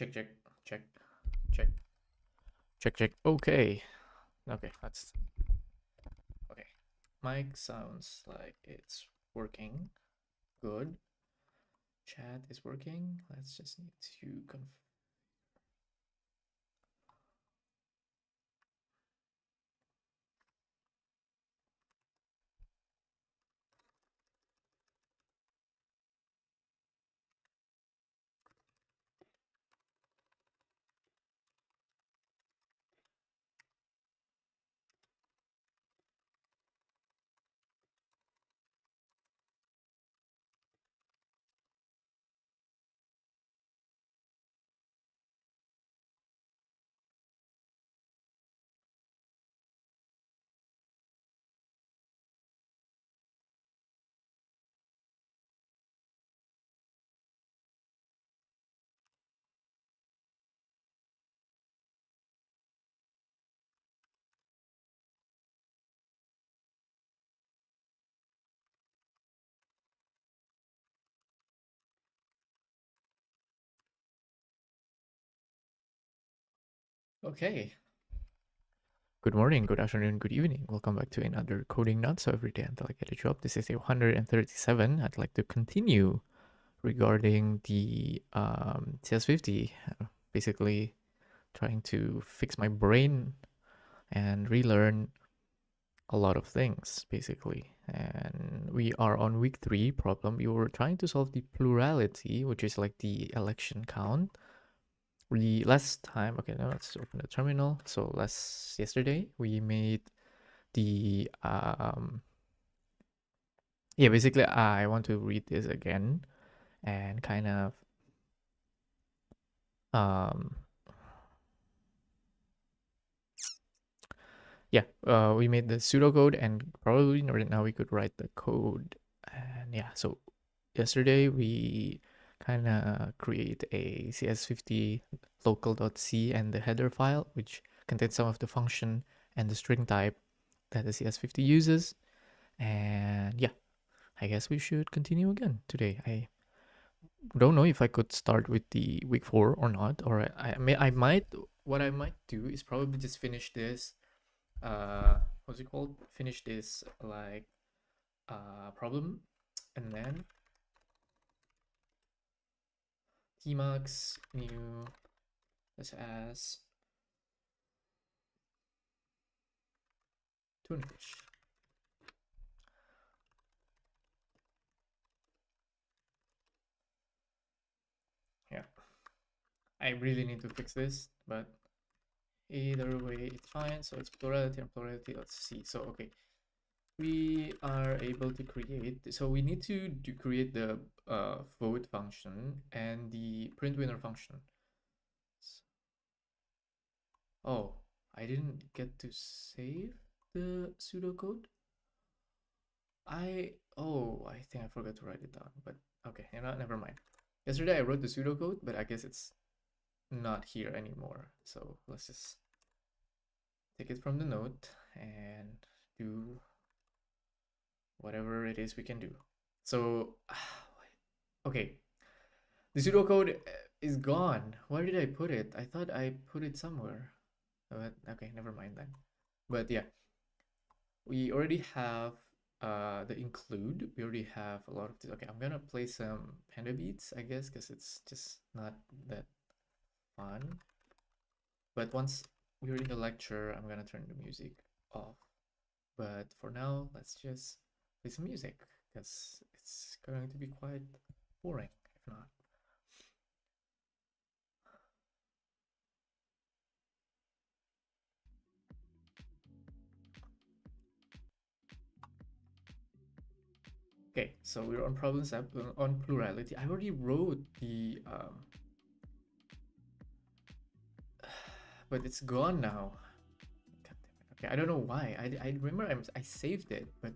Check, check, check, check, check, check. Okay. Okay, that's okay. Mic sounds like it's working. Good. Chat is working. Let's just need to confirm. Okay. Good morning, good afternoon, good evening. Welcome back to another Coding Not So Every Day Until I Get a Job. This is 137. I'd like to continue regarding the CS50. Basically, trying to fix my brain and relearn a lot of things, basically. And we are on week 3 problem. We were trying to solve the plurality, which is like the election count. We last time, okay, now let's open the terminal. So yesterday we made the yeah, basically I want to read this again and kind of um yeah, we made the pseudocode, and probably right now we could write the code. And yeah, so yesterday we kind of create a CS50 local.c and the header file, which contains some of the function and the string type that the CS50 uses. And yeah, I guess we should continue again today. I don't know if I could start with the week 4 or not, or I might. What I might do is probably just finish this what's it called, finish this like problem, and then tmax new as tunefish. Yeah, I really need to fix this, but either way it's fine. So it's plurality and plurality. Let's see. So okay, we are able to create, so we need to create the vote function and the print winner function. Oh, I didn't get to save the pseudocode. I think I forgot to write it down, but okay, never mind. Yesterday I wrote the pseudocode, but I guess it's not here anymore. So let's just take it from the note and do whatever it is we can do. So, okay, the pseudocode is gone. Where did I put it? I thought I put it somewhere. But okay, never mind then. But yeah, we already have the include. We already have a lot of this. Okay, I'm gonna play some panda beats, I guess, because it's just not that fun. But once we're in the lecture, I'm gonna turn the music off. But for now, let's just play some music, because it's going to be quite boring if not. Okay, so we're on problems on plurality. I already wrote the but it's gone now. God damn it. Okay, I don't know why. I remember I saved it, but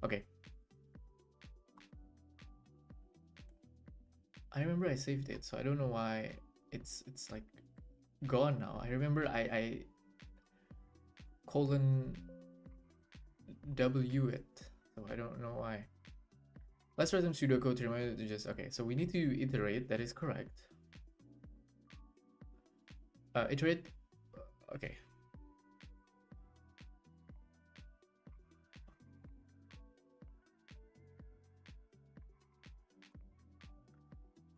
okay. I remember I saved it, so I don't know why it's like gone now. I remember I colon W it, so I don't know why. Let's write some pseudocode to remind it to just okay. So we need to iterate. That is correct. iterate. Okay.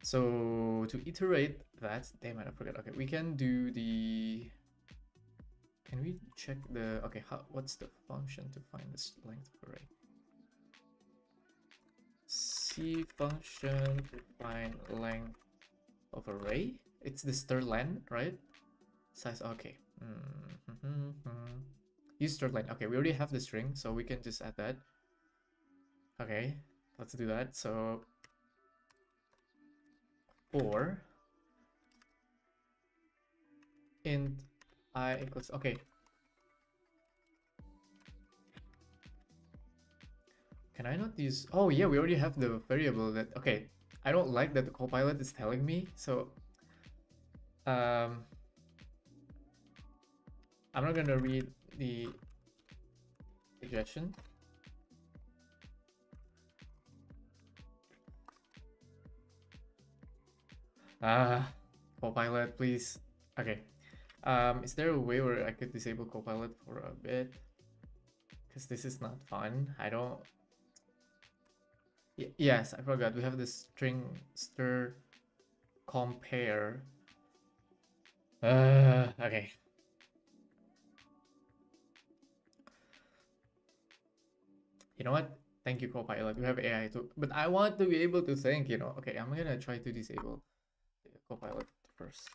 So to iterate that, damn it, I forgot. Okay, we can do the. Can we check the? Okay, what's the function to find this length of array? C function to find length of array. It's the strlen, right? Size. Okay. Use strlen. Okay, we already have the string, so we can just add that. Okay, let's do that. So for int I equals, okay. Can I not use, oh yeah, we already have the variable that, okay. I don't like that the Copilot is telling me, so I'm not gonna read the suggestion. Copilot, please. Okay. Is there a way where I could disable Copilot for a bit? Because this is not fun. I don't. Yes, I forgot. We have this string str compare. Okay. You know what? Thank you, Copilot. We have AI too, but I want to be able to think. You know. Okay, I'm gonna try to disable Copilot first.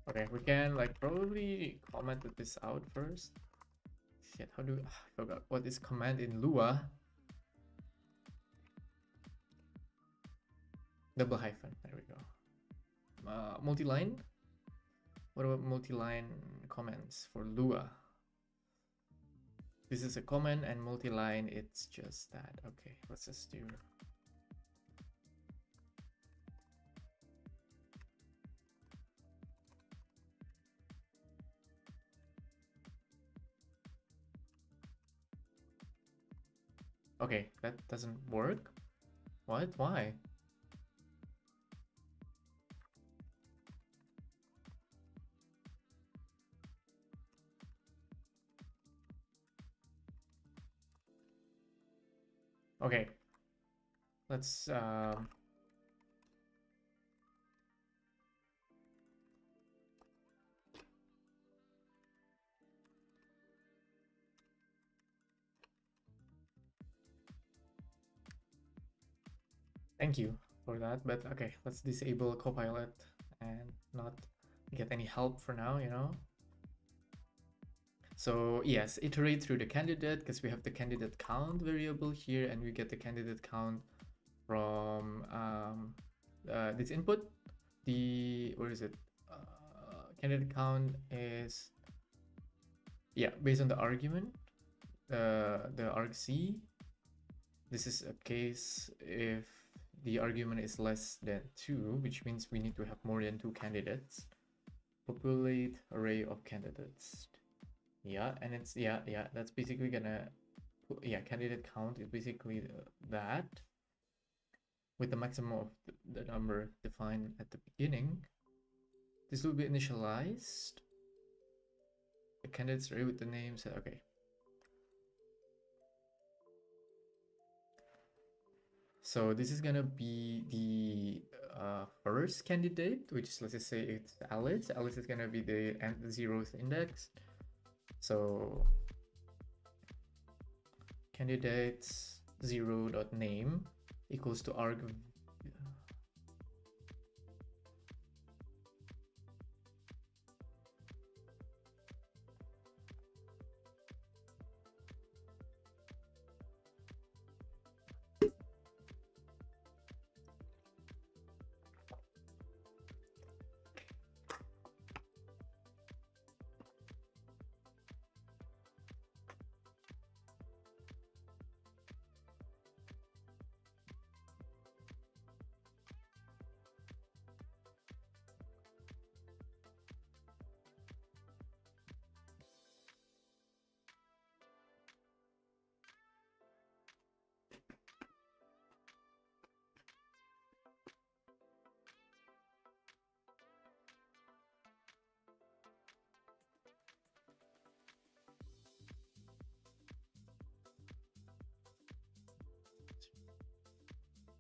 Okay, we can like probably comment this out first. Shit, how do I forgot what is command in Lua? Double hyphen. There we go. Multi-line. What about multi-line comments for Lua? This is a comment, and multi-line, it's just that. Okay, let's just do. Okay, that doesn't work. What? Why? Okay. Let's thank you for that, but okay, let's disable Copilot and not get any help for now, you know? So yes, iterate through the candidate because we have the candidate count variable here, and we get the candidate count from this input. Where is it? Candidate count is, yeah, based on the argument, the argc. This is a case if the argument is less than 2, which means we need to have more than 2 candidates. Populate array of candidates. Yeah, and it's, yeah, that's basically gonna, yeah, candidate count is basically that with the maximum of the number defined at the beginning. This will be initialized. The candidates array with the name set. Okay. So this is gonna be the first candidate, which is, let's just say it's Alice. Alice is gonna be the 0th index. So candidates 0.name equals to arg.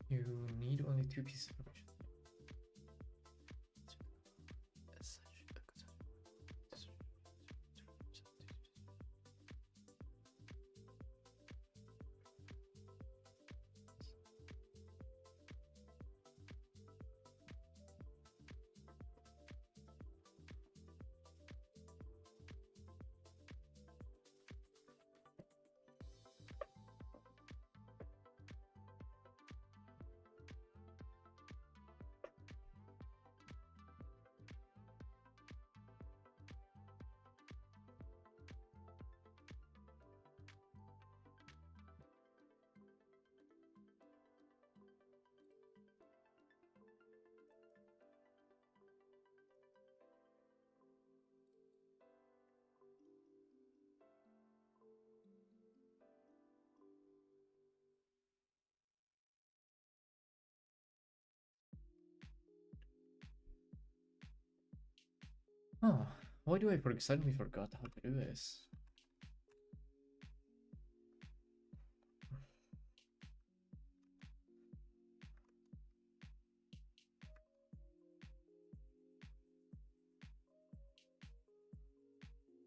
You need only 2 pieces of permission. Oh, why do I suddenly forgot how to do this?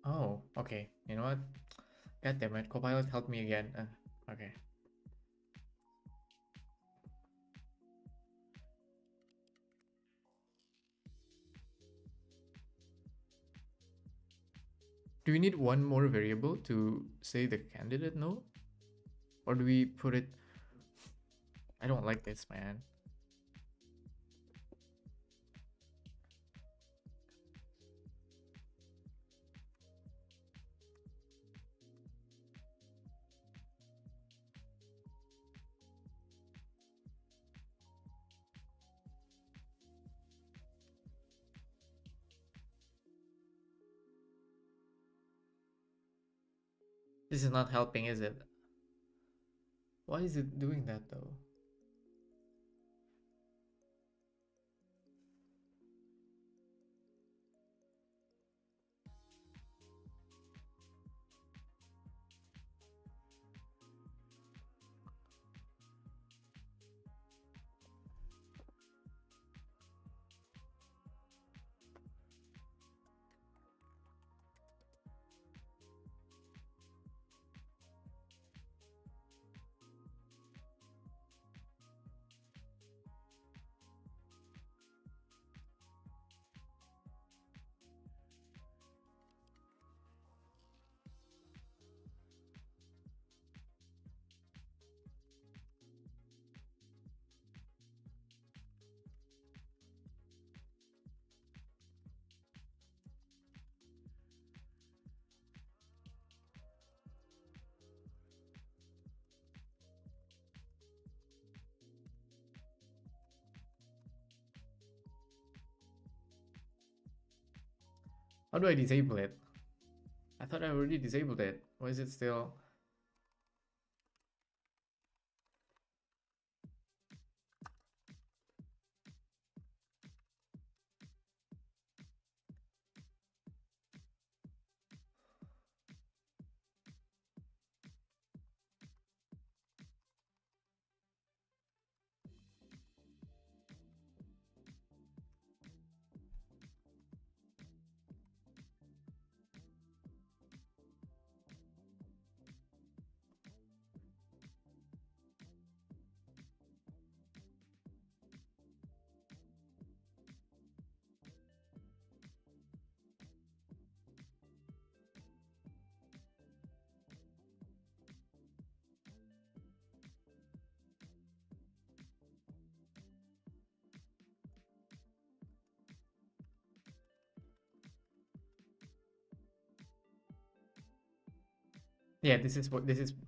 Oh, okay. You know what? God damn it, Copilot help me again. Okay. Do we need one more variable to say the candidate no? Or do we put it... I don't like this, man. This is not helping, is it? Why is it doing that though? How do I disable it? I thought I already disabled it. Why is it still... Yeah, this is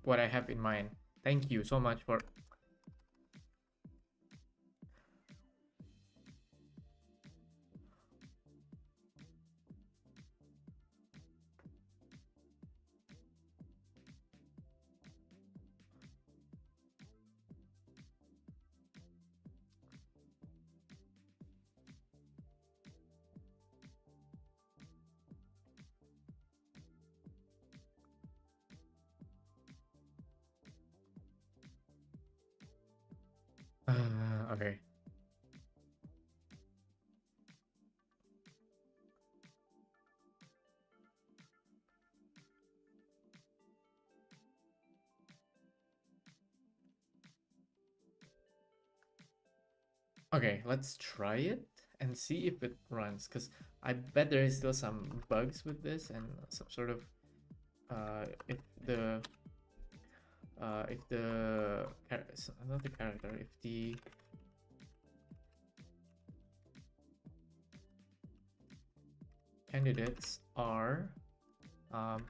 what I have in mind. Thank you so much for... Okay. Okay, let's try it and see if it runs, because I bet there is still some bugs with this and some sort of if the not the character, if the candidates are um,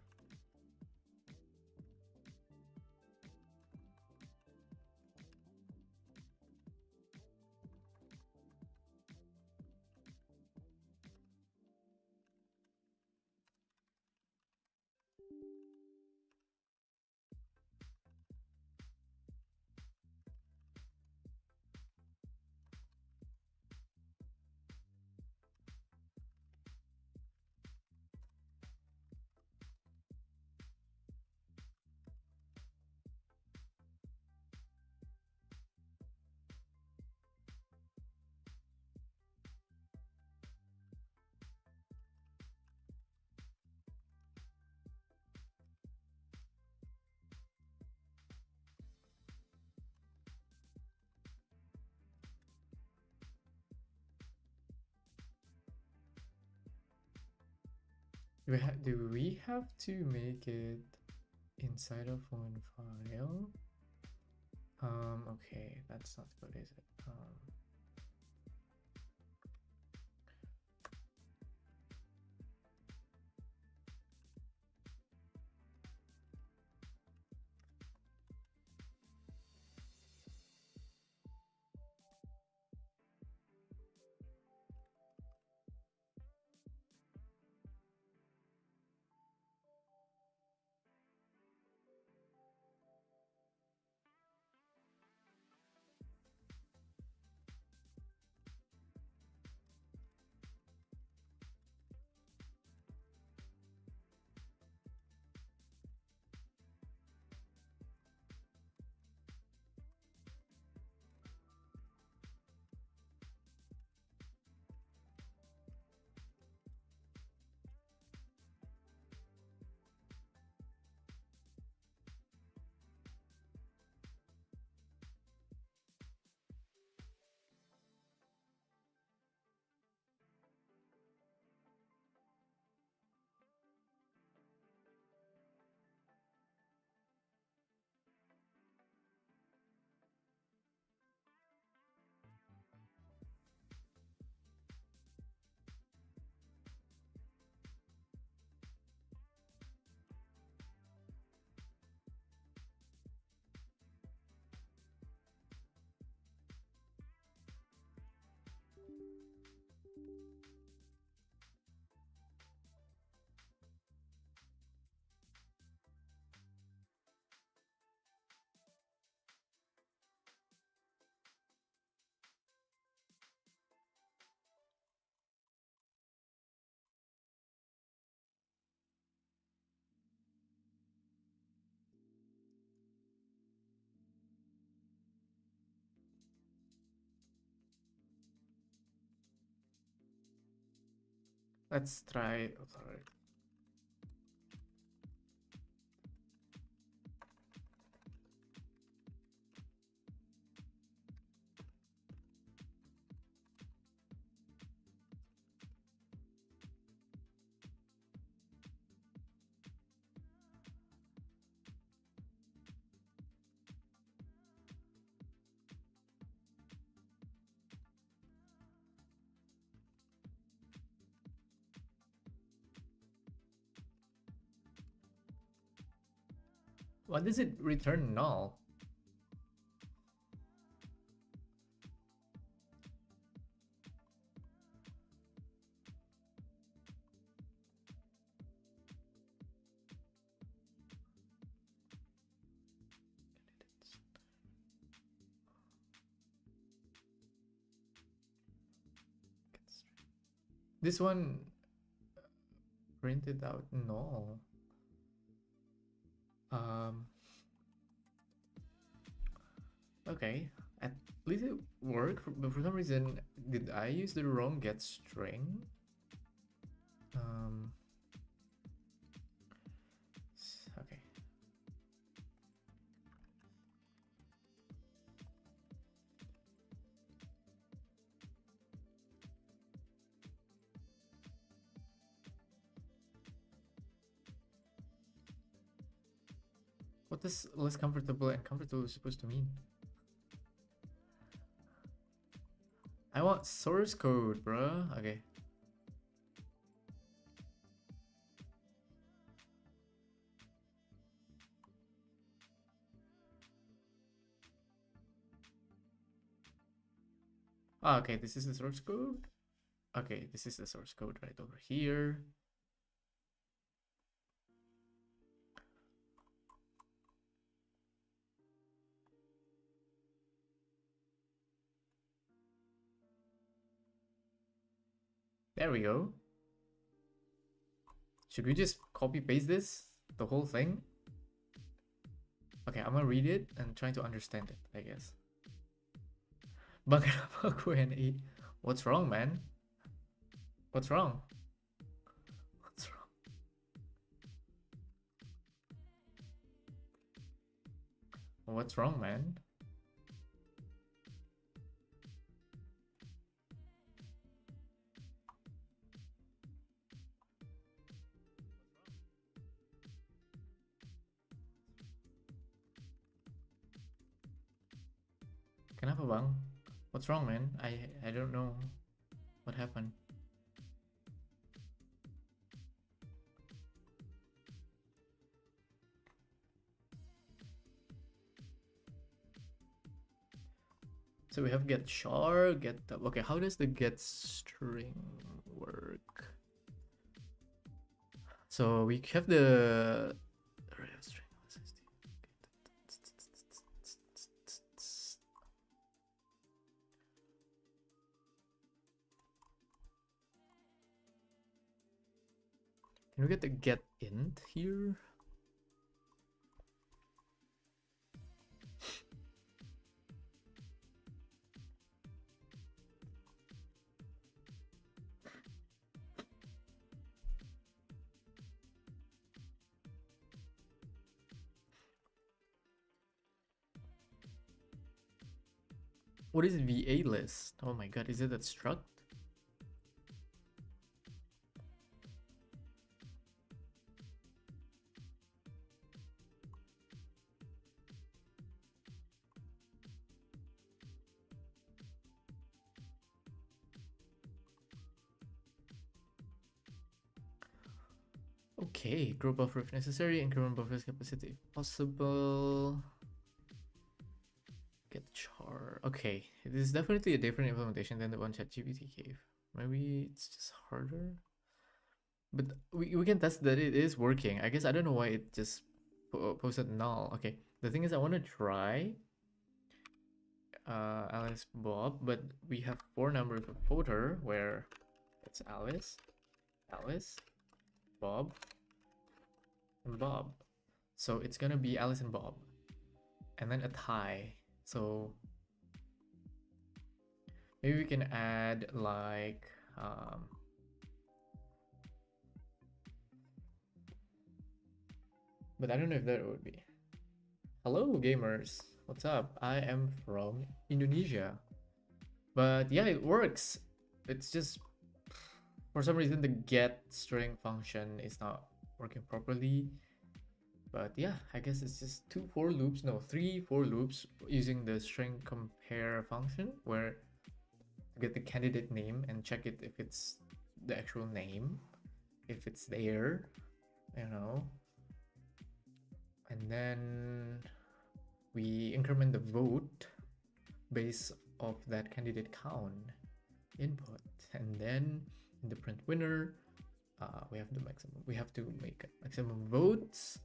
do we have to make it inside of one file? Okay, that's not good, is it? Let's try. Oh, sorry. Why does it return null? This one printed out null. Okay. At least it worked, but for some reason, did I use the wrong get string? Um, okay. What does less comfortable and comfortable supposed to mean? I want source code, bruh. Okay. Ah, okay, this is the source code. Okay, this is the source code right over here. There we go. Should we just copy paste this? The whole thing? Okay, I'm gonna read it and try to understand it, I guess. Bang kenapa aku NI? What's wrong, man? What's wrong? What's wrong? What's wrong, man? Kenapa bang? What's wrong, man? I don't know what happened. So we have get char, get the, okay, how does the get string work? So we have the array of string. Can we get the get int here? What is VA list? Oh my god, is it that struct? Okay, grow buffer if necessary, increment buffer's capacity if possible. Get char. Okay, this is definitely a different implementation than the one ChatGPT gave. Maybe it's just harder. But we can test that it is working. I guess I don't know why it just posted null. Okay, the thing is I want to try Alice Bob, but we have 4 numbers of voter where it's Alice, Bob, and Bob. So it's gonna be Alice and Bob, and then a tie. So maybe we can add like but I don't know if that would be. Hello gamers, what's up? I am from Indonesia. But yeah, it works. It's just for some reason the get string function is not working properly. But yeah, I guess it's just 3 for loops using the string compare function where to get the candidate name and check it if it's the actual name, if it's there, you know. And then we increment the vote based of that candidate count input, and then in the print winner we have the maximum. We have to make maximum votes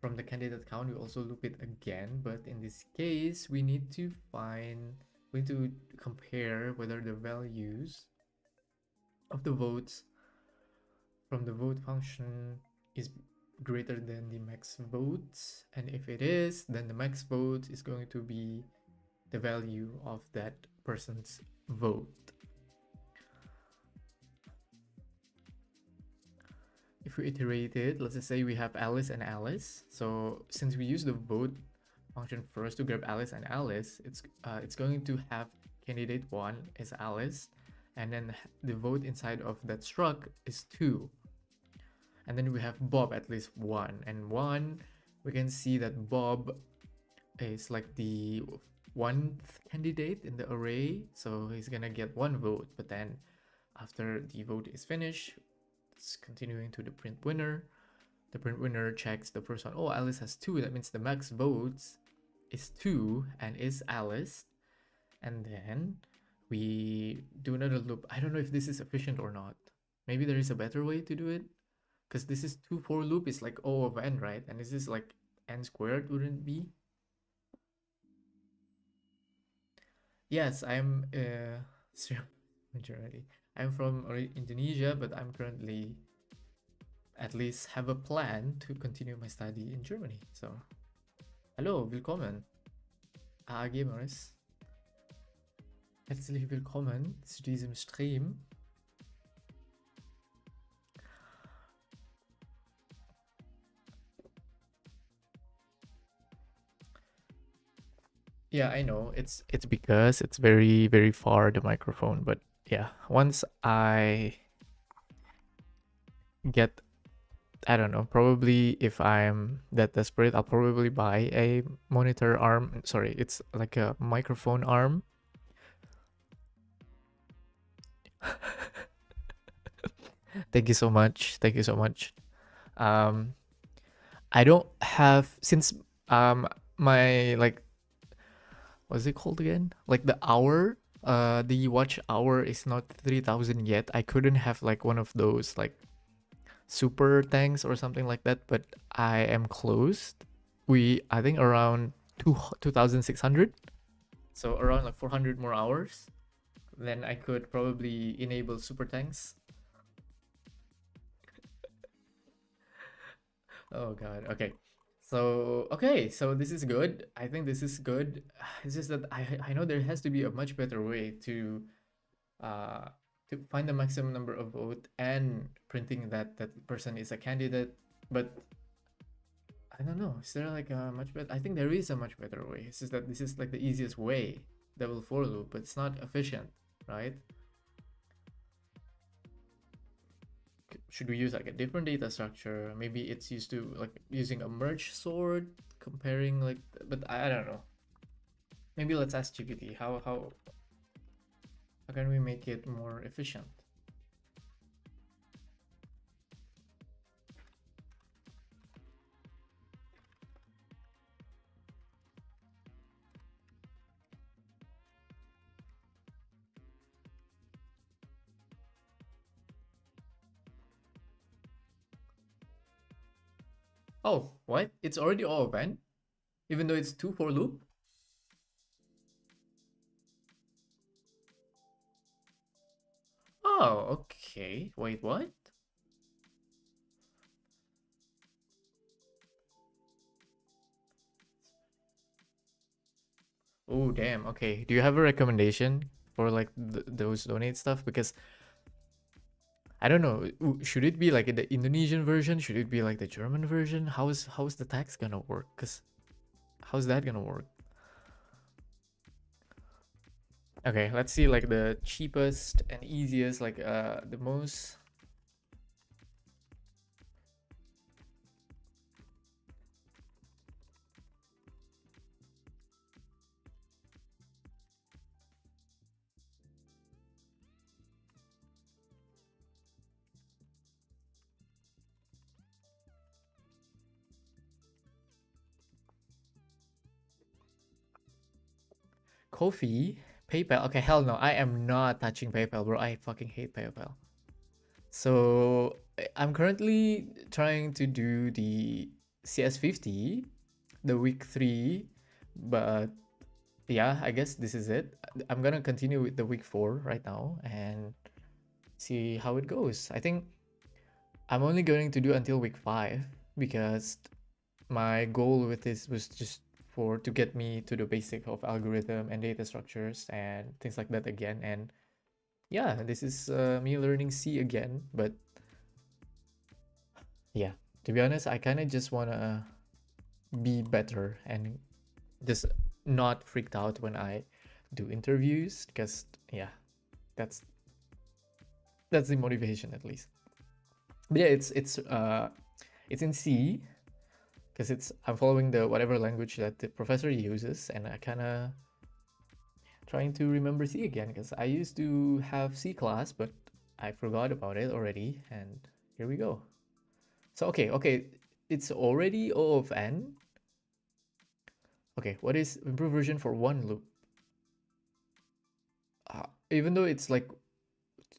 from the candidate count. We also loop it again, but in this case we need to compare whether the values of the votes from the vote function is greater than the max votes, and if it is, then the max vote is going to be the value of that person's vote. If we iterate it, let's just say we have Alice and Alice. So since we use the vote function first to grab Alice and Alice, it's going to have candidate 1 is Alice, and then the vote inside of that struct is 2. And then we have Bob at least 1, and 1, we can see that Bob is like the 1th candidate in the array, so he's gonna get 1 vote. But then after the vote is finished, it's continuing to the print winner. The print winner checks the first one. Oh, Alice has 2. That means the max votes is 2 and is Alice. And then we do another loop. I don't know if this is efficient or not. Maybe there is a better way to do it, because this is 2 for loop is like O of n, right? And this is like n squared, wouldn't it be? Yes, I'm majority. I'm from Indonesia, but I'm currently at least have a plan to continue my study in Germany. So, hallo, willkommen, Gamers. Herzlich willkommen zu diesem Stream. Yeah, I know. It's because it's very, very far, the microphone. But yeah, once I get, I don't know, probably if I'm that desperate, I'll probably buy a monitor arm. Sorry, it's like a microphone arm. Thank you so much. Thank you so much. I don't have, since my, like, what's it called again? Like the hour, the watch hour is not 3,000 yet. I couldn't have like one of those like super tanks or something like that, but I am close. I think around 2,600. So around like 400 more hours. Then I could probably enable super tanks. Oh god. Okay. So this is good. I think this is good. It's just that I know there has to be a much better way to find the maximum number of vote and printing that person is a candidate. But I don't know. Is there like a much better? I think there is a much better way. It's just that this is like the easiest way, double for loop, but it's not efficient, right? Should we use like a different data structure? Maybe it's used to like using a merge sort, comparing like, but I don't know. Maybe let's ask GPT how can we make it more efficient? Oh, what? It's already all open, even though it's 2 for loop? Oh, okay. Wait, what? Oh, damn. Okay. Do you have a recommendation for like those donate stuff? Because I don't know. Should it be like the Indonesian version? Should it be like the German version? How's the tax gonna work? Cause how's that gonna work? Okay, let's see like the cheapest and easiest, like the most. Kofi, PayPal. Okay, hell no. I am not touching PayPal, bro. I fucking hate PayPal. So I'm currently trying to do the CS50, the week 3, but yeah, I guess this is it. I'm gonna continue with the week 4 right now and see how it goes. I think I'm only going to do until week 5 because my goal with this was just to get me to the basic of algorithm and data structures and things like that again. And yeah, this is me learning C again. But yeah, to be honest, I kind of just wanna be better and just not freaked out when I do interviews, because yeah, that's the motivation at least. But yeah, it's in C, because I'm following the whatever language that the professor uses, and I kind of trying to remember C again, because I used to have C class, but I forgot about it already, and here we go. So okay, it's already O of n. Okay, what is improved version for one loop? Even though it's like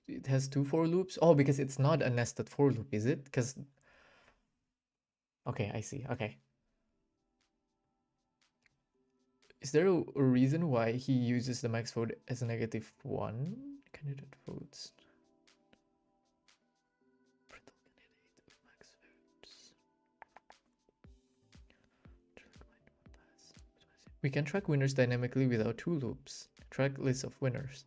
it has two for loops. Oh, because it's not a nested for loop, is it? Because okay, I see. Okay. Is there a reason why he uses the max vote as a -1? Candidate votes. We can track winners dynamically without two loops. Track list of winners.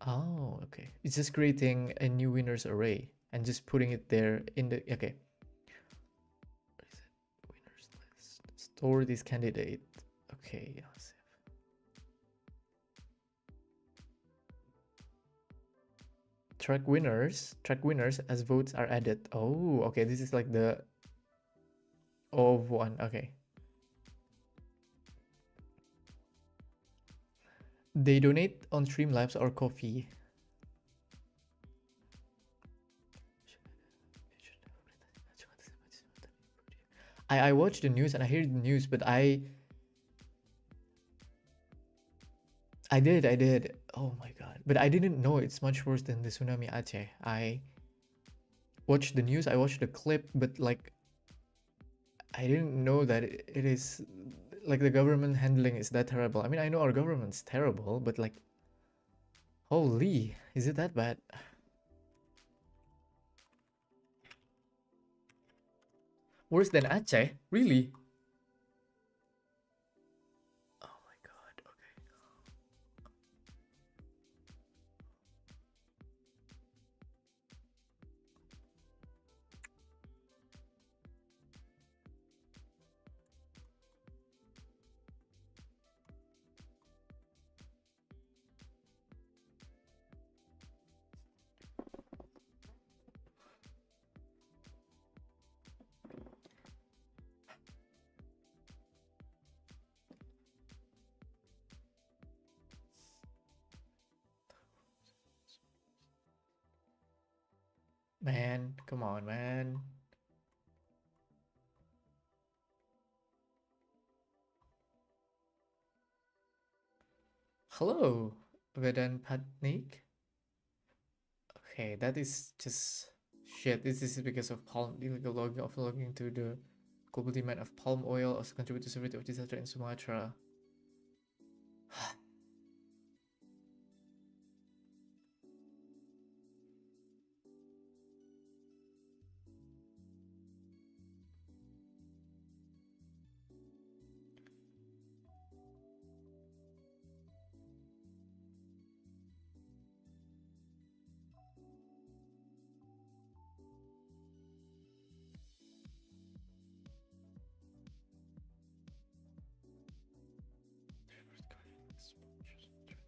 Oh, okay. It's just creating a new winners array and just putting it there in the, okay. Winners list. Store this candidate. Okay, track winners as votes are added. Oh, okay. This is like the O of 1. Okay. They donate on Streamlabs or Coffee. I watch the news and I hear the news, but I did. Oh my god. But I didn't know it's much worse than the tsunami Aceh. I watched the news, I watched the clip, but like I didn't know that it is like the government handling is that terrible. I mean, I know our government's terrible, but like holy, is it that bad? Worse than Aceh? Really? Oh my god. Okay. Man, come on, man. Hello, Vedan Patnik. Okay, that is just shit. This is because of palm illegal logging to the global demand of palm oil also contribute to severity of disaster in Sumatra.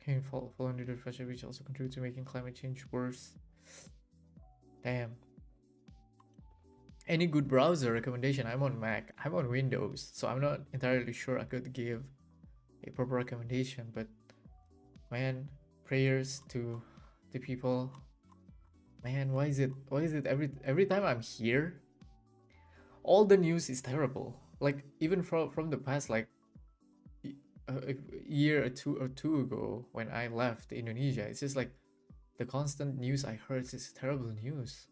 Can fall under the pressure, which also contribute to making climate change worse. Damn. Any good browser recommendation? I'm on Mac. I'm on Windows, so I'm not entirely sure I could give a proper recommendation. But man, prayers to the people. Man, why is it every time I'm here, all the news is terrible. Like even from the past, like a year or two ago when I left Indonesia, it's just like the constant news I heard is terrible news.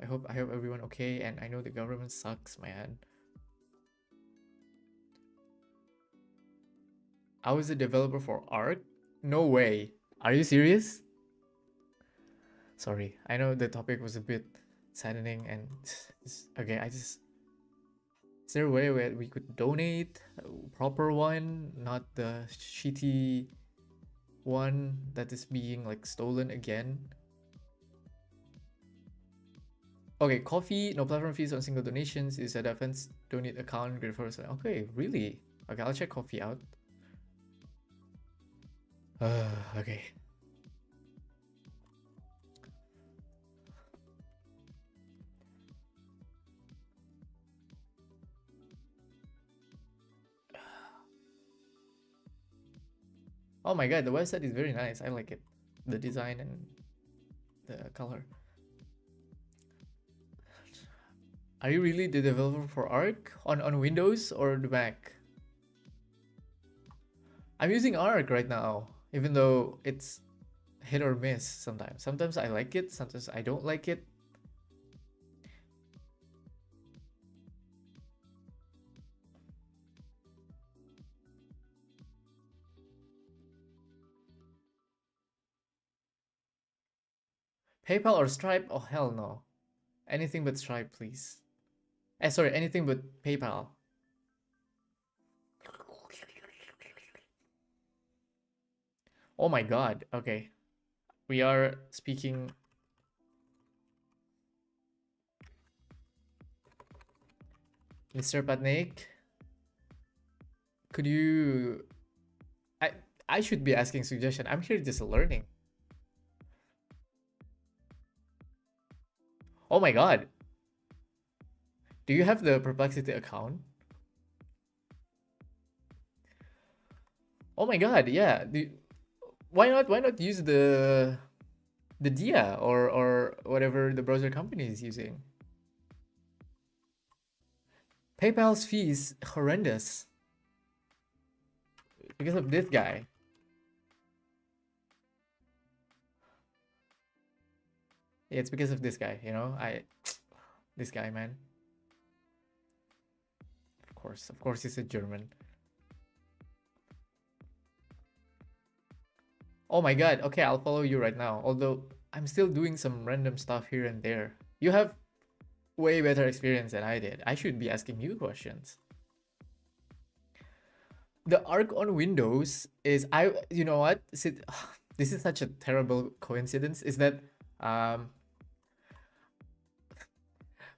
I hope everyone okay, and I know the government sucks, man. I was a developer for Arc? No way. Are you serious? Sorry, I know the topic was a bit saddening and okay, I just Is there a way where we could donate a proper one, not the shitty one that is being like stolen again? Okay, coffee, no platform fees on single donations. Is a defense donate account great for us? Okay, really? Okay, I'll check coffee out. Okay. Oh my god, the website is very nice. I like it. The design and the color. Are you really the developer for Arc on Windows or the Mac? I'm using Arc right now, even though it's hit or miss sometimes. Sometimes I like it, sometimes I don't like it. PayPal or Stripe? Oh hell no. Anything but Stripe, please. Sorry, anything but PayPal. Oh my god. Okay. We are speaking. Mr. Patnaik, could you I should be asking suggestion. I'm here just learning. Oh my god. Do you have the Perplexity account? Oh my god, yeah. Why not use the Dia or whatever the browser company is using? PayPal's fees horrendous because of this guy. Yeah, it's because of this guy, you know? This guy, man. Of course he's a German. Oh my god, okay, I'll follow you right now. Although I'm still doing some random stuff here and there. You have way better experience than I did. I should be asking you questions. The Arc on Windows is you know what? This is such a terrible coincidence. Is that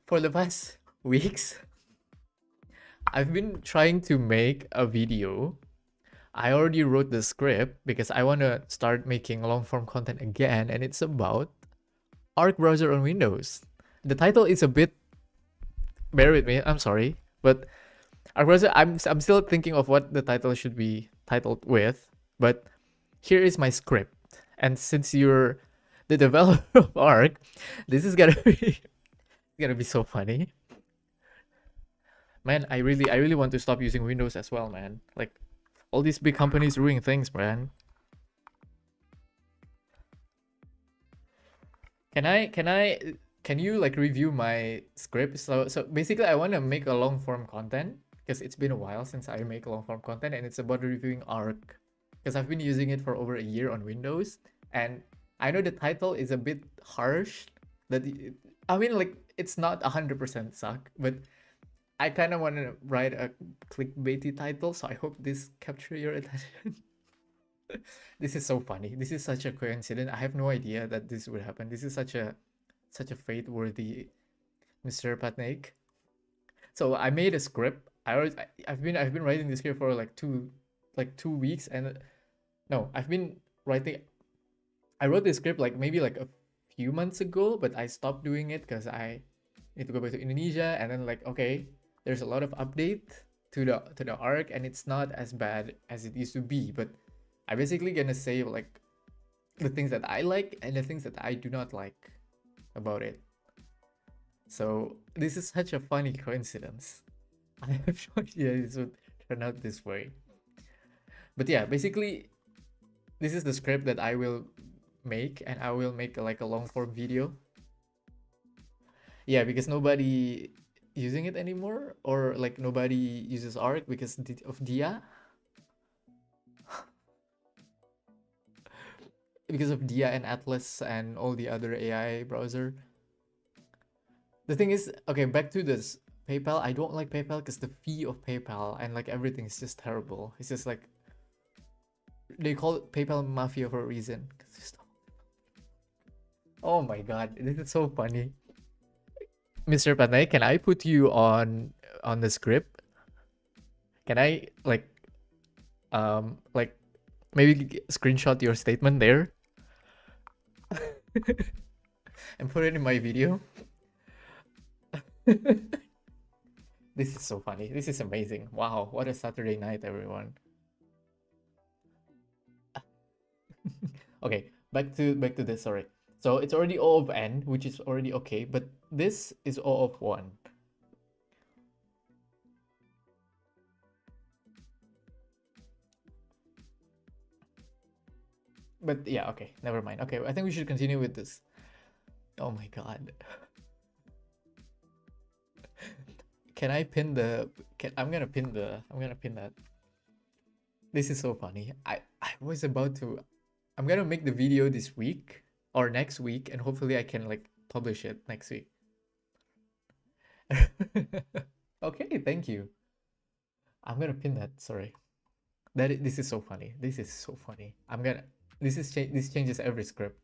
for the past weeks I've been trying to make a video. I already wrote the script because I want to start making long form content again, and it's about Arc browser on Windows. The title is a bit, bear with me, I'm sorry, but Arc browser, I'm still thinking of what the title should be titled with, but here is my script. And since you're the developer of Arc, this is gonna be so funny. Man, I really want to stop using Windows as well, man. Like all these big companies ruining things, man. Can you like review my script? So basically I want to make a long form content because it's been a while since I make long form content, and it's about reviewing Arc because I've been using it for over a year on Windows, and I know the title is a bit harsh. I mean, like it's not 100% suck, but I kind of want to write a clickbaity title, so I hope this capture your attention. This is so funny. This is such a coincidence. I have no idea that this would happen. This is such a fate-worthy Mr. Patnaik. So I made a script. I've been writing this script for like 2 weeks, and no, I've been writing. I wrote this script like maybe like a few months ago, but I stopped doing it because I need to go back to Indonesia, and then like okay, there's a lot of update to the Arc, and it's not as bad as it used to be, but I basically gonna say like the things that I like and the things that I do not like about it. So this is such a funny coincidence. I have no idea this would turn out this way. But yeah, basically this is the script that I will make, and I will make like a long form video. Yeah, because nobody using it anymore, or like nobody uses Arc because of Dia. Because of Dia and Atlas and all the other AI browser. The thing is, okay, back to this PayPal. I don't like PayPal because the fee of PayPal and like everything is just terrible. It's just like they call it PayPal Mafia for a reason. Oh my god, this is so funny. Mr. Panay, can I put you on the script? Can I like maybe screenshot your statement there and put it in my video? This is so funny. This is amazing. Wow, what a Saturday night, everyone. Okay, back to this, sorry. So it's already O of n, which is already okay, but this is O of 1. But yeah, okay, never mind. Okay, I think we should continue with this. Oh my god. Can I pin the I'm gonna pin that. This is so funny. I was about to I'm gonna make the video this week or next week, and hopefully I can like publish it next week. Okay, thank you. I'm gonna pin that. Sorry. This is so funny. This is so funny. This changes every script.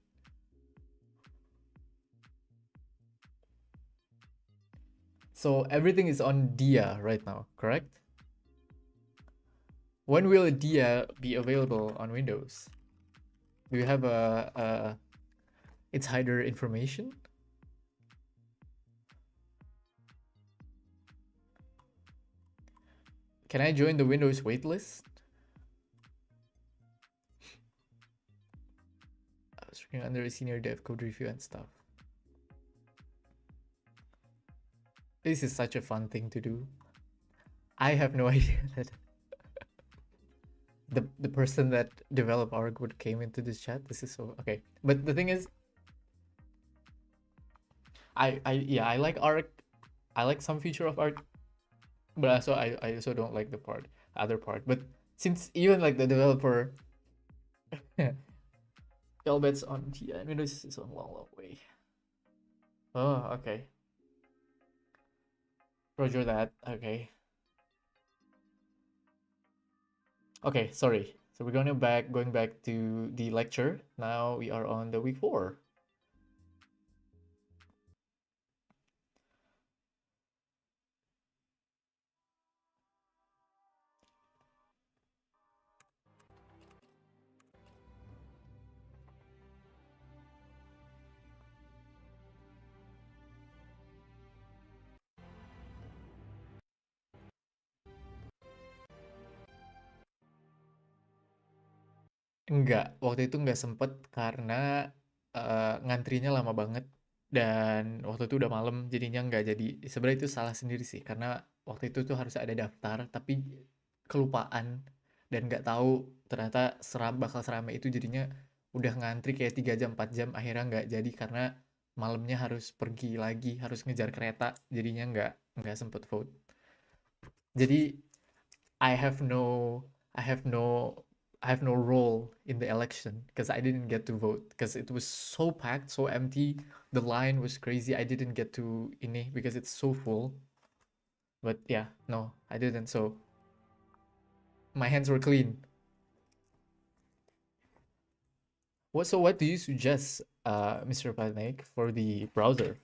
So everything is on Dia right now, correct? When will Dia be available on Windows? Do you have a its header information? Can I join the Windows waitlist? I was working under a senior dev code review and stuff. This is such a fun thing to do. I have no idea that the person that developed Arc would came into this chat. This is so okay. But the thing is, I like Arc. I like some feature of Arc, but I also don't like the other part. But since even like the developer, all bets on Tia and Windows is on long way. Oh, okay. Roger that. Okay. Okay, sorry. So we're going back to the lecture. Now we are on the week 4. Enggak, waktu itu enggak sempet karena ngantrinya lama banget dan waktu itu udah malam jadinya enggak jadi. Sebenarnya itu salah sendiri sih karena waktu itu tuh harus ada daftar tapi kelupaan dan nggak tahu ternyata bakal seramai itu jadinya udah ngantri kayak 3 jam 4 jam akhirnya nggak jadi karena malamnya harus pergi lagi harus ngejar kereta jadinya nggak sempet vote. Jadi I have no I have no I have no role in the election because I didn't get to vote because it was so packed, so empty. The line was crazy. I didn't get to ini because it's so full. But yeah, no, I didn't. So my hands were clean. What do you suggest, Mr. Panek, for the browser?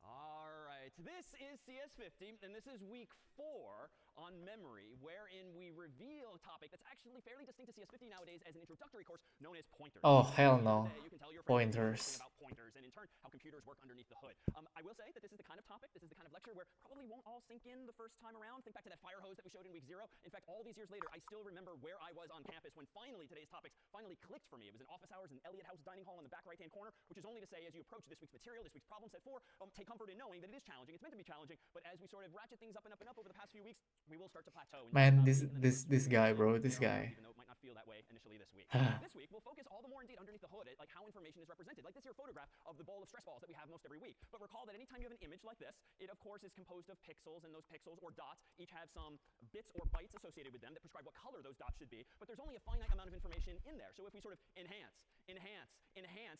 All right, this is CS50, and this is week 4 on memory, wherein we reveal a topic that's actually fairly distinct to CS50 nowadays as an introductory course known as pointers. Oh, hell no. You can tell your friends Pointers. about pointers, and in turn, how computers work underneath the hood. I will say that this is the kind of topic, this is the kind of lecture where probably won't all sink in the first time around. Think back to that fire hose that we showed in week 0. In fact, all these years later, I still remember where I was on campus when finally today's topics finally clicked for me. It was in office hours in Elliott House Dining Hall in the back right-hand corner, which is only to say, as you approach this week's material, this week's problem set 4, take comfort in knowing that it is challenging. It's meant to be challenging, but as we sort of ratchet things up and up and up over the past few weeks, we will start to plateau. Man, this guy, bro, this guy. Even though it might not feel that way initially this week. This week, we'll focus all the more indeed underneath the hood at like how information is represented. Like this here photograph of the bowl of stress balls calls that we have most every week. But recall that anytime you have an image like this, it of course is composed of pixels, and those pixels or dots each have some bits or bytes associated with them that prescribe what color those dots should be, but there's only a finite amount of information in there. So if we sort of enhance,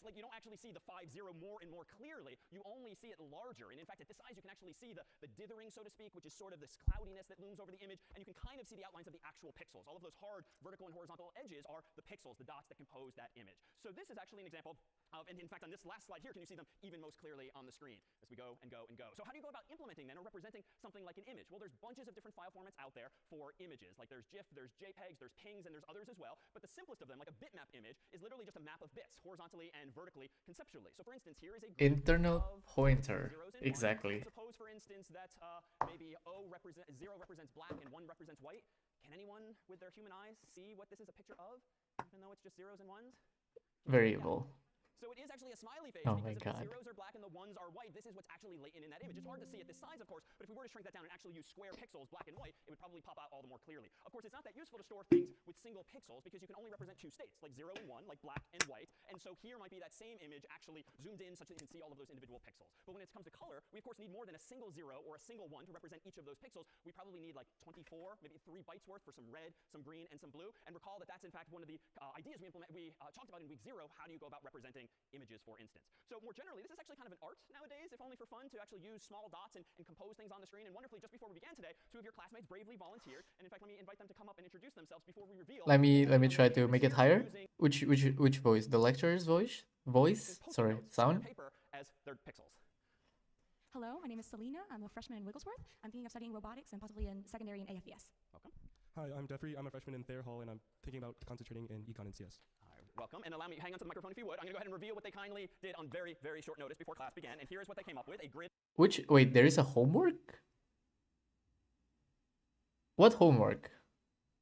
like you don't actually see the 5-0 more and more clearly, you only see it larger. And in fact, at this size, you can actually see the dithering, so to speak, which is sort of this cloudiness that looms over the image, and you can kind of see the outlines of the actual pixels. All of those hard vertical and horizontal edges are the pixels, the dots that compose that image. So this is actually an example of, and in fact, on this last slide here, can you see them even most clearly on the screen as we go and go and go. So how do you go about implementing then or representing something like an image? Well, there's bunches of different file formats out there for images. Like there's GIF, there's JPEGs, there's PNGs, and there's others as well. But the simplest of them, like a bitmap image, is literally just a map of bits, horizontally and vertically, conceptually. So for instance, here is a internal pointer. Exactly. Suppose, for instance, that maybe 0 represents black and 1 represents white. Can anyone with their human eyes see what this is a picture of, even though it's just zeros and ones? Variable. So it is actually a smiley face, Oh because my if God. the zeros are black and the ones are white, this is what's actually latent in that image. It's hard to see at this size, of course, but if we were to shrink that down and actually use square pixels, black and white, it would probably pop out all the more clearly. Of course, it's not that useful to store things with single pixels because you can only represent 2 states, like 0 and 1, like black and white. And so here might be that same image actually zoomed in such that you can see all of those individual pixels. But when it comes to color, we of course need more than a single 0 or a single 1 to represent each of those pixels. We probably need like 24, maybe 3 bytes worth for some red, some green, and some blue. And recall that that's in fact one of the ideas we talked about in week 0. How do you go about representing images, for instance? So more generally, this is actually kind of an art nowadays, if only for fun, to actually use small dots and compose things on the screen. And wonderfully, just before we began today, 2 of your classmates bravely volunteered. And in fact, let me invite them to come up and introduce themselves before we reveal. Let me try to make it higher. Which voice? The lecturer's voice? Sorry, sound? Paper as their pixels. Hello, my name is Selena. I'm a freshman in Wigglesworth. I'm thinking of studying robotics and possibly in secondary in AFES. Welcome. Hi, I'm Jeffrey. I'm a freshman in Thayer Hall, and I'm thinking about concentrating in Econ and CS. Welcome, and allow me hang on to the microphone if you would. I'm going to go ahead and reveal what they kindly did on very, very short notice before class began. And here's what they came up with: a grid. Wait, there is a homework? What homework?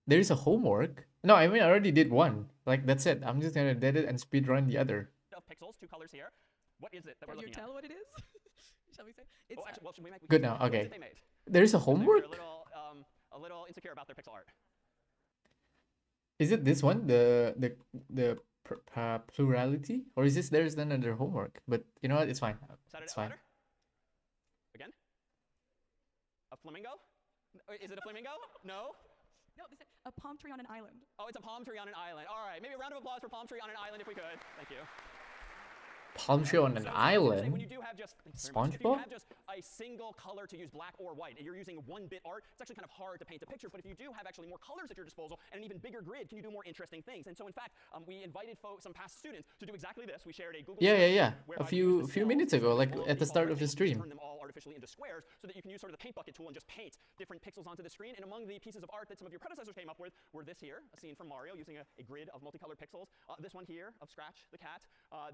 There is a homework? No, I mean I already did one. Like that's it. I'm just gonna edit it and speed run the other. Of pixels, 2 colors here. What is it that we're Can you looking at? tell what it is? Shall we say? It's Oh, actually, well, should we make? Good now, what okay. did they made? There is a They're homework? a little insecure about their pixel art. Is it this one? The plurality? Or is this there's another homework? But you know what? It's fine. Shout it It's out fine. louder. Again? A flamingo? Is it a flamingo? No? no, they said a palm tree on an island. Oh, it's a palm tree on an island. All right, maybe a round of applause for palm tree on an island if we could. Thank you. Palm tree on an So, island? when you do have just thanks very much. If you SpongeBob? have just a single color to use, black or white, and you're using 1-bit art, it's actually kind of hard to paint a picture. But if you do have actually more colors at your disposal and an even bigger grid, can you do more interesting things? And so, in fact, we invited some past students to do exactly this. We shared a Google Yeah. spreadsheet A whereby we few used the minutes cells ago, to like all at the start of the rectangles, stream. turn them all artificially into squares, so that you can use sort of the paint bucket tool and just paint different pixels onto the screen. And among the pieces of art that some of your predecessors came up with were this here, a scene from Mario using a grid of multicolored pixels. This one here of Scratch the cat.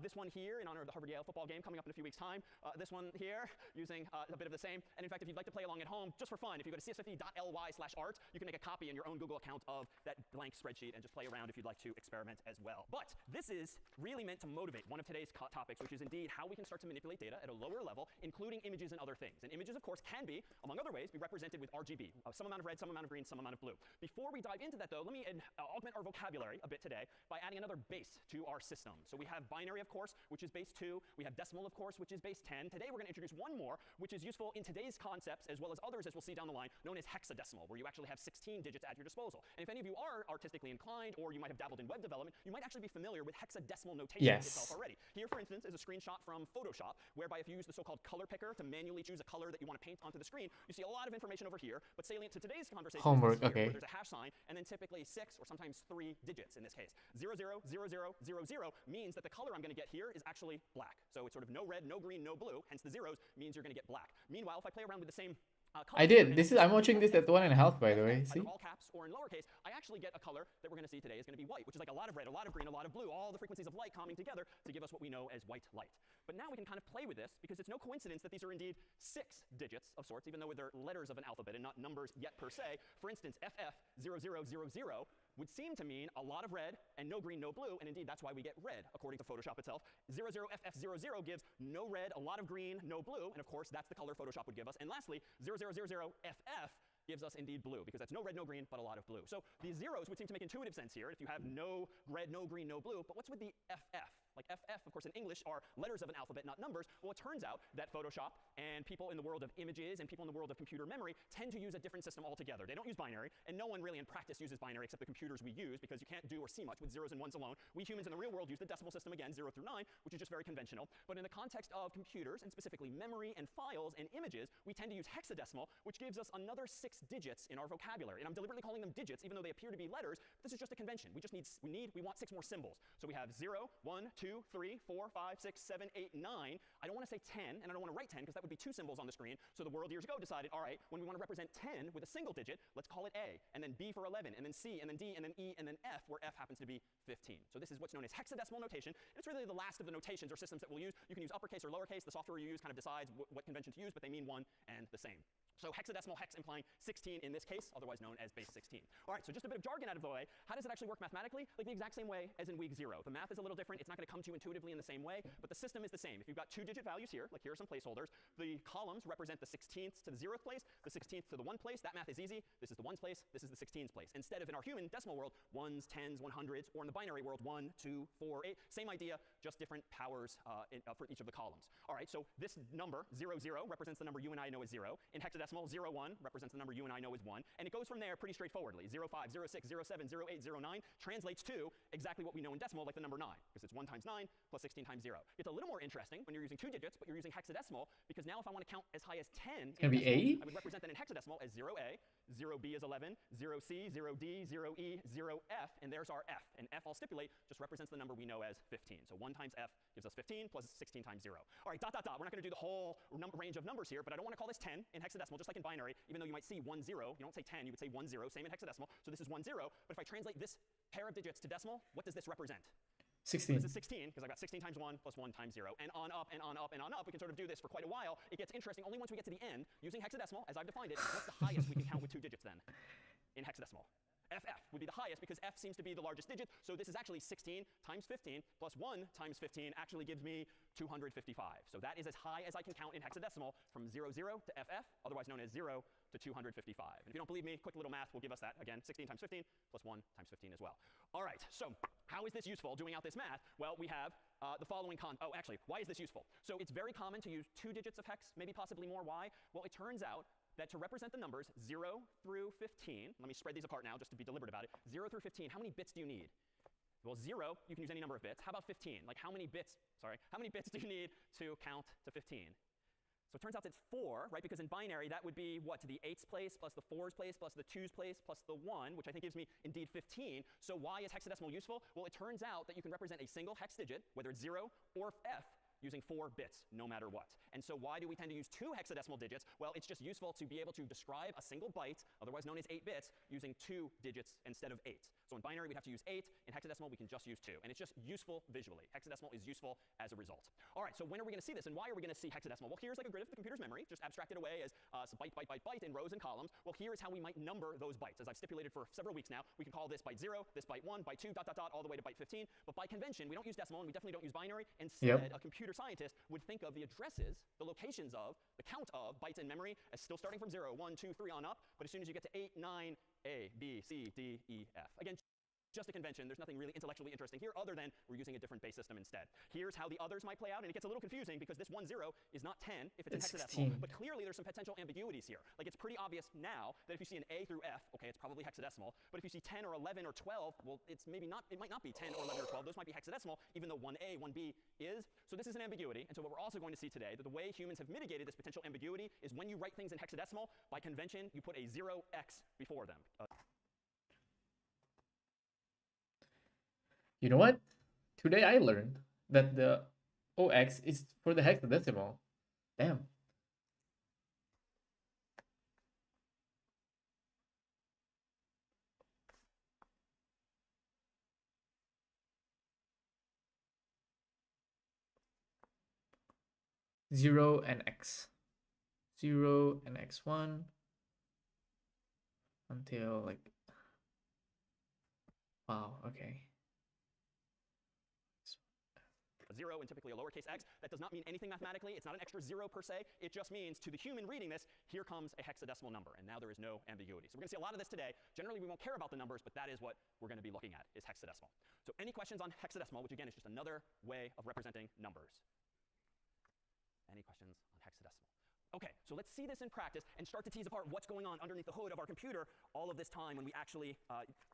This one here in honor of the Harvard-Yale football game coming up in a few weeks' time. This one here using a bit of the same. And in fact, if you'd like to play along at home, just for fun, if you go to cs50.ly/art, you can make a copy in your own Google account of that blank spreadsheet and just play around if you'd like to experiment as well. But this is really meant to motivate one of today's topics, which is indeed how we can start to manipulate data at a lower level, including images and other things. And images, of course, can be, among other ways, be represented with RGB, some amount of red, some amount of green, some amount of blue. Before we dive into that, though, let me augment our vocabulary a bit today by adding another base to our system. So we have binary, of course, which is base 2. We have decimal, of course, which is base 10. Today, we're going to introduce one more, which is useful in today's concepts, as well as others, as we'll see down the line, known as hexadecimal, where you actually have 16 digits at your disposal. And if any of you are artistically inclined, or you might have dabbled in web development, you might actually be familiar with hexadecimal notation Yes. itself already. Here, for instance, is a screenshot from Photoshop, whereby if you use the so-called color picker to manually choose a color that you want to paint onto the screen, you see a lot of information over here, but salient to today's conversation Homework, is this here, okay. where there's a hash sign, and then typically 6 or sometimes 3 digits in this case. 000000 means that the color I'm going to get here is actually black. So it's sort of no red, no green, no blue, hence the zeros means you're going to get black. Meanwhile, if I play around with the same color I picker did. and I'm watching this at 1.5, by the way. either See? all caps or in lowercase, I actually get a color that we're going to see today is going to be white, which is like a lot of red, a lot of green, a lot of blue, all the frequencies of light coming together to give us what we know as white light. But now we can kind of play with this because it's no coincidence that these are indeed 6 digits of sorts, even though they're letters of an alphabet and not numbers yet per se. For instance, FF0000 would seem to mean a lot of red and no green, no blue, and indeed that's why we get red, according to Photoshop itself. 00FF00 gives no red, a lot of green, no blue, and of course that's the color Photoshop would give us. And lastly, 0000FF gives us indeed blue, because that's no red, no green, but a lot of blue. So these zeros would seem to make intuitive sense here if you have no red, no green, no blue, but what's with the FF? Like FF, of course, in English are letters of an alphabet, not numbers. Well, it turns out that Photoshop and people in the world of images and people in the world of computer memory tend to use a different system altogether. They don't use binary, and no one really in practice uses binary except the computers we use, because you can't do or see much with zeros and ones alone. We humans in the real world use the decimal system again, 0 through 9, which is just very conventional. But in the context of computers, and specifically memory and files and images, we tend to use hexadecimal, which gives us another 6 digits in our vocabulary. And I'm deliberately calling them digits, even though they appear to be letters. But this is just a convention. We want 6 more symbols. So we have 0, 1, 2, 3, 4, 5, 6, 7, 8, 9. I don't want to say 10, and I don't want to write 10, because that would be 2 symbols on the screen. So the world years ago decided, all right, when we want to represent 10 with a single digit, let's call it A, and then B for 11, and then C, and then D, and then E, and then F, where F happens to be 15. So this is what's known as hexadecimal notation. And it's really the last of the notations or systems that we'll use. You can use uppercase or lowercase. The software you use kind of decides what convention to use, but they mean one and the same. So hexadecimal, hex implying 16 in this case, otherwise known as base 16. All right, so just a bit of jargon out of the way. How does it actually work mathematically? Like the exact same way as in week 0. The math is a little different. It's not going to come to you intuitively in the same way, but the system is the same. If you've got 2-digit values here, like here are some placeholders, the columns represent the 16ths to the 0th place, the 16th to the 1 place. That math is easy. This is the 1s place. This is the 16ths place. Instead of in our human decimal world, 1s, 10s, 100s, or in the binary world, 1, 2, 4, 8. Same idea, just different powers for each of the columns. All right, so this number, 0, 0, represents the number you and I know as 0. In hexadecimal, 0, 1 represents the number you and I know is 1. And it goes from there pretty straightforwardly. 0, 5, 0, 6, 0, 7, 0, 8, 0, 9 translates to exactly what we know in decimal, like the number 9, because it's 1 times 9 plus 16 times 0. It's a little more interesting when you're using 2 digits, but you're using hexadecimal, because now if I want to count as high as 10 Can be decimal, A? I would represent that in hexadecimal as 0A, 0B is 11, 0C, 0D, 0E, 0F, and there's our F. And F, I'll stipulate, just represents the number we know as 15. So 1 times F gives us 15 plus 16 times 0. All right, dot, dot, dot. We're not going to do the whole range of numbers here, but I don't want to call this 10 in hexadecimal, just like in binary, even though you might see 1, 0. You don't say 10, you would say 1, 0, same in hexadecimal. So this is 1, 0. But if I translate this pair of digits to decimal, what does this represent? 16. This is 16, because I've got 16 times 1 plus 1 times 0. And on up, and on up, and on up. We can sort of do this for quite a while. It gets interesting only once we get to the end. Using hexadecimal, as I've defined it, what's the highest we can count with 2 digits then in hexadecimal? FF would be the highest, because F seems to be the largest digit. So this is actually 16 times 15 plus 1 times 15 actually gives me 255. So that is as high as I can count in hexadecimal from 00 to FF, otherwise known as 0 to 255. And if you don't believe me, quick little math will give us that. Again, 16 times 15 plus 1 times 15 as well. All right, so how is this useful doing out this math? Well, we have the following why is this useful? So it's very common to use 2 digits of hex, maybe possibly more. Why? Well, it turns out that to represent the numbers 0 through 15, let me spread these apart now just to be deliberate about it. 0 through 15, how many bits do you need? Well, 0, you can use any number of bits. How about 15? Like how many bits do you need to count to 15? So it turns out it's 4, right? Because in binary, that would be what? To the 8's place, plus the 4's place, plus the 2's place, plus the 1, which I think gives me, indeed, 15. So why is hexadecimal useful? Well, it turns out that you can represent a single hex digit, whether it's 0 or F, using 4 bits, no matter what. And so why do we tend to use 2 hexadecimal digits? Well, it's just useful to be able to describe a single byte, otherwise known as 8 bits, using 2 digits instead of 8. So in binary, we'd have to use 8. In hexadecimal, we can just use 2. And it's just useful visually. Hexadecimal is useful as a result. All right, so when are we going to see this? And why are we going to see hexadecimal? Well, here's like a grid of the computer's memory, just abstracted away as byte, byte, byte, byte in rows and columns. Well, here is how we might number those bytes. As I've stipulated for several weeks now, we can call this byte 0, this byte 1, byte 2, dot, dot, dot, all the way to byte 15. But by convention, we don't use decimal, and we definitely don't use binary. Instead, a computer scientist would think of the addresses, the locations of, the count of bytes in memory as still starting from 0, 1, 2, 3 on up. But as soon as you get to 8, 9, A, B, C, D, E, F. Again, just a convention. There's nothing really intellectually interesting here other than we're using a different base system instead. Here's how the others might play out, and it gets a little confusing because this 1, 0 is not 10 if it's in hexadecimal. 16. But clearly there's some potential ambiguities here. Like it's pretty obvious now that if you see an A through F, okay, it's probably hexadecimal. But if you see 10 or 11 or 12, well, it might not be 10 or 11 or 12. Those might be hexadecimal, even though 1A, 1B is. So this is an ambiguity. And so what we're also going to see today, that the way humans have mitigated this potential ambiguity is when you write things in hexadecimal, by convention, you put a 0x before them. You know what? Today I learned that the OX is for the hexadecimal. Damn. Zero and X. 0 and X1 until like, wow, okay. 0 and typically a lowercase x. That does not mean anything mathematically. It's not an extra 0 per se. It just means to the human reading this, here comes a hexadecimal number. And now there is no ambiguity. So we're going to see a lot of this today. Generally, we won't care about the numbers, but that is what we're going to be looking at, is hexadecimal. So any questions on hexadecimal, which again is just another way of representing numbers? Any questions on hexadecimal? Okay, so let's see this in practice and start to tease apart what's going on underneath the hood of our computer all of this time when we actually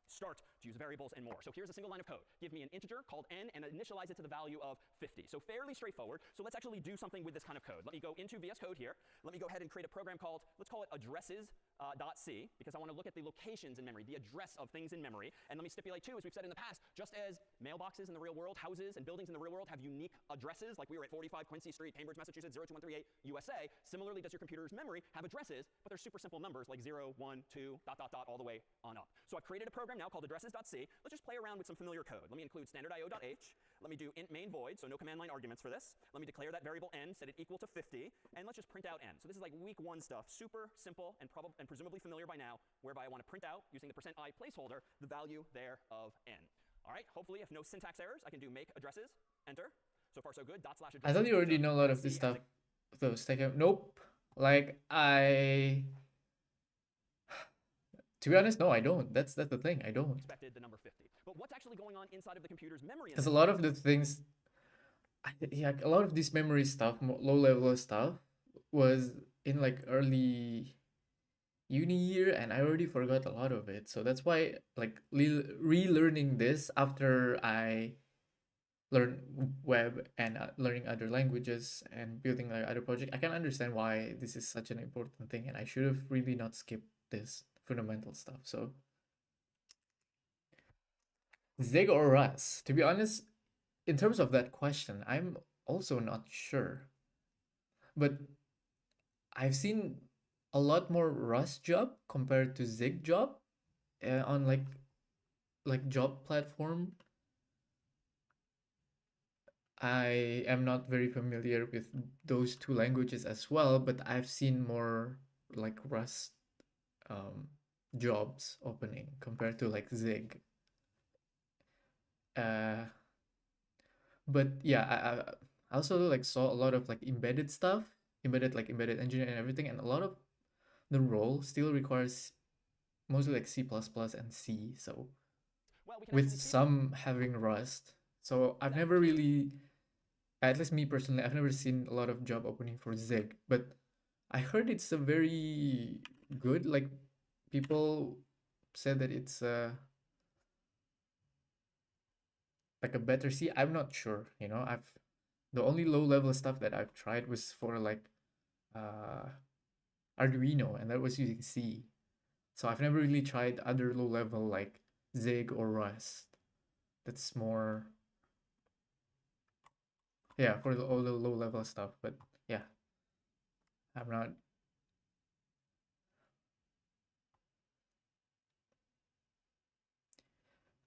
start to use variables and more. So here's a single line of code. Give me an integer called n and initialize it to the value of 50. So fairly straightforward. So let's actually do something with this kind of code. Let me go into VS Code here. Let me go ahead and create a program called, let's call it addresses.c, because I want to look at the locations in memory, the address of things in memory. And let me stipulate too, as we've said in the past, just as mailboxes in the real world, houses and buildings in the real world have unique addresses, like we were at 45 Quincy Street, Cambridge, Massachusetts, 02138 USA, similarly does your computer's memory have addresses, but they're super simple numbers like 0, 1, 2, ... all the way on up. So I've created a program now called addresses.c. Let's just play around with some familiar code. Let me include standard.io.h. Let me do int main void, so no command line arguments for this. Let me declare that variable n, set it equal to 50, and let's just print out n. So this is like week 1 stuff, super simple and presumably familiar by now, whereby I want to print out, using the %i placeholder, the value there of n. All right, hopefully if no syntax errors, I can do make addresses, enter. So far so good, /addresses. I thought you already know a lot of this stuff. Those nope. Like to be honest, no, I don't. That's the thing. I don't. Expected the number 50. But what's actually going on inside of the computer's memory? Because a lot of the things, yeah, a lot of this memory stuff, low level stuff, was in like early uni year, and I already forgot a lot of it. So that's why like relearning this after I learn web and learning other languages and building like other projects, I can understand why this is such an important thing, and I should have really not skipped this fundamental stuff. So Zig or Rust? To be honest, in terms of that question, I'm also not sure. But I've seen a lot more Rust job compared to Zig job on like job platform. I am not very familiar with those two languages as well, but I've seen more like Rust jobs opening compared to like Zig. But yeah, I also like saw a lot of like embedded stuff, embedded engineering and everything, and a lot of the role still requires mostly like C++ and C. So with some having Rust. So I've never really, at least me personally, I've never seen a lot of job opening for Zig, but I heard it's a very good, like people said that it's like a better C. I'm not sure, you know. The only low level stuff that I've tried was for like Arduino, and that was using C. So I've never really tried other low level like Zig or Rust. That's more, yeah, for all the low level stuff. But yeah, I'm not.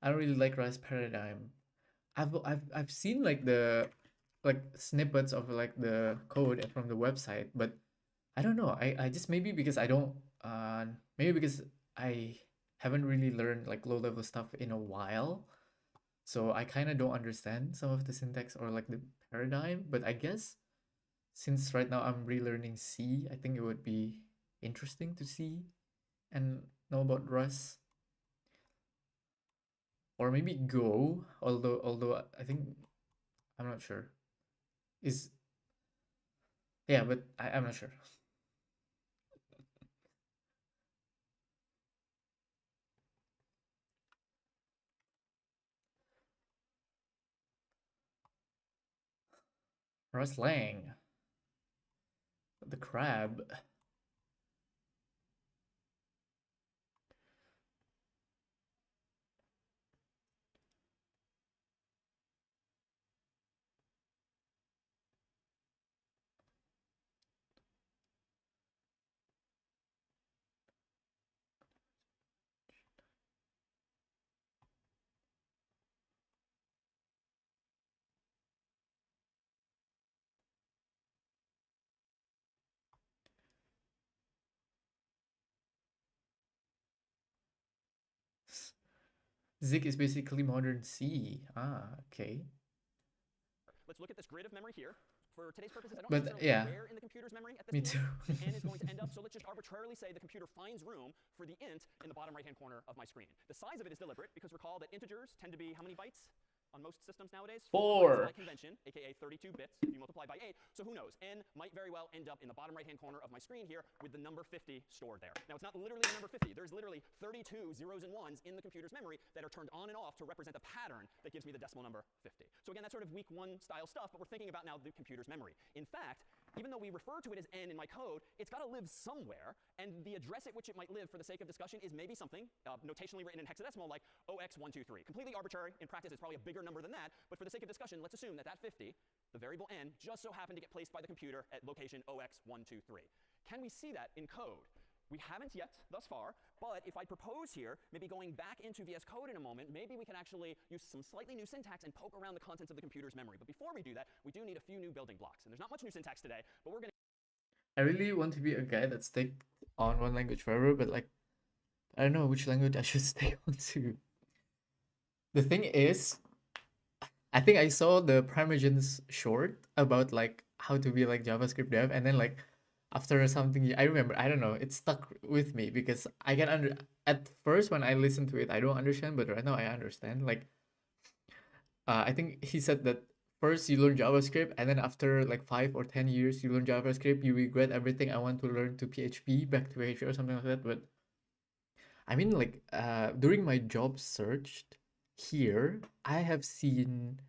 I don't really like Rust Paradigm. I've seen like the snippets of like the code from the website, but I don't know. I just maybe because I don't maybe because I haven't really learned like low level stuff in a while. So I kind of don't understand some of the syntax or like the paradigm, but I guess since right now I'm relearning C, I think it would be interesting to see and know about Rust. Or maybe Go, although I think I'm not sure. Yeah, but I'm not sure. Russ Lang. The crab. Zig is basically modern C. Ah, okay. let's look at this grid of memory here. For today's purposes, I don't But necessarily yeah, know where in the computer's memory at this me point too. the n is going to end up. So let's just arbitrarily say the computer finds room for the int in the bottom right-hand corner of my screen. The size of it is deliberate because recall that integers tend to be how many bytes? On most systems nowadays? 4 by convention, aka 32 bits if you multiply by 8. So who knows? N might very well end up in the bottom right-hand corner of my screen here with the number 50 stored there. Now, it's not literally the number 50. There's literally 32 zeros and ones in the computer's memory that are turned on and off to represent a pattern that gives me the decimal number 50. So again, that's sort of week 1 style stuff, but we're thinking about now the computer's memory. In fact, even though we refer to it as n in my code, it's got to live somewhere, and the address at which it might live for the sake of discussion is maybe something notationally written in hexadecimal like 0x123. Completely arbitrary. In practice, it's probably a bigger number than that, but for the sake of discussion, let's assume that that 50, the variable n, just so happened to get placed by the computer at location 0x123. Can we see that in code? We haven't yet thus far, but if I propose here, maybe going back into VS Code in a moment, maybe we can actually use some slightly new syntax and poke around the contents of the computer's memory. But before we do that, we do need a few new building blocks. And there's not much new syntax today, but we're going to I really want to be a guy that stick on one language forever, but like, I don't know which language I should stay on to. The thing is, I think I saw the Primogens short about like how to be like JavaScript dev, and then like after something I remember, I don't know, it stuck with me because I can at first when I listened to it, I don't understand, but right now I understand. Like, I think he said that first you learn JavaScript, and then after like 5 or 10 years you learn JavaScript, you regret everything. I want to learn to PHP, back to PHP or something like that. But I mean, like, during my job search here, I have seen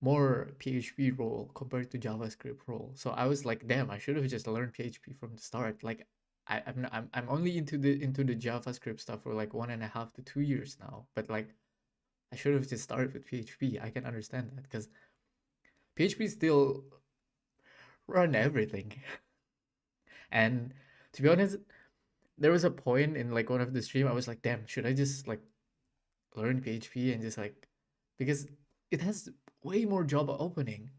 more PHP role compared to JavaScript role. So I was like, damn, I should have just learned PHP from the start. Like, I'm only into the JavaScript stuff for like 1.5 to 2 years now. But like, I should have just started with PHP. I can understand that because PHP still run everything. And to be honest, there was a point in like one of the stream I was like, damn, should I just like learn PHP and just like, because it has way more job opening.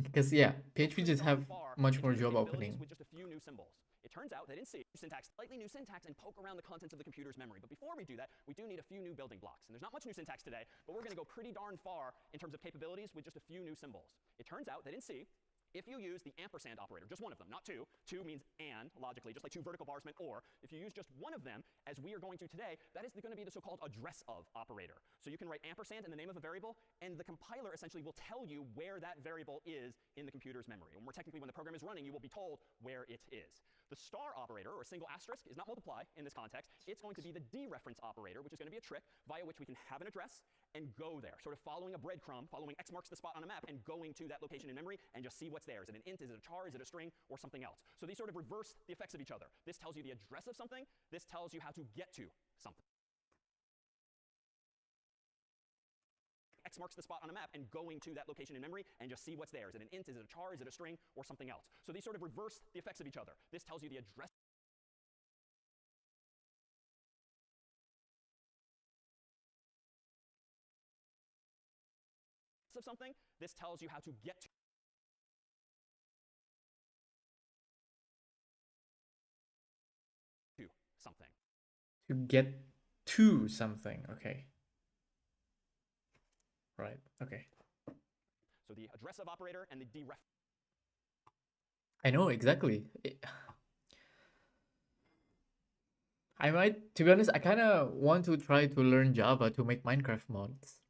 Because yeah, PHP just have much more job opening. With just a few new symbols. It turns out that in C, syntax, slightly new syntax, and poke around the contents of the computer's memory. But before we do that, we do need a few new building blocks. And there's not much new syntax today, but we're going to go pretty darn far in terms of capabilities with just a few new symbols. It turns out that in C, if you use the ampersand operator, just one of them, not two. Two means and, logically, just like two vertical bars meant or. If you use just one of them, as we are going to today, that is going to be the so-called address of operator. So you can write ampersand in the name of a variable, and the compiler essentially will tell you where that variable is in the computer's memory. And more technically, when the program is running, you will be told where it is. The star operator, or single asterisk, is not multiply in this context. It's going to be the dereference operator, which is going to be a trick via which we can have an address and go there, sort of following a breadcrumb, following X marks the spot on a map, and going to that location in memory and just see what's there. Is it an int, is it a char, is it a string, or something else? So these sort of reverse the effects of each other. This tells you the address of something. This tells you how to get to something. X marks the spot on a map and going to that location in memory and just see what's there. Is it an int, is it a char, is it a string, or something else? So these sort of reverse the effects of each other. This tells you the address of something. This tells you how to get to something. To get to something, okay. Right, okay. So the address of operator and the deref. I know, exactly. I might, to be honest, I kind of want to try to learn Java to make Minecraft mods.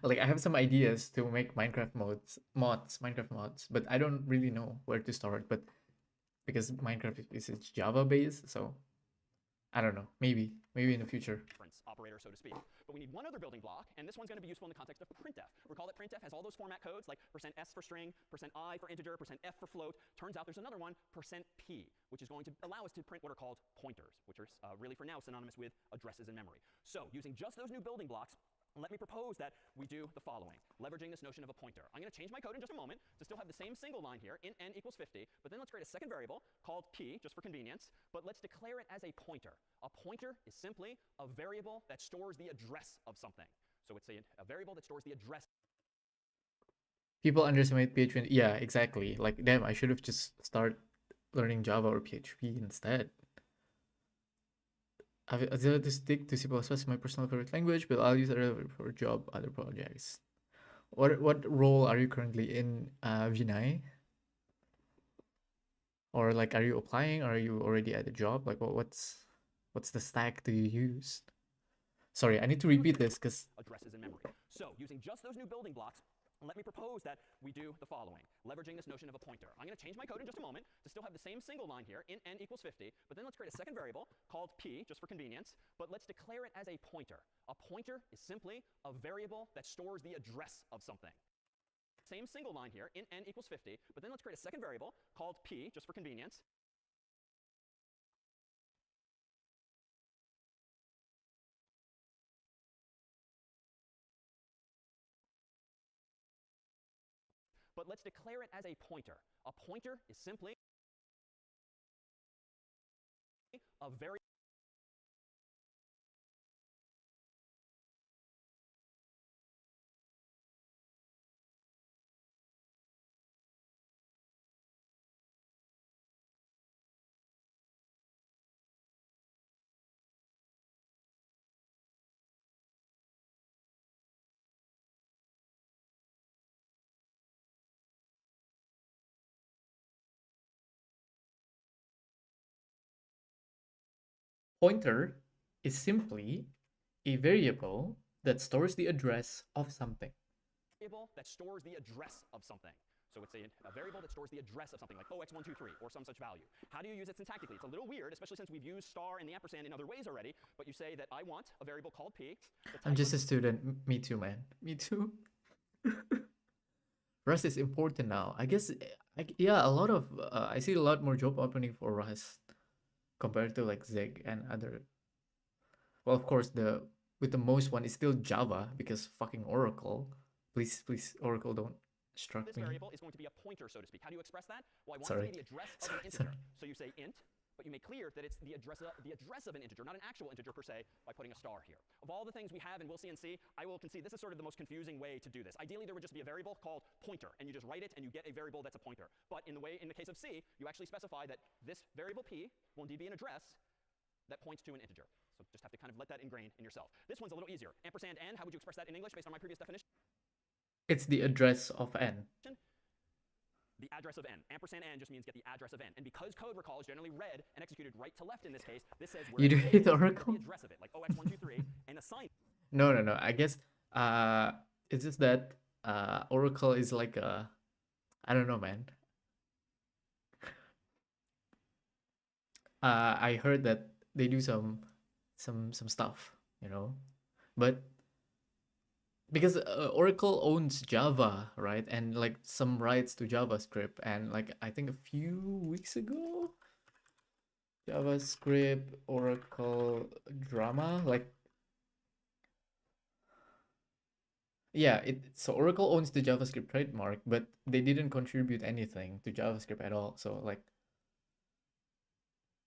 Like, I have some ideas to make Minecraft Minecraft mods, but I don't really know where to start. But because Minecraft is Java based, so I don't know. Maybe in the future. Operator, so to speak. But we need one other building block, and this one's going to be useful in the context of printf. Recall that printf has all those format codes like %s for string, %i for integer, %f for float. Turns out there's another one, %p, which is going to allow us to print what are called pointers, which are really for now synonymous with addresses in memory. So using just those new building blocks, let me propose that we do the following, leveraging this notion of a pointer. I'm going to change my code in just a moment to still have the same single line here, int n equals 50, but then let's create a second variable called p, just for convenience, but let's declare it as a pointer. A pointer is simply a variable that stores the address of something. So it's a variable that stores the address. People underestimate PHP. Yeah, exactly. Like, damn, I should have just started learning Java or PHP instead. I've decided to stick to C++ as my personal favorite language, but I'll use it for job, other projects. What role are you currently in, Vinay? Or like, are you applying? Are you already at a job? Like, what's the stack do you use? Sorry, I need to repeat this because addresses in memory. So using just those new building blocks, let me propose that we do the following, leveraging this notion of a pointer. I'm going to change my code in just a moment to still have the same single line here, int n equals 50, but then let's create a second variable called p, just for convenience, but let's declare it as a pointer. A pointer is simply a variable that stores the address of something. Same single line here, int n equals 50, but then let's create a second variable called p, just for convenience. But let's declare it as a pointer. A pointer is simply a very pointer is simply a variable that stores the address of something. variable that stores the address of something. So it's a variable that stores the address of something like OX123 or some such value. How do you use it syntactically? It's a little weird, especially since we've used star and the ampersand in other ways already, but you say that I want a variable called p. I'm just a student. Me too, man. Me too. Rust is important now. I guess, yeah, a lot of I see a lot more job opening for Rust compared to like Zig and other. Well, of course, with the most one is still Java because fucking Oracle. Please, Oracle, don't struck This me. variable is going to be a pointer, so to speak. How do you express that? Well, I want Sorry. it to be the address of an Sorry. integer. So you say int, but you make clear that it's the address of an integer, not an actual integer per se, by putting a star here. Of all the things we have in we'll see and see, I will concede this is sort of the most confusing way to do this. Ideally, there would just be a variable called pointer, and you just write it, and you get a variable that's a pointer. But in the case of C, you actually specify that this variable p will indeed be an address that points to an integer. So just have to kind of let that ingrain in yourself. This one's a little easier. Ampersand n, how would you express that in English based on my previous definition? It's the address of n. The address of n. Ampersand n just means get the address of n. And because code, recall, is generally read and executed right to left in this case, this says You do hate the Oracle? address of it, like OX123, and assign. No. I guess it's just that Oracle is like a, I don't know, man. I heard that they do some stuff, but because Oracle owns Java, right, and like some rights to JavaScript, and like I think a few weeks ago, JavaScript Oracle drama, like, yeah, so Oracle owns the JavaScript trademark, but they didn't contribute anything to JavaScript at all. So like,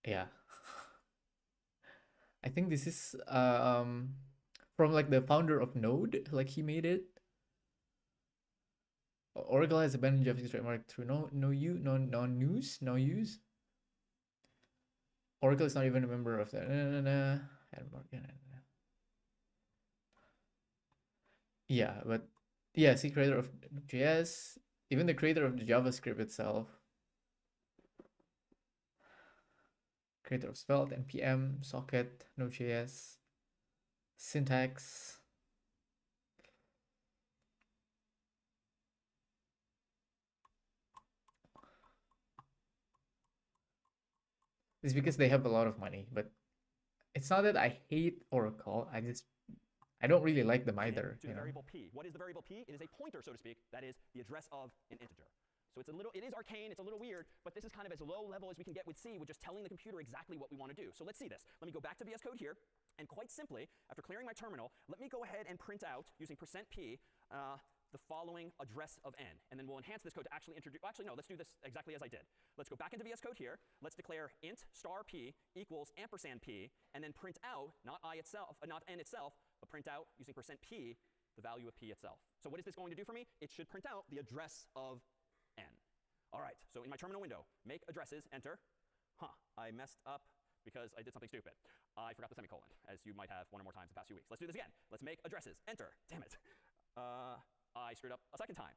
yeah. I think this is from like the founder of Node, like he made it. Oracle has abandoned JavaScript trademark through no use. Oracle is not even a member of the yeah, but yeah, see, creator of JS, even the creator of the JavaScript itself, creator of Svelte, npm, socket, Node.js, syntax. It's because they have a lot of money, but it's not that I hate Oracle. I don't really like them either. To the variable p. What is the variable p? It is a pointer, so to speak. That is the address of an integer. So it is arcane, it's a little weird, but this is kind of as low level as we can get with C, with just telling the computer exactly what we want to do. So let's see this. Let me go back to VS Code here, and quite simply, after clearing my terminal, let me go ahead and print out, using %p, the following address of n. And then we'll enhance this code to actually introduce, actually no, let's do this exactly as I did. Let's go back into VS Code here. Let's declare int star p equals ampersand p, and then print out, not n itself, but print out, using %p, the value of p itself. So what is this going to do for me? It should print out the address of n. All right, so in my terminal window, make addresses, enter. I messed up because I did something stupid. I forgot the semicolon, as you might have one or more times the past few weeks. Let's do this again. Let's make addresses. Enter. Damn it. I screwed up a second time.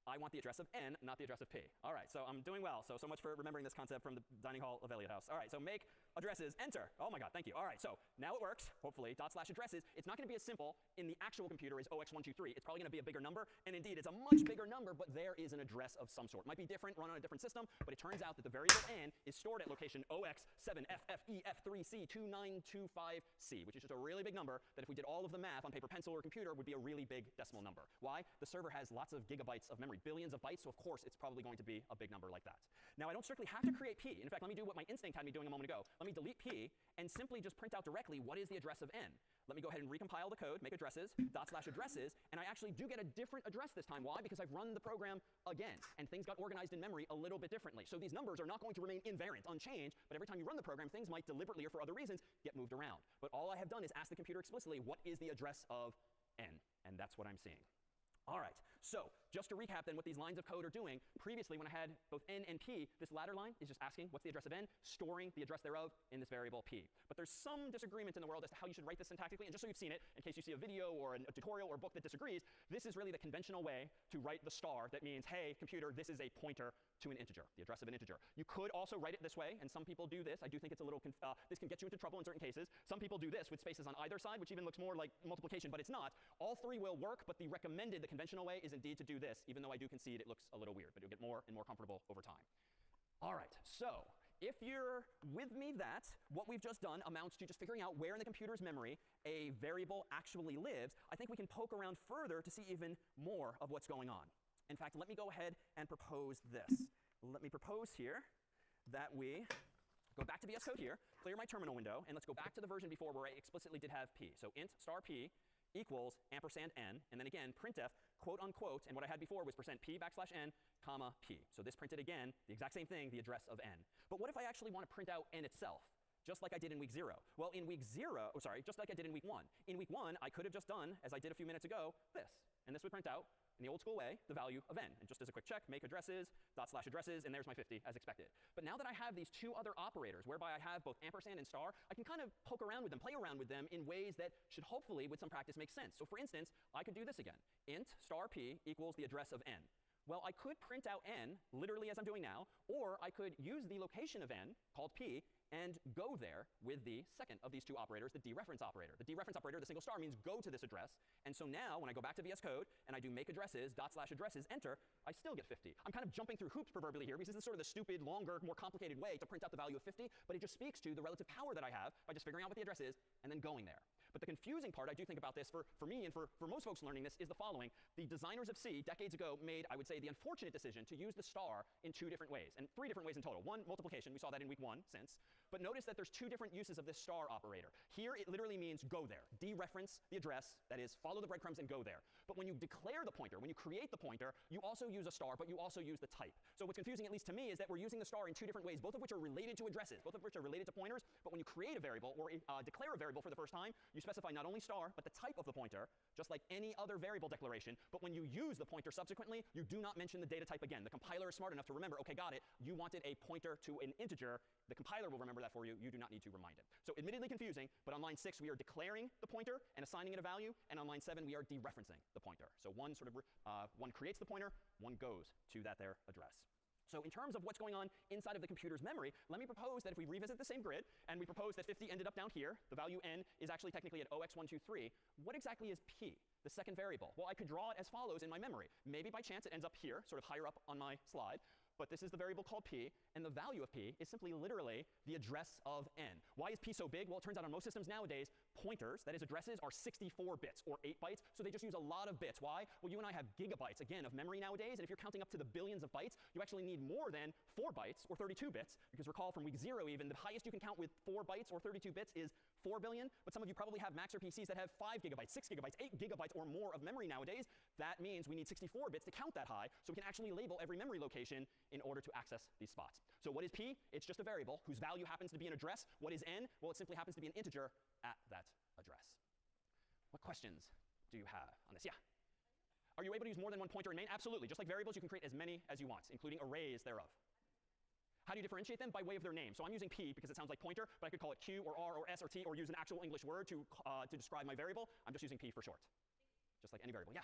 I want the address of n, not the address of p. All right, so I'm doing well. So much for remembering this concept from the dining hall of Elliott House. All right, so make addresses, enter. Oh my god, thank you. All right, so now it works, hopefully. /addresses. It's not going to be as simple in the actual computer as 0x123. It's probably going to be a bigger number, and indeed, it's a much bigger number, but there is an address of some sort. It might be different, run on a different system, but it turns out that the variable n is stored at location 0x7ffef3c2925c, which is just a really big number that if we did all of the math on paper, pencil, or computer, would be a really big decimal number. Why? The server has lots of gigabytes of memory, billions of bytes, so of course it's probably going to be a big number like that. Now I don't strictly have to create p. In fact, let me do what my instinct had me doing a moment ago. Let me delete p and simply just print out directly what is the address of n. Let me go ahead and recompile the code, make addresses, /addresses, and I actually do get a different address this time. Why? Because I've run the program again, and things got organized in memory a little bit differently. So these numbers are not going to remain invariant, unchanged, but every time you run the program, things might deliberately or for other reasons get moved around. But all I have done is ask the computer explicitly, what is the address of n? And that's what I'm seeing. All right, so just to recap then what these lines of code are doing, previously when I had both n and p, this latter line is just asking what's the address of n, storing the address thereof in this variable p. But there's some disagreement in the world as to how you should write this syntactically, and just so you've seen it, in case you see a video or a tutorial or a book that disagrees, this is really the conventional way to write the star that means, hey, computer, this is a pointer to an integer, the address of an integer. You could also write it this way, and some people do this. I do think it's a little, this can get you into trouble in certain cases. Some people do this with spaces on either side, which even looks more like multiplication, but it's not. All three will work, but the recommended, the conventional way is indeed to do this, even though I do concede it looks a little weird, but it'll get more and more comfortable over time. All right, so if you're with me that what we've just done amounts to just figuring out where in the computer's memory a variable actually lives, I think we can poke around further to see even more of what's going on. In fact, let me go ahead and propose this. Let me propose here that we go back to VS Code here, clear my terminal window, and let's go back to the version before where I explicitly did have p. So int star p equals ampersand n, and then again printf quote unquote, and what I had before was %p\n, comma p. So this printed again the exact same thing, the address of n. But what if I actually want to print out n itself? Just like I did in week 0. Well, in week 0, oh sorry, just like I did in week 1. In week 1, I could have just done, as I did a few minutes ago, this. And this would print out, in the old school way, the value of n. And just as a quick check, make addresses, /addresses, and there's my 50 as expected. But now that I have these two other operators, whereby I have both ampersand and star, I can kind of poke around with them, play around with them in ways that should hopefully, with some practice, make sense. So for instance, I could do this again. Int star p equals the address of n. Well, I could print out n, literally as I'm doing now, or I could use the location of n, called p, and go there with the second of these two operators, the dereference operator. The dereference operator, the single star, means go to this address. And so now, when I go back to VS Code and I do make addresses, /addresses, enter, I still get 50. I'm kind of jumping through hoops proverbially here because this is sort of the stupid, longer, more complicated way to print out the value of 50. But it just speaks to the relative power that I have by just figuring out what the address is and then going there. But the confusing part, I do think about this for me and for most folks learning this, is the following. The designers of C, decades ago, made, I would say, the unfortunate decision to use the star in two different ways, and three different ways in total. One, multiplication. We saw that in week 1 since. But notice that there's two different uses of this star operator. Here, it literally means go there. Dereference the address, that is, follow the breadcrumbs and go there. But when you declare the pointer, when you create the pointer, you also use a star, but you also use the type. So what's confusing, at least to me, is that we're using the star in two different ways, both of which are related to addresses, both of which are related to pointers. But when you create a variable or declare a variable for the first time, you specify not only star, but the type of the pointer, just like any other variable declaration. But when you use the pointer subsequently, you do not mention the data type again. The compiler is smart enough to remember, OK, got it. You wanted a pointer to an integer. The compiler will remember that for you. You do not need to remind it. So admittedly confusing, but on line 6, we are declaring the pointer and assigning it a value. And on line 7, we are dereferencing the pointer. So one creates the pointer, one goes to that there address. So in terms of what's going on inside of the computer's memory, let me propose that if we revisit the same grid, and we propose that 50 ended up down here, the value n is actually technically at 0x123, what exactly is p, the second variable? Well, I could draw it as follows in my memory. Maybe by chance it ends up here, sort of higher up on my slide. But this is the variable called p, and the value of p is simply literally the address of n. Why is p so big? Well, it turns out on most systems nowadays, pointers, that is addresses, are 64 bits or 8 bytes, so they just use a lot of bits. Why? Well, you and I have gigabytes, again, of memory nowadays, and if you're counting up to the billions of bytes, you actually need more than 4 bytes or 32 bits, because recall from week 0 even, the highest you can count with 4 bytes or 32 bits is 4 billion, but some of you probably have Macs or PCs that have 5 gigabytes, 6 gigabytes, 8 gigabytes or more of memory nowadays. That means we need 64 bits to count that high, so we can actually label every memory location in order to access these spots. So what is p? It's just a variable whose value happens to be an address. What is n? Well, it simply happens to be an integer at that address. What questions do you have on this? Yeah? Are you able to use more than one pointer in main? Absolutely. Just like variables, you can create as many as you want, including arrays thereof. How do you differentiate them? By way of their name. So I'm using P because it sounds like pointer, but I could call it Q or R or S or T or use an actual English word to describe my variable. I'm just using P for short, just like any variable. Yeah?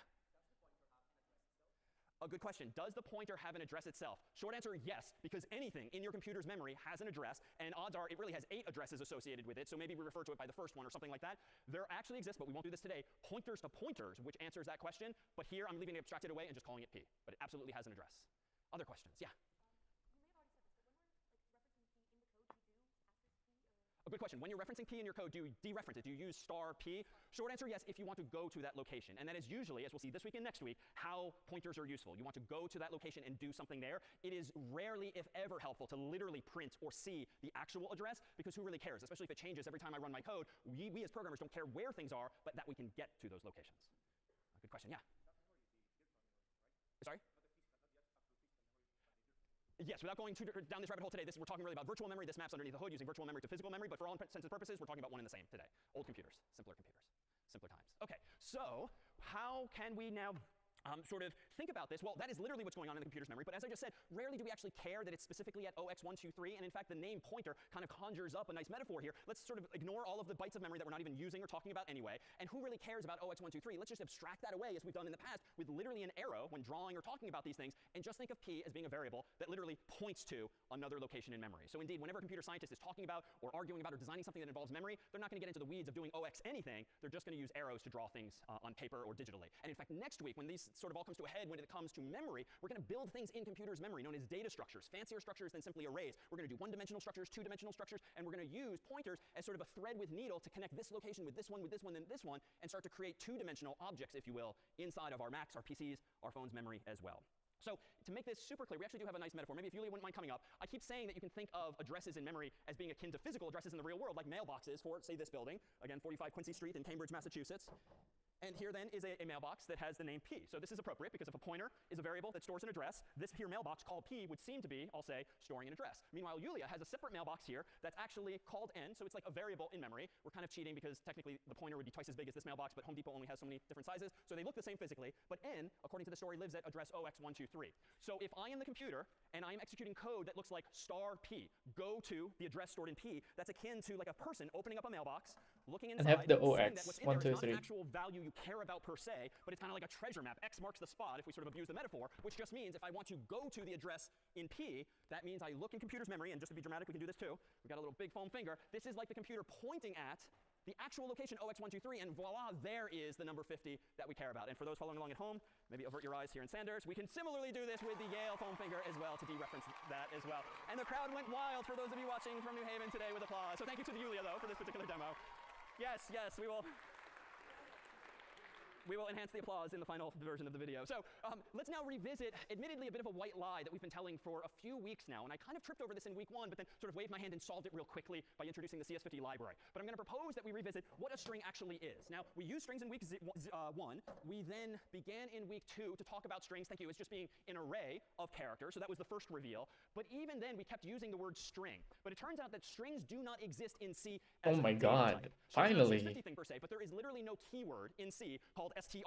A good question. Does the pointer have an address itself? Short answer, yes, because anything in your computer's memory has an address, and odds are it really has 8 addresses associated with it, so maybe we refer to it by the first one or something like that. There actually exists, but we won't do this today, pointers to pointers, which answers that question, but here I'm leaving it abstracted away and just calling it P, but it absolutely has an address. Other questions? Yeah? A good question. When you're referencing P in your code, do you dereference it? Do you use star P? Short answer, yes, if you want to go to that location. And that is usually, as we'll see this week and next week, how pointers are useful. You want to go to that location and do something there. It is rarely, if ever, helpful to literally print or see the actual address, because who really cares? Especially if it changes every time I run my code. We as programmers don't care where things are, but that we can get to those locations. Good question. Yeah? Sorry? Yes, without going down this rabbit hole today, we're talking really about virtual memory. This maps underneath the hood using virtual memory to physical memory, but for all intents and purposes, we're talking about one and the same today. Old computers, simpler times. Okay, so how can we now sort of think about this? Well, that is literally what's going on in the computer's memory, but as I just said, rarely do we actually care that it's specifically at 0x123, and in fact, the name pointer kind of conjures up a nice metaphor here. Let's sort of ignore all of the bytes of memory that we're not even using or talking about anyway, and who really cares about 0x123? Let's just abstract that away as we've done in the past with literally an arrow when drawing or talking about these things, and just think of P as being a variable that literally points to another location in memory. So indeed, whenever a computer scientist is talking about or arguing about or designing something that involves memory, they're not going to get into the weeds of doing 0x anything. They're just going to use arrows to draw things on paper or digitally. And in fact, next week, when these sort of all comes to a head when it comes to memory, we're going to build things in computers' memory known as data structures, fancier structures than simply arrays. We're going to do one-dimensional structures, two-dimensional structures, and we're going to use pointers as sort of a thread with needle to connect this location with this one, and this one, and start to create two-dimensional objects, if you will, inside of our Macs, our PCs, our phones' memory as well. So to make this super clear, we actually do have a nice metaphor. Maybe if Yulia wouldn't mind coming up. I keep saying that you can think of addresses in memory as being akin to physical addresses in the real world, like mailboxes for, say, this building. Again, 45 Quincy Street in Cambridge, Massachusetts. And here then is a mailbox that has the name P. So this is appropriate because if a pointer is a variable that stores an address, this here mailbox called P would seem to be, I'll say, storing an address. Meanwhile, Yulia has a separate mailbox here that's actually called N, so it's like a variable in memory. We're kind of cheating because technically the pointer would be twice as big as this mailbox, but Home Depot only has so many different sizes, so they look the same physically. But N, according to the story, lives at address 0x123. So if I am the computer and I'm executing code that looks like star P, go to the address stored in P, that's akin to like a person opening up a mailbox, looking inside, And have the seeing that what's in there is not an 0x123. actual value you care about per se, but it's kind of like a treasure map. X marks the spot, if we sort of abuse the metaphor, which just means if I want to go to the address in P, that means I look in computer's memory, and just to be dramatic, we can do this too. We've got a little big foam finger. This is like the computer pointing at the actual location 0x123, and voila, there is the number 50 that we care about. And for those following along at home, maybe avert your eyes here in Sanders, we can similarly do this with the Yale foam finger as well to dereference that as well. And the crowd went wild for those of you watching from New Haven today with applause. So thank you to Yulia, though, for this particular demo. Yes, we will enhance the applause in the final version of the video. So let's now revisit, admittedly, a bit of a white lie that we've been telling for a few weeks now. And I kind of tripped over this in week 1, but then sort of waved my hand and solved it real quickly by introducing the CS50 library. But I'm going to propose that we revisit what a string actually is. Now, we used strings in week 1. We then began in week 2 to talk about strings, thank you, as just being an array of characters. So that was the first reveal. But even then, we kept using the word string. But it turns out that strings do not exist in C as Oh my a God, data type. So it's not a finally. CS50 thing per se, but there is literally no keyword in C called string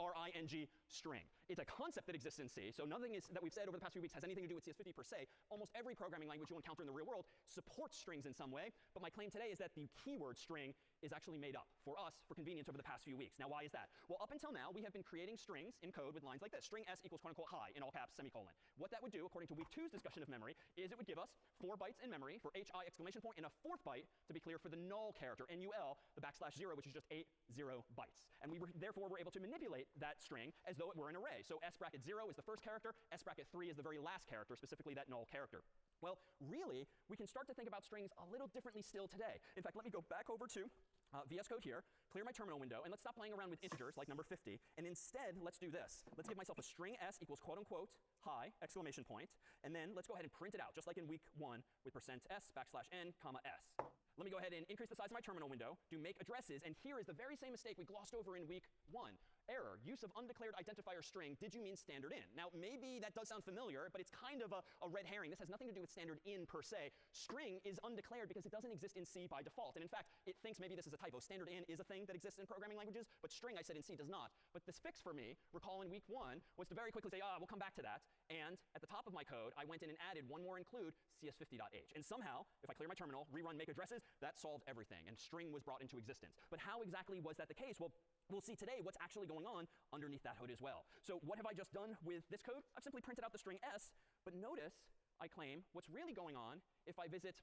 string. It's a concept that exists in C, so nothing is that we've said over the past few weeks has anything to do with CS50 per se. Almost every programming language you'll encounter in the real world supports strings in some way, but my claim today is that the keyword string is actually made up for us for convenience over the past few weeks. Now, why is that? Well, up until now, we have been creating strings in code with lines like this. String s equals quote unquote hi in all caps, semicolon. What that would do, according to week 2's discussion of memory, is it would give us 4 bytes in memory for hi exclamation point, and a 4th byte, to be clear, for the null character, NUL, the \0, which is just 8 0 bytes. And we therefore were able to manipulate that string as though it were an array. So s bracket 0 is the first character, s bracket 3 is the very last character, specifically that null character. Well, really, we can start to think about strings a little differently still today. In fact, let me go back over to VS Code here, clear my terminal window, and let's stop playing around with integers like number 50. And instead, let's do this. Let's give myself a string s equals quote unquote hi exclamation point, and then let's go ahead and print it out, just like in week 1 with %s \n, s. Let me go ahead and increase the size of my terminal window, do make addresses, and here is the very same mistake we glossed over in week 1. Error, use of undeclared identifier string. Did you mean standard in? Now, maybe that does sound familiar, but it's kind of a red herring. This has nothing to do with standard in per se. String is undeclared because it doesn't exist in C by default. And in fact, it thinks maybe this is a typo. Standard in is a thing that exists in programming languages, but string, I said, in C does not. But this fix for me, recall in week 1, was to very quickly say, we'll come back to that. And at the top of my code, I went in and added one more include, cs50.h. And somehow, if I clear my terminal, rerun make addresses, that solved everything. And string was brought into existence. But how exactly was that the case? Well, we'll see today what's actually going on underneath that hood as well. So what have I just done with this code? I've simply printed out the string s, but notice I claim what's really going on if I visit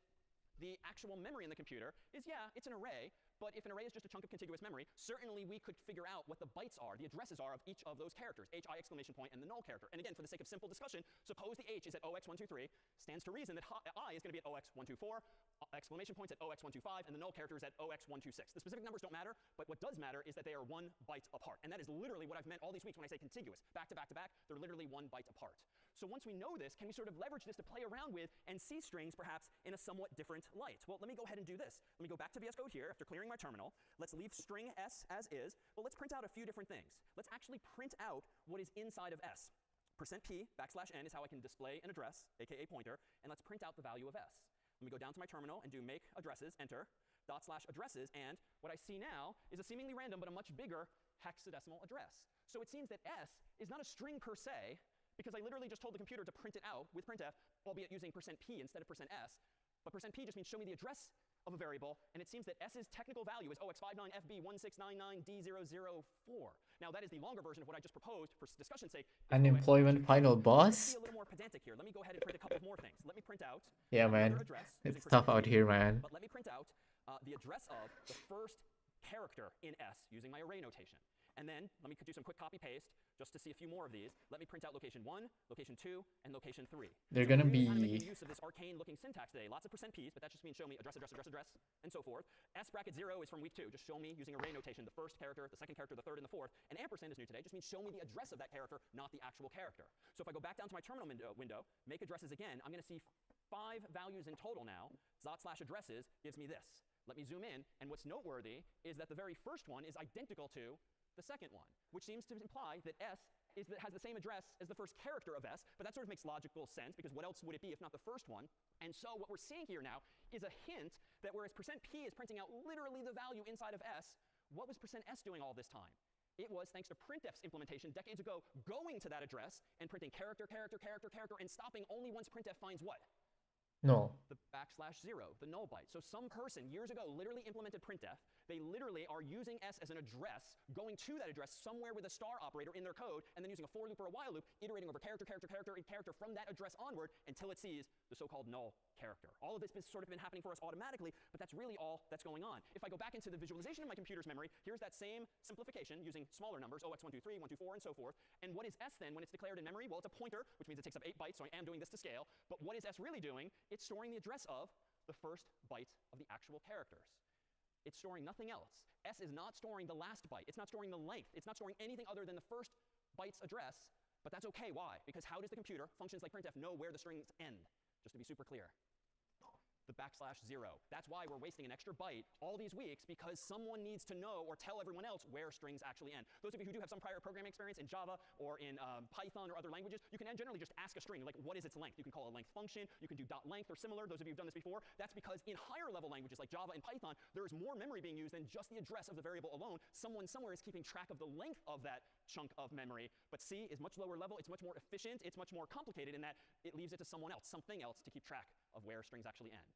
the actual memory in the computer is, yeah, it's an array, but if an array is just a chunk of contiguous memory, certainly we could figure out what the bytes are, the addresses are of each of those characters, HI exclamation point and the null character. And again, for the sake of simple discussion, suppose the H is at 0x123, stands to reason that I is going to be at 0x124, exclamation points at 0x125, and the null character is at 0x126. The specific numbers don't matter, but what does matter is that they are 1 byte apart. And that is literally what I've meant all these weeks when I say contiguous. Back to back to back, they're literally 1 byte apart. So once we know this, can we sort of leverage this to play around with and see strings perhaps in a somewhat different light? Well, let me go ahead and do this. Let me go back to VS Code here after clearing my terminal. Let's leave string s as is. Well, let's print out a few different things. Let's actually print out what is inside of s. %p \n is how I can display an address, aka pointer, and let's print out the value of s. Let me go down to my terminal and do make addresses, enter, /addresses, and what I see now is a seemingly random but a much bigger hexadecimal address. So it seems that s is not a string per se, because I literally just told the computer to print it out with printf, albeit using %p instead of %s. But %p just means show me the address of a variable, and it seems that s's technical value is 0x59fb1699d004. Now that is the longer version of what I just proposed for discussion's sake. Unemployment final Let's boss? be a little more pedantic here. Let me go ahead and print a couple more things. Let me print out Yeah, another man. address It's using tough out %p, here, man. But let me print out the address of the first character in s using my array notation. And then let me do some quick copy paste just to see a few more of these. Let me print out location 1, location 2, and location 3. They're So gonna we're really kind of making be use of this arcane looking syntax today. Lots of %p's, but that just means show me address, address, address, address, and so forth. S bracket 0 is from week 2. Just show me using array notation the first character, the second character, the third, and the fourth. And ampersand is new today. Just means show me the address of that character, not the actual character. So if I go back down to my terminal window, make addresses again, I'm going to see 5 values in total now. /addresses gives me this. Let me zoom in, and what's noteworthy is that the very first one is identical to the second one, which seems to imply that s has the same address as the first character of s, but that sort of makes logical sense, because what else would it be if not the first one? And so what we're seeing here now is a hint that whereas %p is printing out literally the value inside of s, what was %s doing all this time? It was, thanks to printf's implementation decades ago, going to that address and printing character, character, character, character, and stopping only once printf finds what? no. The \0, the null byte. So some person years ago literally implemented printf. They literally are using s as an address, going to that address somewhere with a star operator in their code, and then using a for loop or a while loop, iterating over character, character, character, and character from that address onward until it sees the so-called null character. All of this has sort of been happening for us automatically, but that's really all that's going on. If I go back into the visualization of my computer's memory, here's that same simplification using smaller numbers, 0x123, 124, and so forth. And what is s then when it's declared in memory? Well, it's a pointer, which means it takes up 8 bytes, so I am doing this to scale. But what is s really doing? It's storing the address of the first byte of the actual characters. It's storing nothing else. S is not storing the last byte. It's not storing the length. It's not storing anything other than the first byte's address. But that's okay. Why? Because how does the computer, functions like printf, know where the strings end? Just to be super clear. The \0. That's why we're wasting an extra byte all these weeks, because someone needs to know or tell everyone else where strings actually end. Those of you who do have some prior programming experience in Java or in Python or other languages, you can generally just ask a string, like, what is its length? You can call a length function. You can do .length or similar. Those of you who've done this before. That's because in higher level languages like Java and Python, there is more memory being used than just the address of the variable alone. Someone somewhere is keeping track of the length of that chunk of memory. But C is much lower level. It's much more efficient. It's much more complicated in that it leaves it to someone else, something else, to keep track of where strings actually end.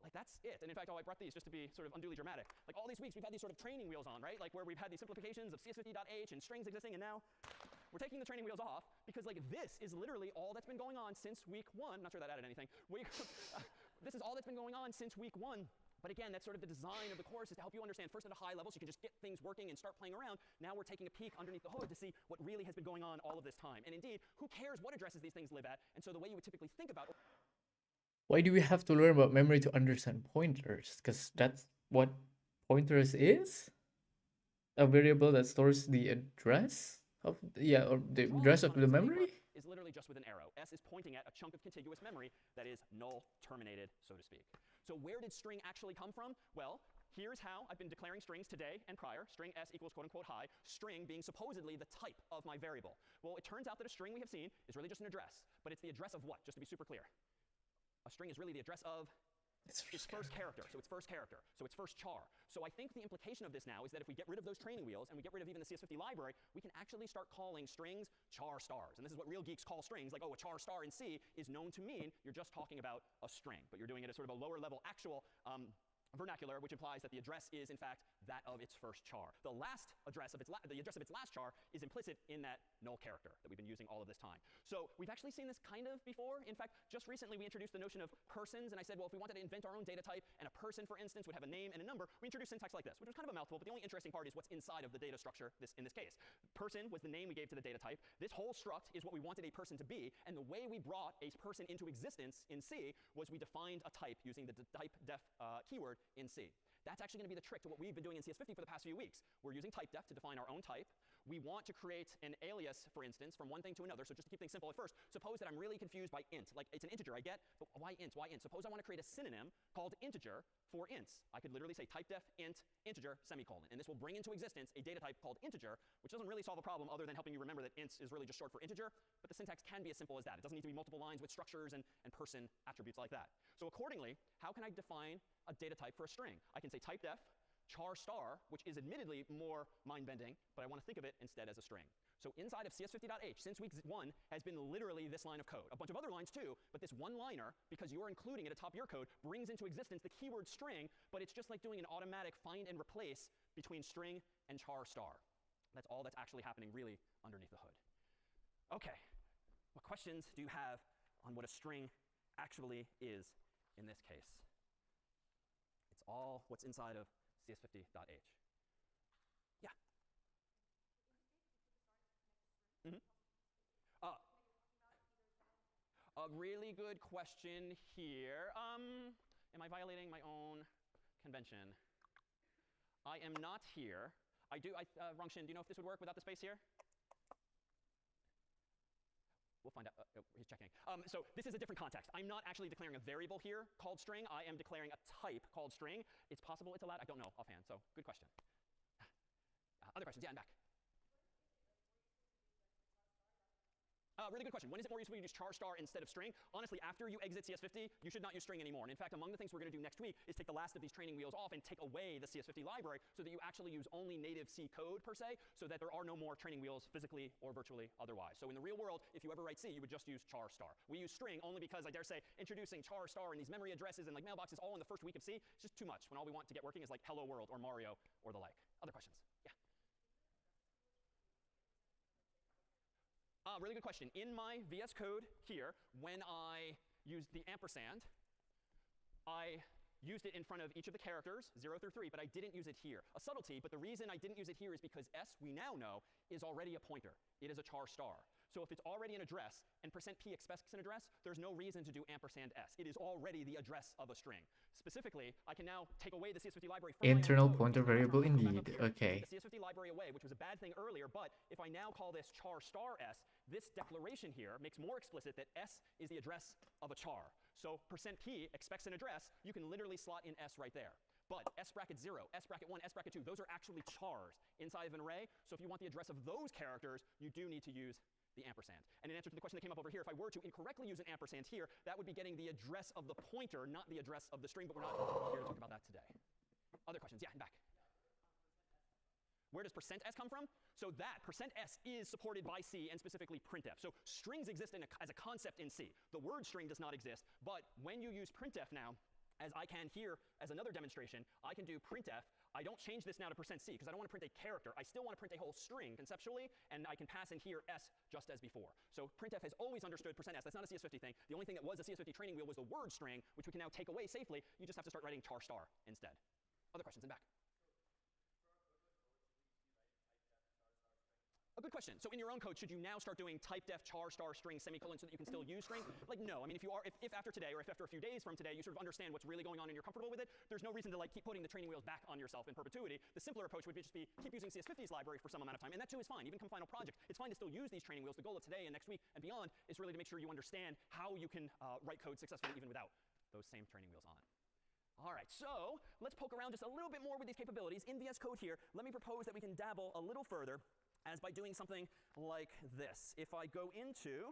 Like, that's it. And in fact, I brought these just to be sort of unduly dramatic. Like, all these weeks, we've had these sort of training wheels on, right? Like, where we've had these simplifications of cs50.h and strings existing, and now we're taking the training wheels off, because, like, this is literally all that's been going on since week 1. Not sure that added anything. This is all that's been going on since week 1. But again, that's sort of the design of the course, is to help you understand first at a high level, so you can just get things working and start playing around. Now we're taking a peek underneath the hood to see what really has been going on all of this time. And indeed, who cares what addresses these things live at? And so the way you would typically think about Why do we have to learn about memory to understand pointers? Because that's what pointers is? A variable that stores the address of, yeah, or the address of the memory? Is literally just with an arrow. S is pointing at a chunk of contiguous memory that is null terminated, so to speak. So where did string actually come from? Well, here's how I've been declaring strings today and prior. String s equals quote unquote hi, string being supposedly the type of my variable. Well, it turns out that a string we have seen is really just an address, but it's the address of what, just to be super clear? A string is really the address of its first character. So its first character. So its first char. So I think the implication of this now is that if we get rid of those training wheels and we get rid of even the CS50 library, we can actually start calling strings char stars. And this is what real geeks call strings. Like, oh, a char star in C is known to mean you're just talking about a string, but you're doing it at sort of a lower level actual vernacular, which implies that the address is, in fact, that of its first char. The address of its last char is implicit in that null character that we've been using all of this time. So we've actually seen this kind of before. In fact, just recently we introduced the notion of persons, and I said, well, if we wanted to invent our own data type, and a person, for instance, would have a name and a number, we introduced syntax like this, which was kind of a mouthful, but the only interesting part is what's inside of the data structure in this case. Person was the name we gave to the data type. This whole struct is what we wanted a person to be, and the way we brought a person into existence in C was we defined a type using the typedef keyword in C. That's actually going to be the trick to what we've been doing in CS50 for the past few weeks. We're using typedef to define our own type. We want to create an alias, for instance, from one thing to another. So just to keep things simple at first, suppose that I'm really confused by int. Like, it's an integer, I get, but why int? Why int? Suppose I want to create a synonym called integer for ints. I could literally say typedef int integer semicolon, and this will bring into existence a data type called integer, which doesn't really solve a problem other than helping you remember that ints is really just short for integer, but the syntax can be as simple as that. It doesn't need to be multiple lines with structures and person attributes like that. So accordingly, how can I define a data type for a string? I can say typedef char star, which is admittedly more mind-bending, but I want to think of it instead as a string. So inside of CS50.h, since week 1, has been literally this line of code. A bunch of other lines too, but this one-liner, because you're including it at the top of your code, brings into existence the keyword string, but it's just like doing an automatic find and replace between string and char star. That's all that's actually happening really underneath the hood. Okay, what questions do you have on what a string actually is in this case? It's all what's inside of CS50.h. Yeah. A really good question here. Am I violating my own convention? I am not here. Rongshin, do you know if this would work without the space here? We'll find out. He's checking. So this is a different context. I'm not actually declaring a variable here called string. I am declaring a type called string. It's possible it's allowed. I don't know offhand. So good question. Other questions? Yeah, I'm back. Really good question. When is it more useful to use char star instead of string? Honestly, after you exit CS50, you should not use string anymore. And in fact, among the things we're going to do next week is take the last of these training wheels off and take away the CS50 library so that you actually use only native C code per se, so that there are no more training wheels physically or virtually otherwise. So in the real world, if you ever write C, you would just use char star. We use string only because I dare say introducing char star and these memory addresses and like mailboxes all in the first week of C, it's just too much when all we want to get working is like hello world or Mario or the like. Other questions? Yeah. Really good question. In my VS Code here, when I used the ampersand, I used it in front of each of the characters, 0 through 3, but I didn't use it here. A subtlety, but the reason I didn't use it here is because S, we now know, is already a pointer. It is a char star. So if it's already an address and %p expects an address, there's no reason to do ampersand S. It is already the address of a string. Specifically, I can now take away the CS50 library from Internal my own code. pointer variable indeed. Okay. The CS50 library away, which was a bad thing earlier, but if I now call this char star S, this declaration here makes more explicit that S is the address of a char. So %p expects an address, you can literally slot in S right there. But S bracket 0, S bracket 1, S bracket 2, those are actually chars inside of an array. So if you want the address of those characters, you do need to use the ampersand. And in answer to the question that came up over here, if I were to incorrectly use an ampersand here, that would be getting the address of the pointer, not the address of the string, but we're not here to talk about that today. Other questions? Yeah, back. Where does %s come from? So that %s is supported by C and specifically printf. So strings exist as a concept in C. The word string does not exist, but when you use printf now, as I can here as another demonstration, I can do printf. I don't change this now to %c because I don't want to print a character. I still want to print a whole string conceptually, and I can pass in here s just as before. So printf has always understood %s. That's not a CS50 thing. The only thing that was a CS50 training wheel was the word string, which we can now take away safely. You just have to start writing char star instead. Other questions in back? A good question. So in your own code, should you now start doing typedef char star string semicolon so that you can still use string? Like, no. I mean, if after today or if after a few days from today you sort of understand what's really going on and you're comfortable with it, there's no reason to like keep putting the training wheels back on yourself in perpetuity. The simpler approach would just be keep using CS50's library for some amount of time, and that too is fine. Even come final project, it's fine to still use these training wheels. The goal of today and next week and beyond is really to make sure you understand how you can write code successfully even without those same training wheels on. All right, so let's poke around just a little bit more with these capabilities. In VS Code here, let me propose that we can dabble a little further as by doing something like this. If I go into,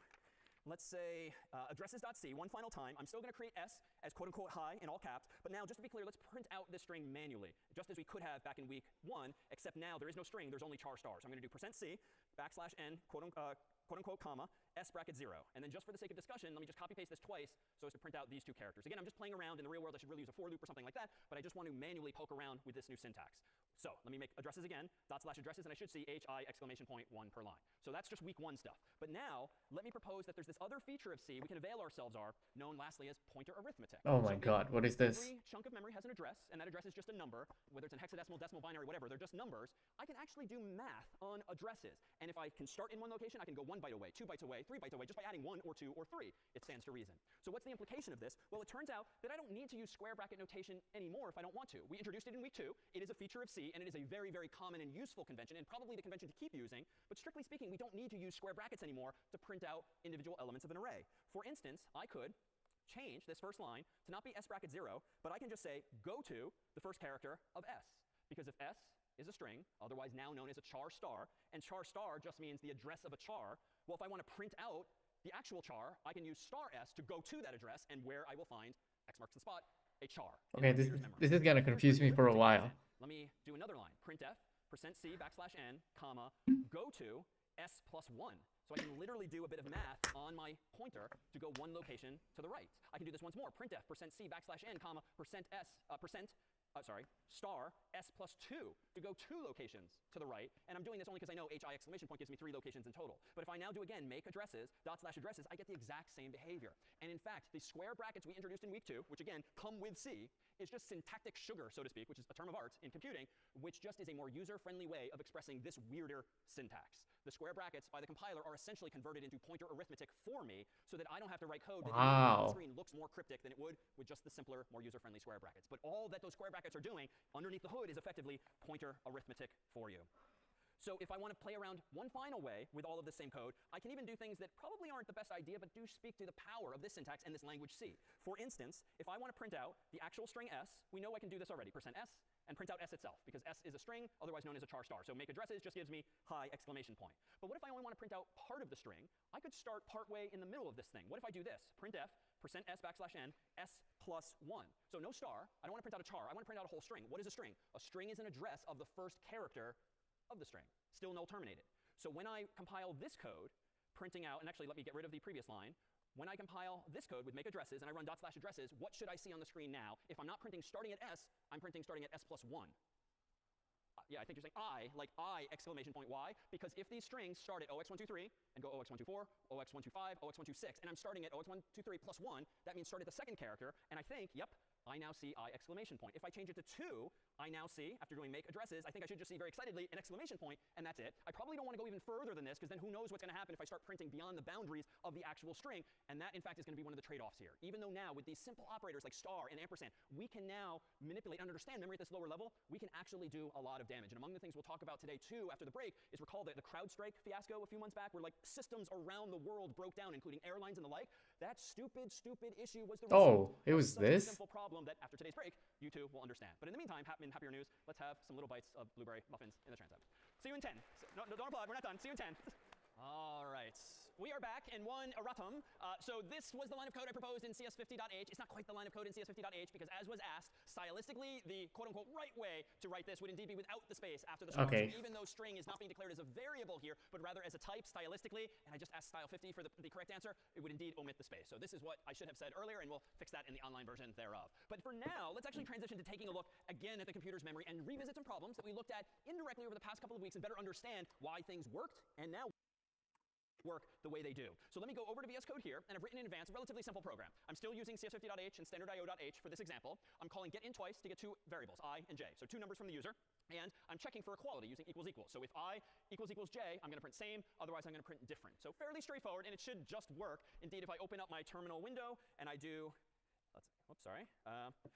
let's say, addresses.c one final time, I'm still going to create s as quote unquote hi in all caps, but now just to be clear, let's print out this string manually, just as we could have back in week 1, except now there is no string, there's only char stars. So I'm going to do %c \n quote unquote comma s bracket 0. And then just for the sake of discussion, let me just copy paste this twice so as to print out these two characters. Again, I'm just playing around. In the real world, I should really use a for loop or something like that, but I just want to manually poke around with this new syntax. So let me make addresses again, /addresses, and I should see hi exclamation point 1 per line. So that's just week 1 stuff. But now, let me propose that there's this other feature of C we can avail ourselves of, known lastly as pointer arithmetic. Oh my god, what is this? Every chunk of memory has an address, and that address is just a number, whether it's in hexadecimal, decimal, binary, whatever, they're just numbers. I can actually do math on addresses. And if I can start in one location, I can go 1 byte away, 2 bytes away, 3 bytes away, just by adding 1 or 2 or 3. It stands to reason. So what's the implication of this? Well, it turns out that I don't need to use square bracket notation anymore if I don't want to. We introduced it in week 2. It is a feature of C, and it is a very, very common and useful convention, and probably the convention to keep using. But strictly speaking, we don't need to use square brackets anymore to print out individual elements of an array. For instance, I could change this first line to not be s bracket 0, but I can just say go to the first character of s. Because if s is a string, otherwise now known as a char star, and char star just means the address of a char, well, if I want to print out the actual char, I can use star s to go to that address, and where I will find, X marks the spot, a char. Okay, this is gonna confuse me for a while. Let me do another line. Printf %c \n, comma, go to s plus 1. So I can literally do a bit of math on my pointer to go 1 location to the right. I can do this once more. Printf %c \n, comma, star s plus 2 to go 2 locations to the right. And I'm doing this only because I know hi exclamation point gives me 3 locations in total. But if I now do again make addresses, /addresses, I get the exact same behavior. And in fact, the square brackets we introduced in week 2, which again come with C, is just syntactic sugar, so to speak, which is a term of art in computing, which just is a more user-friendly way of expressing this weirder syntax. The square brackets by the compiler are essentially converted into pointer arithmetic for me, so that I don't have to write code that on the screen looks more cryptic than it would with just the simpler, more user-friendly square brackets. But all that those square brackets are doing underneath the hood is effectively pointer arithmetic for you. So if I want to play around one final way with all of this same code, I can even do things that probably aren't the best idea, but do speak to the power of this syntax and this language C. For instance, if I want to print out the actual string s, we know I can do this already, %s, and print out s itself, because s is a string, otherwise known as a char star. So make addresses just gives me hi exclamation point. But what if I only want to print out part of the string? I could start partway in the middle of this thing. What if I do this? Printf %s \n, s plus 1. So no star. I don't want to print out a char. I want to print out a whole string. What is a string? A string is an address of the first character of the string, still null terminated. So when I compile this code, printing out, and actually let me get rid of the previous line, when I compile this code with make addresses and I run /addresses, what should I see on the screen now? If I'm not printing starting at s, I'm printing starting at s plus 1. Yeah, I think you're saying like I exclamation point y, because if these strings start at 0x123 and go 0x124, 0x125, 0x126, and I'm starting at 0x123 plus 1, that means start at the second character, and I think, yep, I now see I exclamation point. If I change it to 2, I now see, after doing make addresses, I think I should just see very excitedly an exclamation point, and that's it. I probably don't want to go even further than this, because then who knows what's going to happen if I start printing beyond the boundaries of the actual string, and that, in fact, is going to be one of the trade-offs here. Even though now, with these simple operators like star and ampersand, we can now manipulate and understand memory at this lower level, we can actually do a lot of damage. And among the things we'll talk about today, too, after the break, is recall the CrowdStrike fiasco a few months back, where like systems around the world broke down, including airlines and the like. That stupid, stupid issue was the result it was of such a this? simple problem that after today's break, you too will understand. But in the meantime, in happier news, let's have some little bites of blueberry muffins in the transept. See you in 10. No, don't applaud. We're not done. See you in 10. All right. We are back in one erratum. So this was the line of code I proposed in CS50.h. It's not quite the line of code in CS50.h because, as was asked, stylistically, the quote-unquote right way to write this would indeed be without the space after the star. Okay. So even though string is not being declared as a variable here, but rather as a type stylistically, and I just asked style50 for the correct answer, it would indeed omit the space. So this is what I should have said earlier, and we'll fix that in the online version thereof. But for now, let's actually transition to taking a look again at the computer's memory and revisit some problems that we looked at indirectly over the past couple of weeks and better understand why things worked and now work the way they do. So let me go over to VS Code here, and I've written in advance a relatively simple program. I'm still using CS50.h and standard.io.h for this example. I'm calling getIn twice to get 2 variables, I and j. So 2 numbers from the user, and I'm checking for equality using equals equals. So if I equals j, I'm going to print same, otherwise I'm going to print different. So fairly straightforward, and it should just work. Indeed, if I open up my terminal window and I do Whoops, sorry.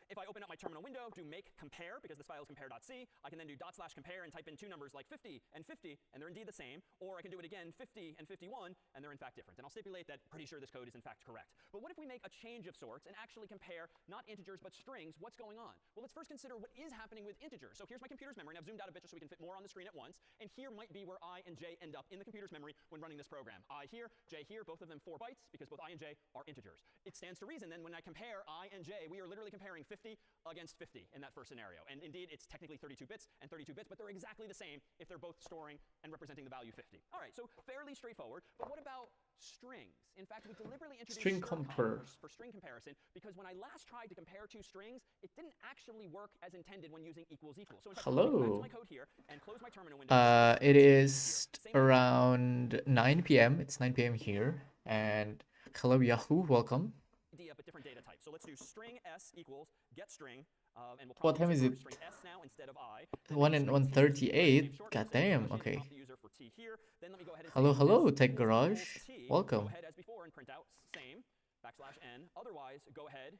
If I open up my terminal window, do make compare, because this file is compare.c, I can then do /compare and type in two numbers like 50, and they're indeed the same. Or I can do it again, 50 and 51, and they're in fact different. And I'll stipulate that pretty sure this code is in fact correct. But what if we make a change of sorts and actually compare not integers but strings? What's going on? Well, let's first consider what is happening with integers. So here's my computer's memory, and I've zoomed out a bit just so we can fit more on the screen at once. And here might be where I and j end up in the computer's memory when running this program. I here, j here, both of them 4 bytes, because both I and j are integers. It stands to reason then when I compare I and j, we are literally comparing 50 against 50 in that first scenario. And indeed, it's technically 32 bits and 32 bits, but they're exactly the same if they're both storing and representing the value 50. All right, so fairly straightforward. But what about strings? In fact, we deliberately introduced String strcomp compare. for string comparison, because when I last tried to compare two strings, it didn't actually work as intended when using equals equals. So in fact, I'll go back to my code here and close my terminal window. It is around 9 p.m. It's 9 p.m. here. And hello, Yahoo. Welcome. Idea, but different data type. So let's do string s equals get string. And we'll What time probably is use it? string s now instead of I. 1 and 1:38. Goddamn. Okay. Then let me go ahead and Hello, say hello, s Tech equals Garage. t. Welcome. Go ahead as before and print out same \n. Otherwise, go ahead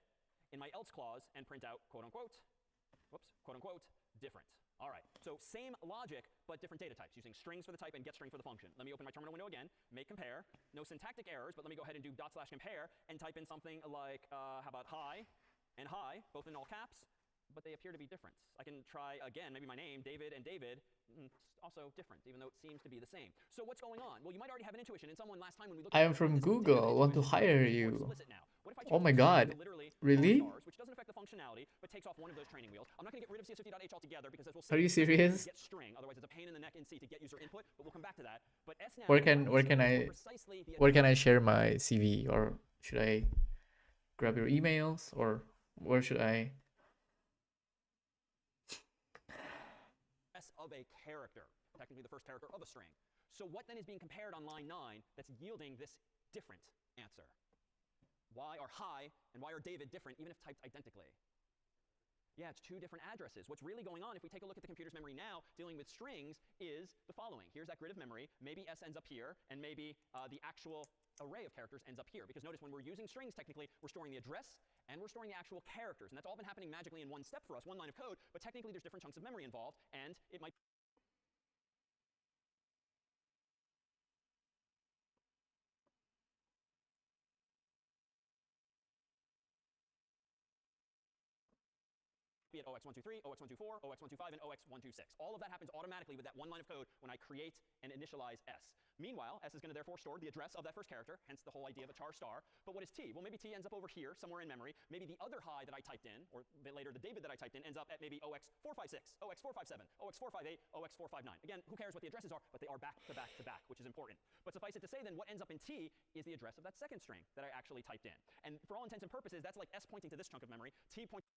in my else clause and print out quote unquote different. All right, so same logic, but different data types, using strings for the type and get string for the function. Let me open my terminal window again, make compare. No syntactic errors, but let me go ahead and do /compare and type in something like, how about hi and hi, both in all caps, but they appear to be different. I can try again, maybe my name, David and David, also different, even though it seems to be the same. So what's going on? Well, you might already have an intuition, and someone last time when we looked I at am this, from this Google. data Want to intuition hire is more you. explicit now. What if I Oh change my this God. to literally Really? all stars, which doesn't affect the functionality, but takes off one of those training wheels. I'm not going to get rid of cs50.h altogether, because as we'll see, Are you it's actually serious? get string. Otherwise, it's a pain in the neck in C to get user input, but we'll come back to that. But S now Where can I share my CV, or should I grab your emails, or where should I? S of a character, technically the first character of a string. So what then is being compared on line 9 that's yielding this different answer? Why are hi and why are David different, even if typed identically? Yeah, it's two different addresses. What's really going on, if we take a look at the computer's memory now, dealing with strings, is the following. Here's that grid of memory. Maybe S ends up here, and maybe the actual array of characters ends up here. Because notice, when we're using strings, technically, we're storing the address, and we're storing the actual characters. And that's all been happening magically in one step for us, one line of code, but technically there's different chunks of memory involved, and it might be at OX123, OX124, OX125, and OX126. All of that happens automatically with that one line of code when I create and initialize S. Meanwhile, S is going to therefore store the address of that first character, hence the whole idea of a char star. But what is T? Well, maybe T ends up over here, somewhere in memory. Maybe the other hi that I typed in, or a bit later the David that I typed in, ends up at maybe OX456, OX457, OX458, OX459. Again, who cares what the addresses are, but they are back to back to back, which is important. But suffice it to say then, what ends up in T is the address of that second string that I actually typed in. And for all intents and purposes, that's like S pointing to this chunk of memory, T pointing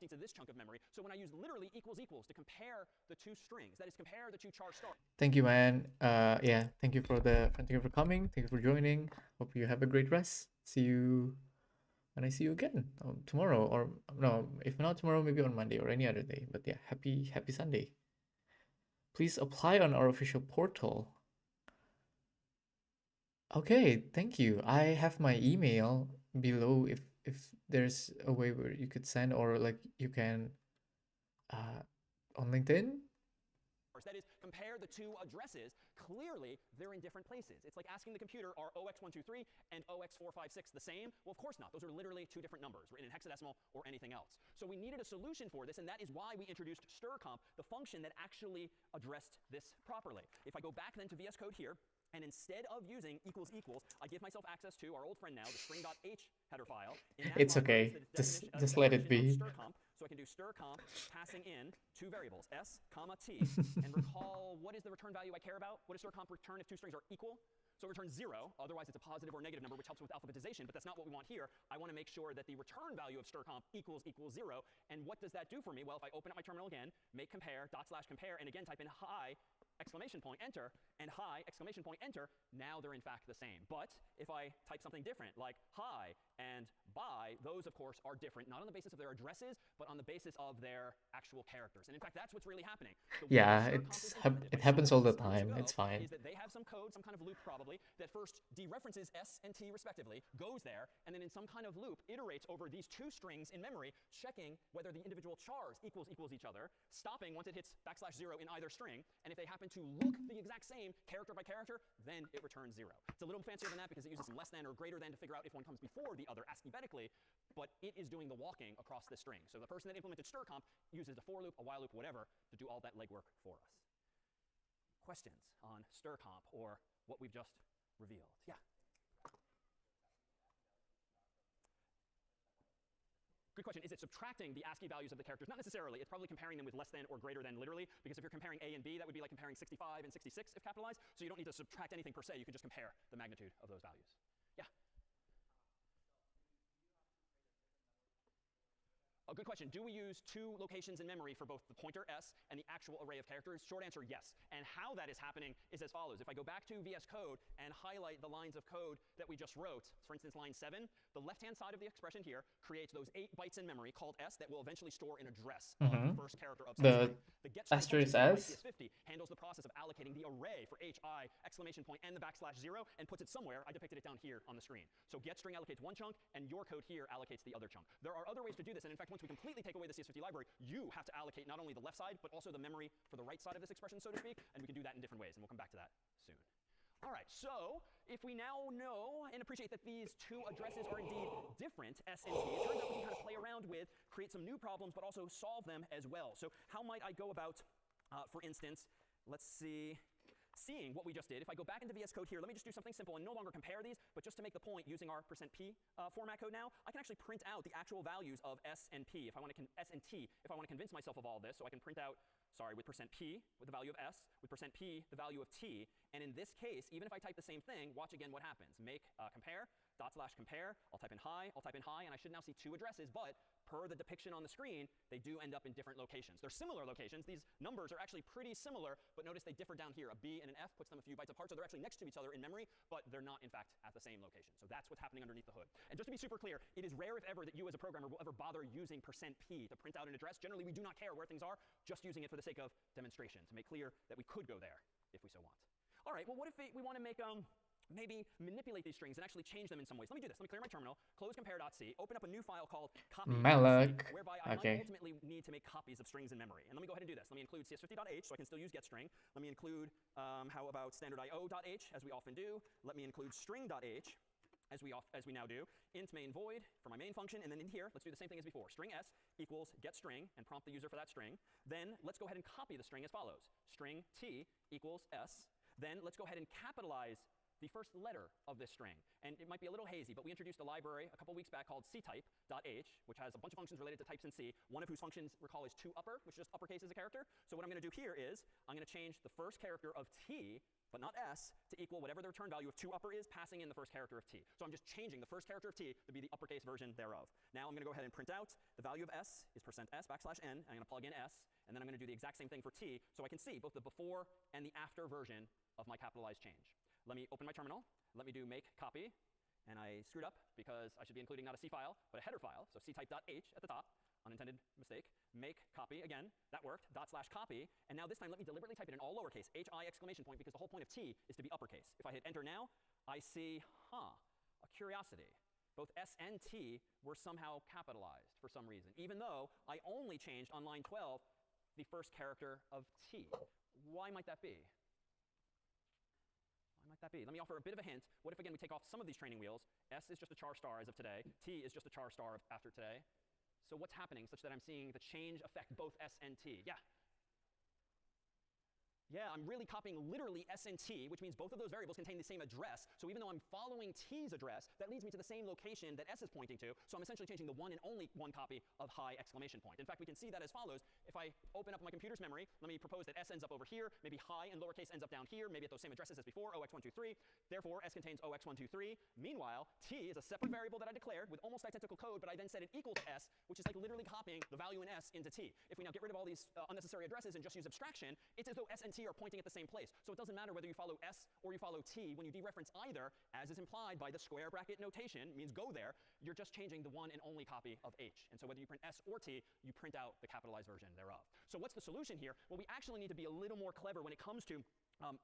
to this chunk of memory. So when I use literally equals equals to compare the two strings, that is, compare the two char stars. Thank you, man. Yeah. Thank you for coming. Thank you for joining. Hope you have a great rest. See you when I see you again tomorrow, or no, if not tomorrow, maybe on Monday or any other day. But yeah, happy Sunday. Please apply on our official portal. Okay, thank you. I have my email below if there's a way where you could send, or like you can on LinkedIn. That is, compare the two addresses. Clearly, they're in different places. It's like asking the computer, are OX123 and OX456 the same? Well, of course not. Those are literally two different numbers, written in hexadecimal or anything else. So we needed a solution for this, and that is why we introduced strcomp, the function that actually addressed this properly. If I go back then to VS Code here, and instead of using equals equals, I give myself access to our old friend now, the string.h header file. It's okay. Just let it be. Strcomp, So I can do stir comp passing in two variables, s, comma, t, and recall what is the return value I care about? What does stir comp return if two strings are equal? So it returns 0, otherwise it's a positive or negative number, which helps with alphabetization, but that's not what we want here. I want to make sure that the return value of stir comp equals 0. And what does that do for me? Well, if I open up my terminal again, make compare, /compare, and again type in hi, exclamation point, enter, and hi, exclamation point, enter, now they're in fact the same. But if I type something different, like hi and bye, those of course are different, not on the basis of their addresses, but on the basis of their actual characters. And in fact, that's what's really happening. The way Yeah, stir comp is implemented it by happens all the Stir time. Go It's fine. is that they have some code, some kind of loop probably, that first dereferences s and t respectively, goes there, and then in some kind of loop iterates over these two strings in memory, checking whether the individual chars equals each other, stopping once it hits \0 in either string, and if they happen to look the exact same character by character, then it returns 0. It's a little fancier than that because it uses some less than or greater than to figure out if one comes before the other ASCII-betically, but it is doing the walking across the string. So the person that implemented stir comp uses a for loop, a while loop, whatever, to do all that legwork for us. Questions on stir comp or what we've just revealed? Yeah. Good question. Is it subtracting the ASCII values of the characters? Not necessarily. It's probably comparing them with less than or greater than literally, because if you're comparing A and B, that would be like comparing 65 and 66 if capitalized. So you don't need to subtract anything per se. You can just compare the magnitude of those values. Yeah. A good question. Do we use two locations in memory for both the pointer s and the actual array of characters? Short answer, yes. And how that is happening is as follows. If I go back to VS Code and highlight the lines of code that we just wrote, for instance, line 7, the left-hand side of the expression here creates those 8 bytes in memory called s that will eventually store an address of the first character of some string. The get string asterisk function, s CS50, handles the process of allocating the array for hi, exclamation point, and the \0, and puts it somewhere. I depicted it down here on the screen. So get string allocates one chunk, and your code here allocates the other chunk. There are other ways to do this, and in fact, once we completely take away the CS50 library, you have to allocate not only the left side, but also the memory for the right side of this expression, so to speak, and we can do that in different ways, and we'll come back to that soon. All right, so if we now know and appreciate that these two addresses are indeed different, s and t, it turns out we can kind of play around with, create some new problems, but also solve them as well. So how might I go about, for instance, let's see, seeing what we just did. If I go back into VS Code here, let me just do something simple and no longer compare these, but just to make the point using our %p format code now, I can actually print out the actual values of s and p if I want to s and t if I want to convince myself of all this. So I can print out, with %p with the value of s, with %p the value of t, and in this case, even if I type the same thing, watch again what happens. Make compare, /compare, I'll type in hi, and I should now see two addresses, but per the depiction on the screen, they do end up in different locations. They're similar locations. These numbers are actually pretty similar, but notice they differ down here. A B and an F puts them a few bytes apart, so they're actually next to each other in memory, but they're not, in fact, at the same location. So that's what's happening underneath the hood. And just to be super clear, it is rare, if ever, that you as a programmer will ever bother using %p to print out an address. Generally, we do not care where things are, just using it for the sake of demonstration, to make clear that we could go there if we so want. All right, well, what if we want to make maybe manipulate these strings and actually change them in some ways? Let me do this. Let me clear my terminal, close compare.c, open up a new file called copy.c, whereby I might ultimately need to make copies of strings in memory. And let me go ahead and do this. Let me include cs50.h, so I can still use getString. Let me include, how about standard.io.h, as we often do. Let me include string.h, as we now do. Int main void for my main function, and then in here, let's do the same thing as before. String s equals getString, and prompt the user for that string. Then let's go ahead and copy the string as follows. String t equals s. Then let's go ahead and capitalize the first letter of this string. And it might be a little hazy, but we introduced a library a couple weeks back called ctype.h, which has a bunch of functions related to types in C, one of whose functions, recall, is toUpper, which is just uppercase as a character. So what I'm going to do here is I'm going to change the first character of t, but not s, to equal whatever the return value of toUpper is, passing in the first character of t. So I'm just changing the first character of t to be the uppercase version thereof. Now I'm going to go ahead and print out the value of s is %s \n. I'm going to plug in s, and then I'm going to do the exact same thing for t, so I can see both the before and the after version of my capitalized change. Let me open my terminal. Let me do make copy. And I screwed up because I should be including not a C file, but a header file. So ctype.h at the top, unintended mistake. Make copy, again, that worked, /copy. And now this time let me deliberately type it in all lowercase, hi exclamation point, because the whole point of t is to be uppercase. If I hit enter now, I see, a curiosity. Both s and t were somehow capitalized for some reason, even though I only changed on line 12 the first character of t. Why might that be? Why might that be? Let me offer a bit of a hint. What if, again, we take off some of these training wheels? S is just a char star as of today. T is just a char star after today. So what's happening such that I'm seeing the change affect both S and T? Yeah? Yeah, I'm really copying literally S and T, which means both of those variables contain the same address. So even though I'm following T's address, that leads me to the same location that S is pointing to. So I'm essentially changing the one and only one copy of high exclamation point. In fact, we can see that as follows. If I open up my computer's memory, let me propose that S ends up over here, maybe high and lowercase ends up down here, maybe at those same addresses as before, OX123. Therefore, S contains OX123. Meanwhile, T is a separate variable that I declared with almost identical code, but I then set it equal to S, which is like literally copying the value in S into T. If we now get rid of all these unnecessary addresses and just use abstraction, it's as though S and T are pointing at the same place. So it doesn't matter whether you follow S or you follow T. When you dereference either, as is implied by the square bracket notation, means go there, you're just changing the one and only copy of H. And so whether you print S or T, you print out the capitalized version thereof. So what's the solution here? Well, we actually need to be a little more clever when it comes to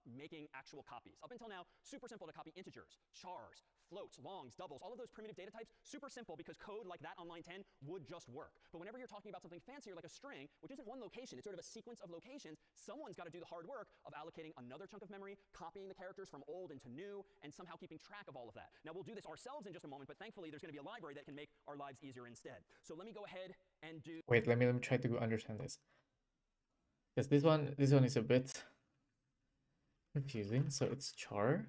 making actual copies. Up until now, super simple to copy integers, chars, floats, longs, doubles, all of those primitive data types, super simple because code like that on line 10 would just work. But whenever you're talking about something fancier like a string, which isn't one location, it's sort of a sequence of locations, someone's got to do the hard work of allocating another chunk of memory, copying the characters from old into new, and somehow keeping track of all of that. Now we'll do this ourselves in just a moment, but thankfully there's going to be a library that can make our lives easier instead. So let me go ahead and do... Wait, let me try to understand this. Because this one is a bit confusing. So it's char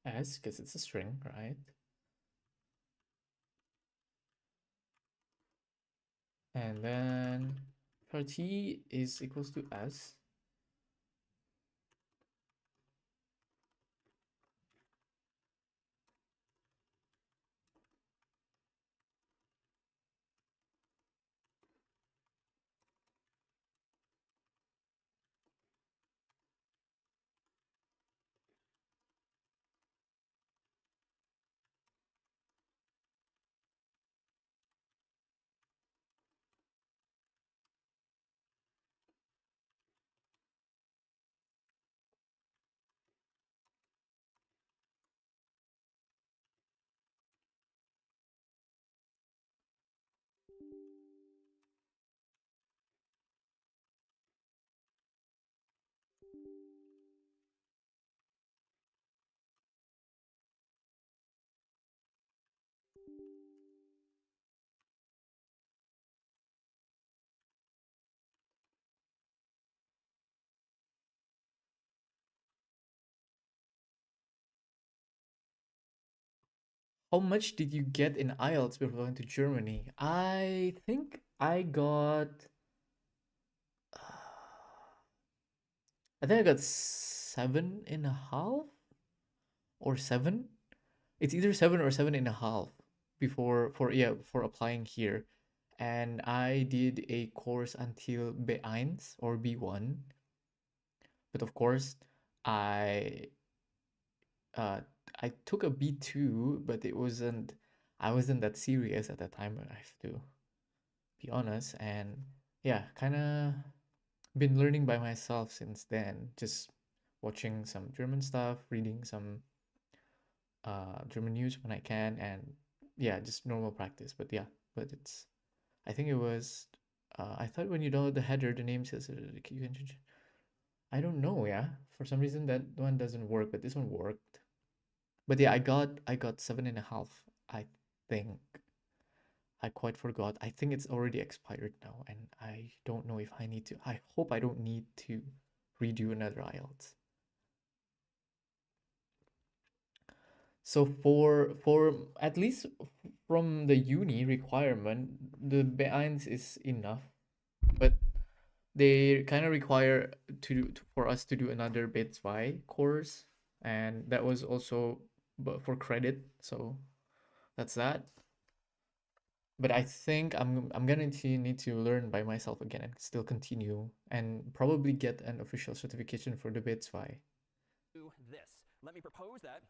S because it's a string, right? And then char T is equals to S. How much did you get in IELTS before going to Germany? I think I got... I think I got 7.5 or 7. It's either 7 or 7.5 before for applying here. And I did a course until B1 or B1. But of course, I took a B2, but I wasn't that serious at that time, I have to be honest. And yeah, kind of been learning by myself since then, just watching some German stuff, reading some German news when I can, and yeah, just normal practice. But yeah, but it's, I think it was, I thought when you download the header, the name says you can change. I don't know, yeah. For some reason that one doesn't work, but this one worked. But yeah, I got 7.5, I think. I quite forgot. I think it's already expired now, and I don't know if I need to. I hope I don't need to redo another IELTS. So for at least from the uni requirement, the B1 is enough, but they kind of require for us to do another B2 course, and that was also for credit. So that's that. But I think I'm gonna need to learn by myself again and still continue and probably get an official certification for the B2. Do this. Let me propose that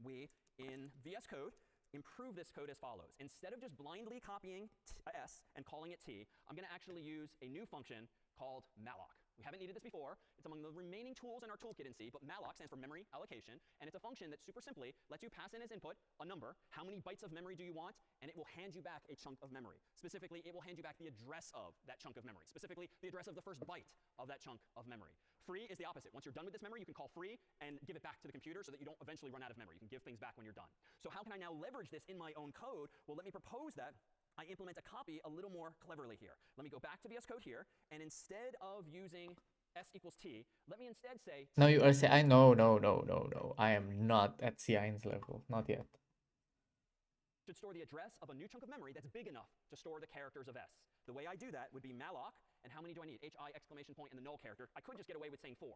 we, in VS Code, improve this code as follows. Instead of just blindly copying S and calling it T, I'm going to actually use a new function called malloc. We haven't needed this before. It's among the remaining tools in our toolkit in C, but malloc stands for memory allocation, and it's a function that super simply lets you pass in as input a number, how many bytes of memory do you want, and it will hand you back a chunk of memory. Specifically, it will hand you back the address of that chunk of memory. Specifically, the address of the first byte of that chunk of memory. Free is the opposite. Once you're done with this memory, you can call free and give it back to the computer so that you don't eventually run out of memory. You can give things back when you're done. So how can I now leverage this in my own code? Well, let me propose that I implement a copy a little more cleverly here. Let me go back to VS Code here, and instead of using s equals t, let me instead say Now you are saying, no, I am not at Cian's level, not yet. should store the address of a new chunk of memory that's big enough to store the characters of s. The way I do that would be malloc, and how many do I need? HI exclamation point and the null character. I could just get away with saying 4.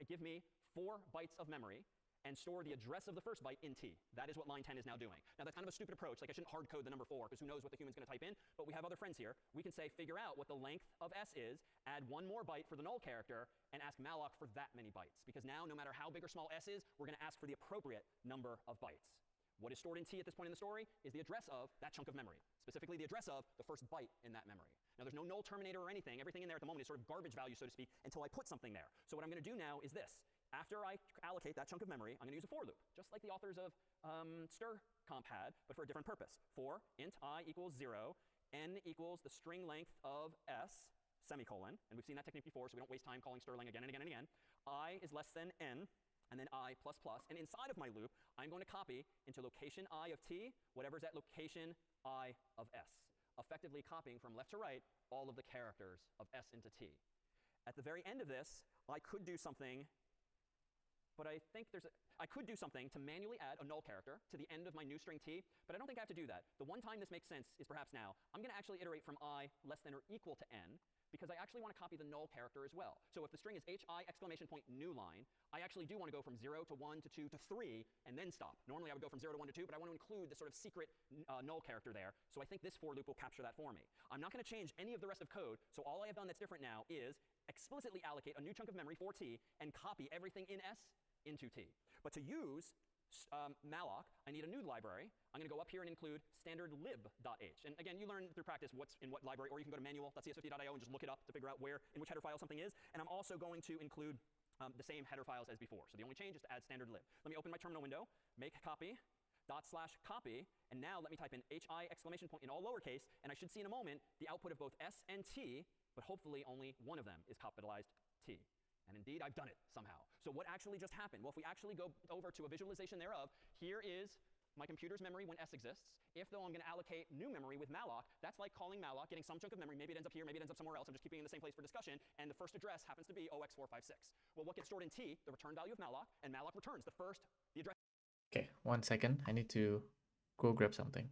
Give me 4 bytes of memory and store the address of the first byte in t. That is what line 10 is now doing. Now that's kind of a stupid approach. Like I shouldn't hard code the number 4 because who knows what the human's going to type in, but we have other friends here. We can say figure out what the length of s is, add 1 more byte for the null character, and ask malloc for that many bytes. Because now, no matter how big or small s is, we're going to ask for the appropriate number of bytes. What is stored in t at this point in the story is the address of that chunk of memory, specifically the address of the first byte in that memory. Now there's no null terminator or anything. Everything in there at the moment is sort of garbage value, so to speak, until I put something there. So what I'm going to do now is this. After I allocate that chunk of memory, I'm going to use a for loop, just like the authors of strcomp had, but for a different purpose. For int I equals 0, n equals the string length of s, semicolon, and we've seen that technique before, so we don't waste time calling strling again and again and again. I is less than n, and then I plus plus, and inside of my loop, I'm going to copy into location I of t, whatever's at location I of s, effectively copying from left to right all of the characters of s into t. At the very end of this, I could do something, but I think I could do something to manually add a null character to the end of my new string t, but I don't think I have to do that. The one time this makes sense is perhaps now. I'm going to actually iterate from I less than or equal to n, because I actually want to copy the null character as well. So if the string is HI exclamation point new line, I actually do want to go from 0 to 1 to 2 to 3 and then stop. Normally I would go from 0 to 1 to 2, but I want to include the sort of secret null character there. So I think this for loop will capture that for me. I'm not going to change any of the rest of code, so all I have done that's different now is explicitly allocate a new chunk of memory for t and copy everything in s into t. But to use malloc, I need a new library. I'm going to go up here and include standard lib.h. And again, you learn through practice what's in what library, or you can go to manual.cs50.io and just look it up to figure out in which header file something is. And I'm also going to include the same header files as before. So the only change is to add standard lib. Let me open my terminal window, make copy, /copy, and now let me type in HI exclamation point in all lowercase, and I should see in a moment the output of both s and t, but hopefully only one of them is capitalized t. And indeed, I've done it somehow. So what actually just happened? Well, if we actually go over to a visualization thereof, here is my computer's memory when s exists. If, though, I'm going to allocate new memory with malloc, that's like calling malloc, getting some chunk of memory. Maybe it ends up here, maybe it ends up somewhere else. I'm just keeping it in the same place for discussion. And the first address happens to be 0x456. Well, what gets stored in t? The return value of malloc, and malloc returns the address. Okay, 1 second. I need to go grab something.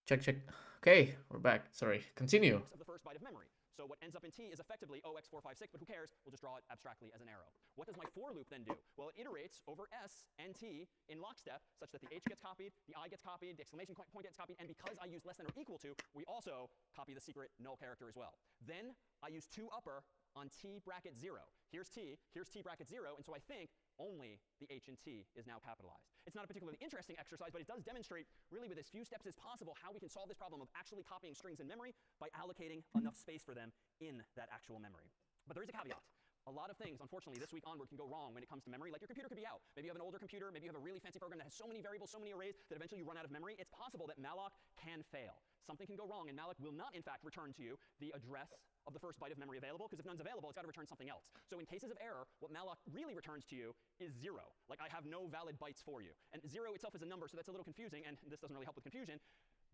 Check, check. Okay, we're back. Sorry, continue. Of the first byte of memory. So what ends up in T is effectively 0x456, but who cares? We'll just draw it abstractly as an arrow. What does my for loop then do? Well, it iterates over S and T in lockstep such that the H gets copied, the I gets copied, the exclamation point gets copied, and because I use less than or equal to, we also copy the secret null character as well. Then I use 2 upper on T bracket 0. Here's T bracket 0, and so I think only the H in T is now capitalized. It's not a particularly interesting exercise, but it does demonstrate really with as few steps as possible how we can solve this problem of actually copying strings in memory by allocating enough space for them in that actual memory. But there is a caveat. A lot of things, unfortunately, this week onward can go wrong when it comes to memory. Like your computer could be out. Maybe you have an older computer. Maybe you have a really fancy program that has so many variables, so many arrays that eventually you run out of memory. It's possible that malloc can fail. Something can go wrong, and malloc will not, in fact, return to you the address of the first byte of memory available, because if none's available, it's got to return something else. So in cases of error, what malloc really returns to you is 0. Like, I have no valid bytes for you. And 0 itself is a number, so that's a little confusing, and this doesn't really help with confusion.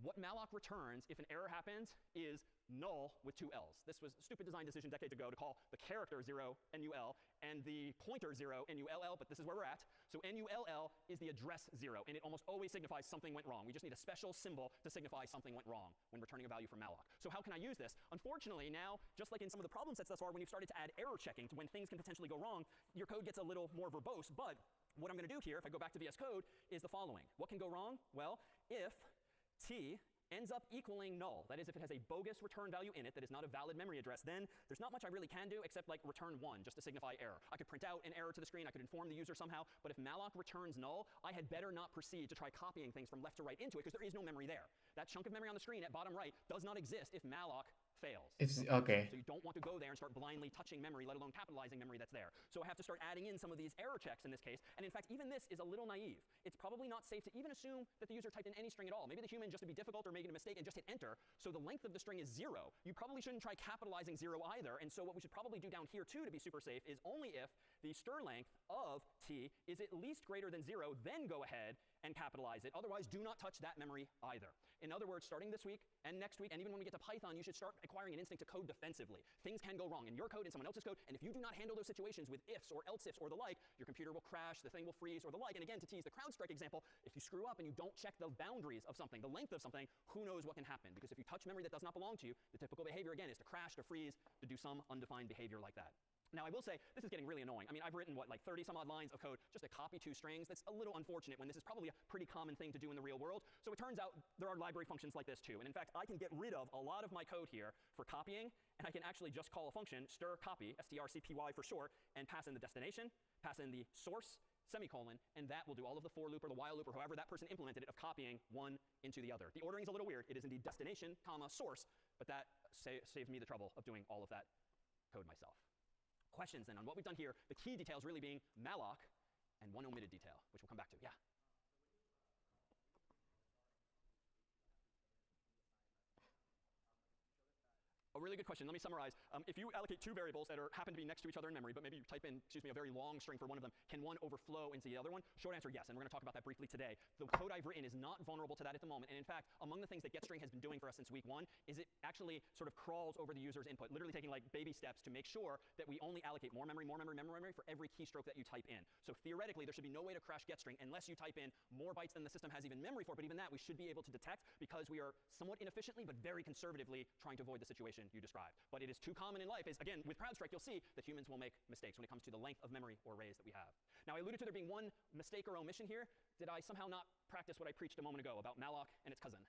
What malloc returns if an error happens is null with 2 L's. This was a stupid design decision decades ago to call the character 0 NUL and the pointer 0 NULL, but this is where we're at. So NULL is the address 0, and it almost always signifies something went wrong. We just need a special symbol to signify something went wrong when returning a value from malloc. So how can I use this? Unfortunately, now, just like in some of the problem sets thus far, when you've started to add error checking to when things can potentially go wrong, your code gets a little more verbose. But what I'm going to do here, if I go back to VS Code, is the following. What can go wrong? Well, if T ends up equaling null, that is, if it has a bogus return value in it that is not a valid memory address, then there's not much I really can do except like return 1 just to signify error. I could print out an error to the screen, I could inform the user somehow, but if malloc returns null, I had better not proceed to try copying things from left to right into it because there is no memory there. That chunk of memory on the screen at bottom right does not exist if malloc fails. Okay. So you don't want to go there and start blindly touching memory, let alone capitalizing memory that's there. So I have to start adding in some of these error checks in this case. And in fact, even this is a little naive. It's probably not safe to even assume that the user typed in any string at all. Maybe the human, just to be difficult or making a mistake, and just hit enter. So the length of the string is 0. You probably shouldn't try capitalizing 0 either. And so what we should probably do down here too to be super safe is only if the stir length of T is at least greater than 0, then go ahead and capitalize it. Otherwise, do not touch that memory either. In other words, starting this week and next week, and even when we get to Python, you should start acquiring an instinct to code defensively. Things can go wrong in your code, in someone else's code, and if you do not handle those situations with ifs or else ifs or the like, your computer will crash, the thing will freeze, or the like. And again, to tease the CrowdStrike example, if you screw up and you don't check the boundaries of something, the length of something, who knows what can happen? Because if you touch memory that does not belong to you, the typical behavior, again, is to crash, to freeze, to do some undefined behavior like that. Now, I will say, this is getting really annoying. I mean, I've written, what, like 30 some odd lines of code just to copy 2 strings. That's a little unfortunate when this is probably a pretty common thing to do in the real world. So it turns out there are library functions like this too. And in fact, I can get rid of a lot of my code here for copying, and I can actually just call a function, strcpy, strcpy for short, and pass in the destination, pass in the source, semicolon, and that will do all of the for loop or the while loop or however that person implemented it of copying one into the other. The ordering is a little weird. It is indeed destination, comma, source, but that saves me the trouble of doing all of that code myself. Questions then on what we've done here, the key details really being malloc and one omitted detail, which we'll come back to. Yeah? A really good question. Let me summarize. If you allocate 2 variables that happen to be next to each other in memory, but maybe you type in, a very long string for one of them, can one overflow into the other one? Short answer, yes, and we're going to talk about that briefly today. The code I've written is not vulnerable to that at the moment, and in fact, among the things that getstring has been doing for us since week 1 is it actually sort of crawls over the user's input, literally taking like baby steps to make sure that we only allocate more memory for every keystroke that you type in. So theoretically, there should be no way to crash getstring unless you type in more bytes than the system has even memory for, but even that we should be able to detect because we are somewhat inefficiently but very conservatively trying to avoid the situation you described. But it is too common in life, is again, with CrowdStrike, you'll see that humans will make mistakes when it comes to the length of memory or arrays that we have. Now, I alluded to there being one mistake or omission here. Did I somehow not practice what I preached a moment ago about malloc and its cousin?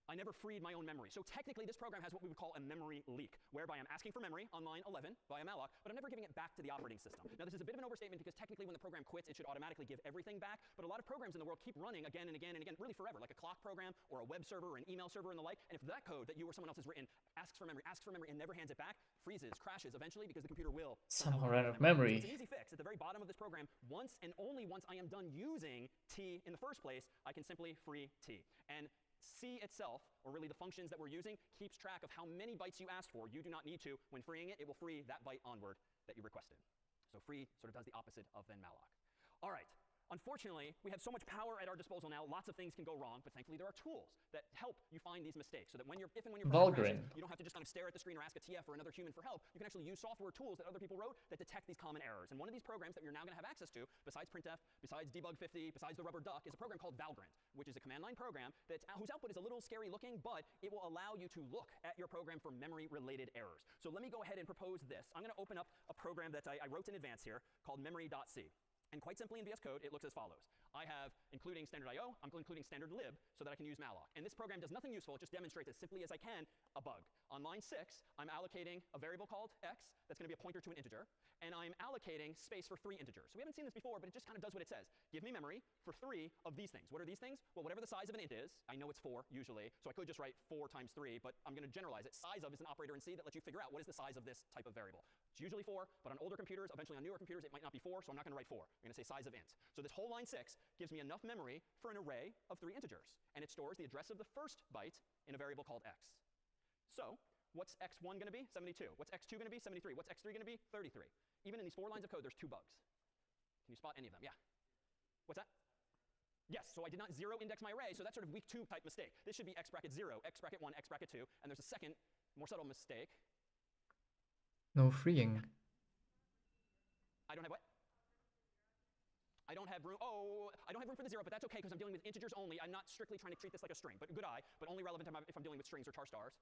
I never freed my own memory. So technically, this program has what we would call a memory leak, whereby I'm asking for memory on line 11 via malloc, but I'm never giving it back to the operating system. Now, this is a bit of an overstatement because technically when the program quits, it should automatically give everything back, but a lot of programs in the world keep running again and again and again, really forever, like a clock program or a web server or an email server and the like, and if that code that you or someone else has written asks for memory, and never hands it back, freezes, crashes eventually because the computer will somehow run out of memory. So it's an easy fix. At the very bottom of this program, once and only once I am done using T in the first place, I can simply free T. And C itself, or really the functions that we're using, keeps track of how many bytes you asked for. You do not need to. When freeing it, it will free that byte onward that you requested. So free sort of does the opposite of then malloc. All right. Unfortunately, we have so much power at our disposal now, lots of things can go wrong, but thankfully there are tools that help you find these mistakes so that if and when your program crashes, you don't have to just kind of stare at the screen or ask a TF or another human for help. You can actually use software tools that other people wrote that detect these common errors. And one of these programs that you're now going to have access to, besides printf, besides debug 50, besides the rubber duck, is a program called Valgrind, which is a command line program whose output is a little scary looking, but it will allow you to look at your program for memory-related errors. So let me go ahead and propose this. I'm going to open up a program that I wrote in advance here called memory.c. And quite simply in VS Code, it looks as follows. I have, including standard IO, I'm including standard lib so that I can use malloc. And this program does nothing useful. It just demonstrates as simply as I can a bug. On line 6, I'm allocating a variable called x that's going to be a pointer to an integer. And I'm allocating space for 3 integers. So we haven't seen this before, but it just kind of does what it says. Give me memory for 3 of these things. What are these things? Well, whatever the size of an int is. I know it's 4 usually, so I could just write 4 times 3, but I'm going to generalize it. Size of is an operator in C that lets you figure out what is the size of this type of variable. It's usually 4, but on older computers, eventually on newer computers, it might not be 4, so I'm not going to write 4. I'm going to say size of int. So this whole line 6 gives me enough memory for an array of 3 integers. And it stores the address of the first byte in a variable called x. So what's x1 going to be? 72. What's x2 going to be? 73. What's x3 going to be? 33. Even in these 4 lines of code, there's 2 bugs. Can you spot any of them? Yeah. What's that? Yes, so I did not zero index my array, so that's sort of week 2 type mistake. This should be x bracket 0, x bracket 1, x bracket 2, and there's a second, more subtle mistake. No freeing. I don't have what? I don't have room. Oh, I don't have room for the 0, but that's okay because I'm dealing with integers only. I'm not strictly trying to treat this like a string, but good eye, but only relevant if I'm dealing with strings or char stars.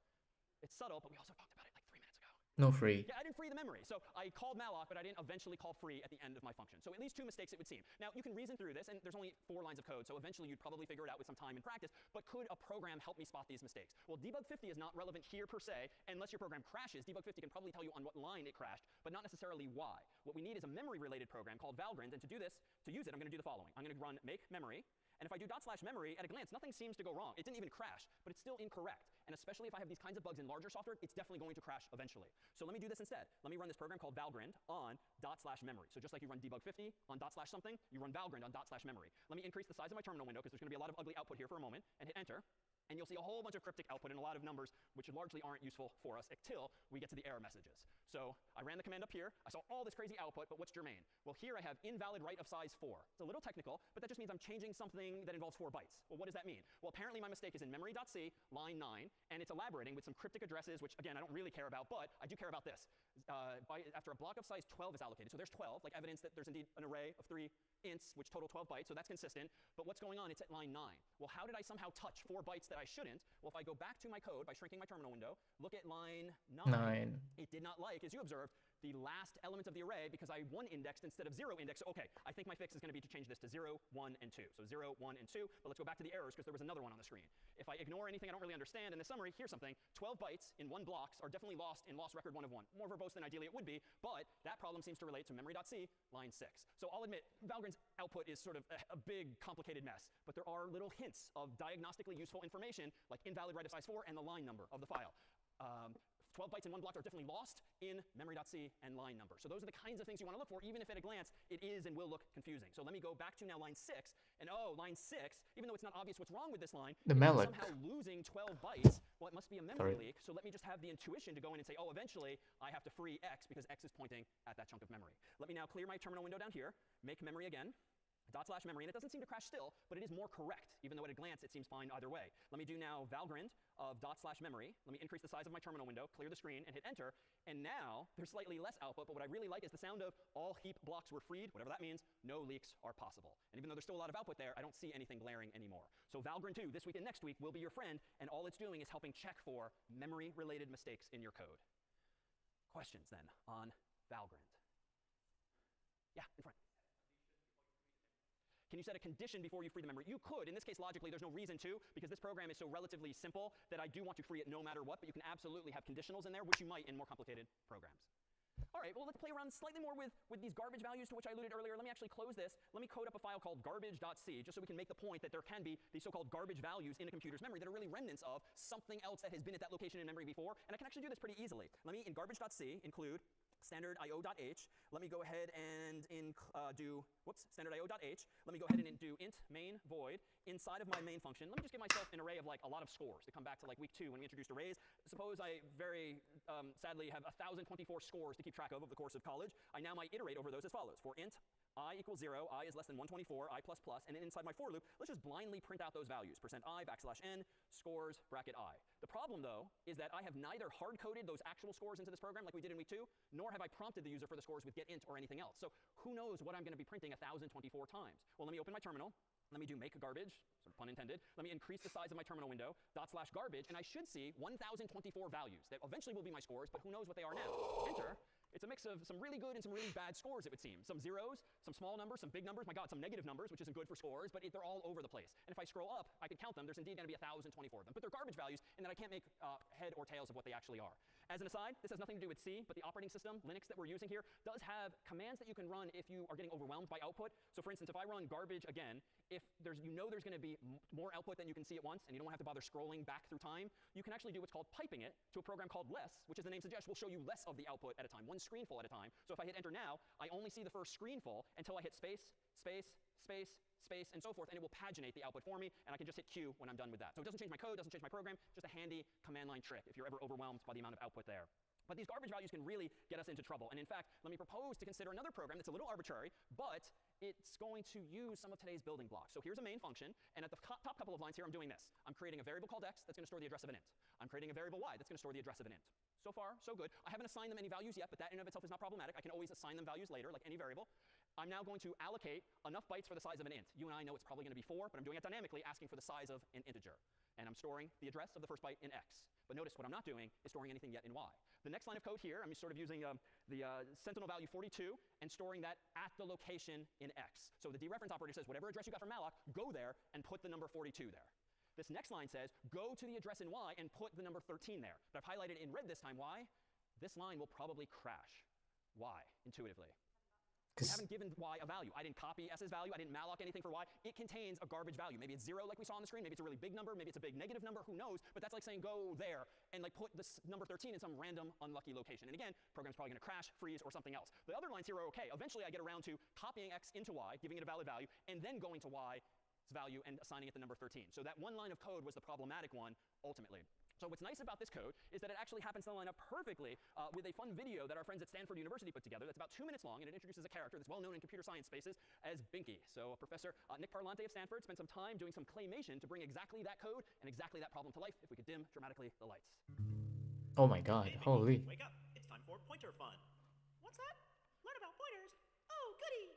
It's subtle, but we also talked about it like 3 minutes ago. No free. Yeah, I didn't free the memory. So I called malloc, but I didn't eventually call free at the end of my function. So at least 2 mistakes it would seem. Now, you can reason through this, and there's only 4 lines of code, so eventually you'd probably figure it out with some time and practice. But could a program help me spot these mistakes? Well, debug 50 is not relevant here per se, unless your program crashes. Debug 50 can probably tell you on what line it crashed, but not necessarily why. What we need is a memory-related program called Valgrind, and to do this, to use it, I'm going to do the following. I'm going to run make memory. And if I do /memory, at a glance, nothing seems to go wrong. It didn't even crash, but it's still incorrect. And especially if I have these kinds of bugs in larger software, it's definitely going to crash eventually. So let me do this instead. Let me run this program called Valgrind on /memory. So just like you run debug 50 on /something, you run Valgrind on /memory. Let me increase the size of my terminal window because there's going to be a lot of ugly output here for a moment, and hit enter. And you'll see a whole bunch of cryptic output and a lot of numbers which largely aren't useful for us until we get to the error messages. So I ran the command up here. I saw all this crazy output, but what's germane? Well, here I have invalid write of size 4. It's a little technical, but that just means I'm changing something that involves 4 bytes. Well, what does that mean? Well, apparently my mistake is in memory.c, line 9, and it's elaborating with some cryptic addresses, which, again, I don't really care about, but I do care about this. After a block of size 12 is allocated, so there's 12, like evidence that there's indeed an array of 3 ints, which total 12 bytes, so that's consistent. But what's going on? It's at line 9. Well, how did I somehow touch 4 bytes that I shouldn't? Well, if I go back to my code by shrinking my terminal window, look at line 9. It did not like, as you observed, the last element of the array because I 1 indexed instead of 0 indexed. So, okay, I think my fix is going to be to change this to 0, 1, and 2. So 0, 1, and 2. But let's go back to the errors because there was another one on the screen. If I ignore anything I don't really understand in the summary, here's something. 12 bytes in 1 blocks are definitely lost in loss record 1 of 1. More verbose than ideally it would be, but that problem seems to relate to memory.c, line 6. So I'll admit, Valgrind's output is sort of a big, complicated mess. But there are little hints of diagnostically useful information, like invalid write of size 4 and the line number of the file. 12 bytes in 1 block are definitely lost in memory.c and line number. So those are the kinds of things you want to look for, even if at a glance it is and will look confusing. So let me go back to now line 6. And oh, line 6, even though it's not obvious what's wrong with this line, the if malloc. I'm somehow losing 12 bytes, well, it must be a memory leak. So let me just have the intuition to go in and say, oh, eventually I have to free x because x is pointing at that chunk of memory. Let me now clear my terminal window down here, make memory again. /memory, and it doesn't seem to crash still, but it is more correct, even though at a glance it seems fine either way. Let me do now Valgrind of /memory. Let me increase the size of my terminal window, clear the screen, and hit enter. And now there's slightly less output, but what I really like is the sound of all heap blocks were freed, whatever that means, no leaks are possible. And even though there's still a lot of output there, I don't see anything glaring anymore. So Valgrind 2, this week and next week, will be your friend, and all it's doing is helping check for memory-related mistakes in your code. Questions then on Valgrind? Yeah, in front. Can you set a condition before you free the memory? You could. In this case, logically, there's no reason to, because this program is so relatively simple that I do want to free it no matter what, but you can absolutely have conditionals in there, which you might in more complicated programs. All right, well, let's play around slightly more with these garbage values to which I alluded earlier. Let me actually close this. Let me code up a file called garbage.c, just so we can make the point that there can be these so-called garbage values in a computer's memory that are really remnants of something else that has been at that location in memory before, and I can actually do this pretty easily. Let me, in garbage.c, include standard io.h. Let me go ahead and do standard io.h. Let me go ahead and do int main void inside of my main function. Let me just give myself an array of like a lot of scores to come back to like week 2 when we introduced arrays. Suppose I very sadly have 1,024 scores to keep track of the course of college. I now might iterate over those as follows. For int I equals 0, I is less than 124, I plus plus, and then inside my for loop, let's just blindly print out those values, %I, \n, scores, bracket I. The problem, though, is that I have neither hard-coded those actual scores into this program like we did in week 2, nor have I prompted the user for the scores with getInt or anything else. So who knows what I'm going to be printing 1,024 times? Well, let me open my terminal. Let me do make garbage, sort of pun intended. Let me increase the size of my terminal window, /garbage, and I should see 1,024 values that eventually will be my scores, but who knows what they are now. Enter. It's a mix of some really good and some really bad scores, it would seem. Some zeros, some small numbers, some big numbers, my God, some negative numbers, which isn't good for scores, but they're all over the place. And if I scroll up, I can count them. There's indeed going to be 1,024 of them. But they're garbage values in that I can't make head or tails of what they actually are. As an aside, this has nothing to do with C, but the operating system, Linux, that we're using here, does have commands that you can run if you are getting overwhelmed by output. So for instance, if I run garbage again, if you know there's going to be more output than you can see at once, and you don't have to bother scrolling back through time, you can actually do what's called piping it to a program called less, which, as the name suggests, will show you less of the output at a time, one screenful at a time. So if I hit enter now, I only see the first screenful until I hit space, space, space, space, and so forth, and it will paginate the output for me, and I can just hit Q when I'm done with that. So it doesn't change my code, doesn't change my program, just a handy command line trick if you're ever overwhelmed by the amount of output there. But these garbage values can really get us into trouble. And in fact, let me propose to consider another program that's a little arbitrary, but it's going to use some of today's building blocks. So here's a main function, and at the top couple of lines here, I'm doing this. I'm creating a variable called x that's going to store the address of an int. I'm creating a variable y that's going to store the address of an int. So far, so good. I haven't assigned them any values yet, but that in and of itself is not problematic. I can always assign them values later, like any variable. I'm now going to allocate enough bytes for the size of an int. You and I know it's probably going to be 4, but I'm doing it dynamically, asking for the size of an integer. And I'm storing the address of the first byte in x. But notice what I'm not doing is storing anything yet in y. The next line of code here, I'm sort of using the sentinel value 42 and storing that at the location in x. So the dereference operator says, whatever address you got from malloc, go there and put the number 42 there. This next line says, go to the address in y and put the number 13 there. But I've highlighted in red this time why. This line will probably crash. Why, intuitively? We haven't given y a value. I didn't copy s's value. I didn't malloc anything for y. It contains a garbage value. Maybe it's 0 like we saw on the screen. Maybe it's a really big number. Maybe it's a big negative number. Who knows? But that's like saying go there and like put this number 13 in some random unlucky location. And again, program's probably going to crash, freeze, or something else. The other lines here are OK. Eventually, I get around to copying x into y, giving it a valid value, and then going to y's value and assigning it the number 13. So that one line of code was the problematic one ultimately. So what's nice about this code is that it actually happens to line up perfectly with a fun video that our friends at Stanford University put together that's about 2 minutes long, and it introduces a character that's well known in computer science spaces as Binky. So Professor Nick Parlante of Stanford spent some time doing some claymation to bring exactly that code and exactly that problem to life. If we could dim dramatically the lights. Oh my God, Hey, Binky, holy. wake up. It's time for pointer fun. What's that? Learn about pointers? Oh, goody.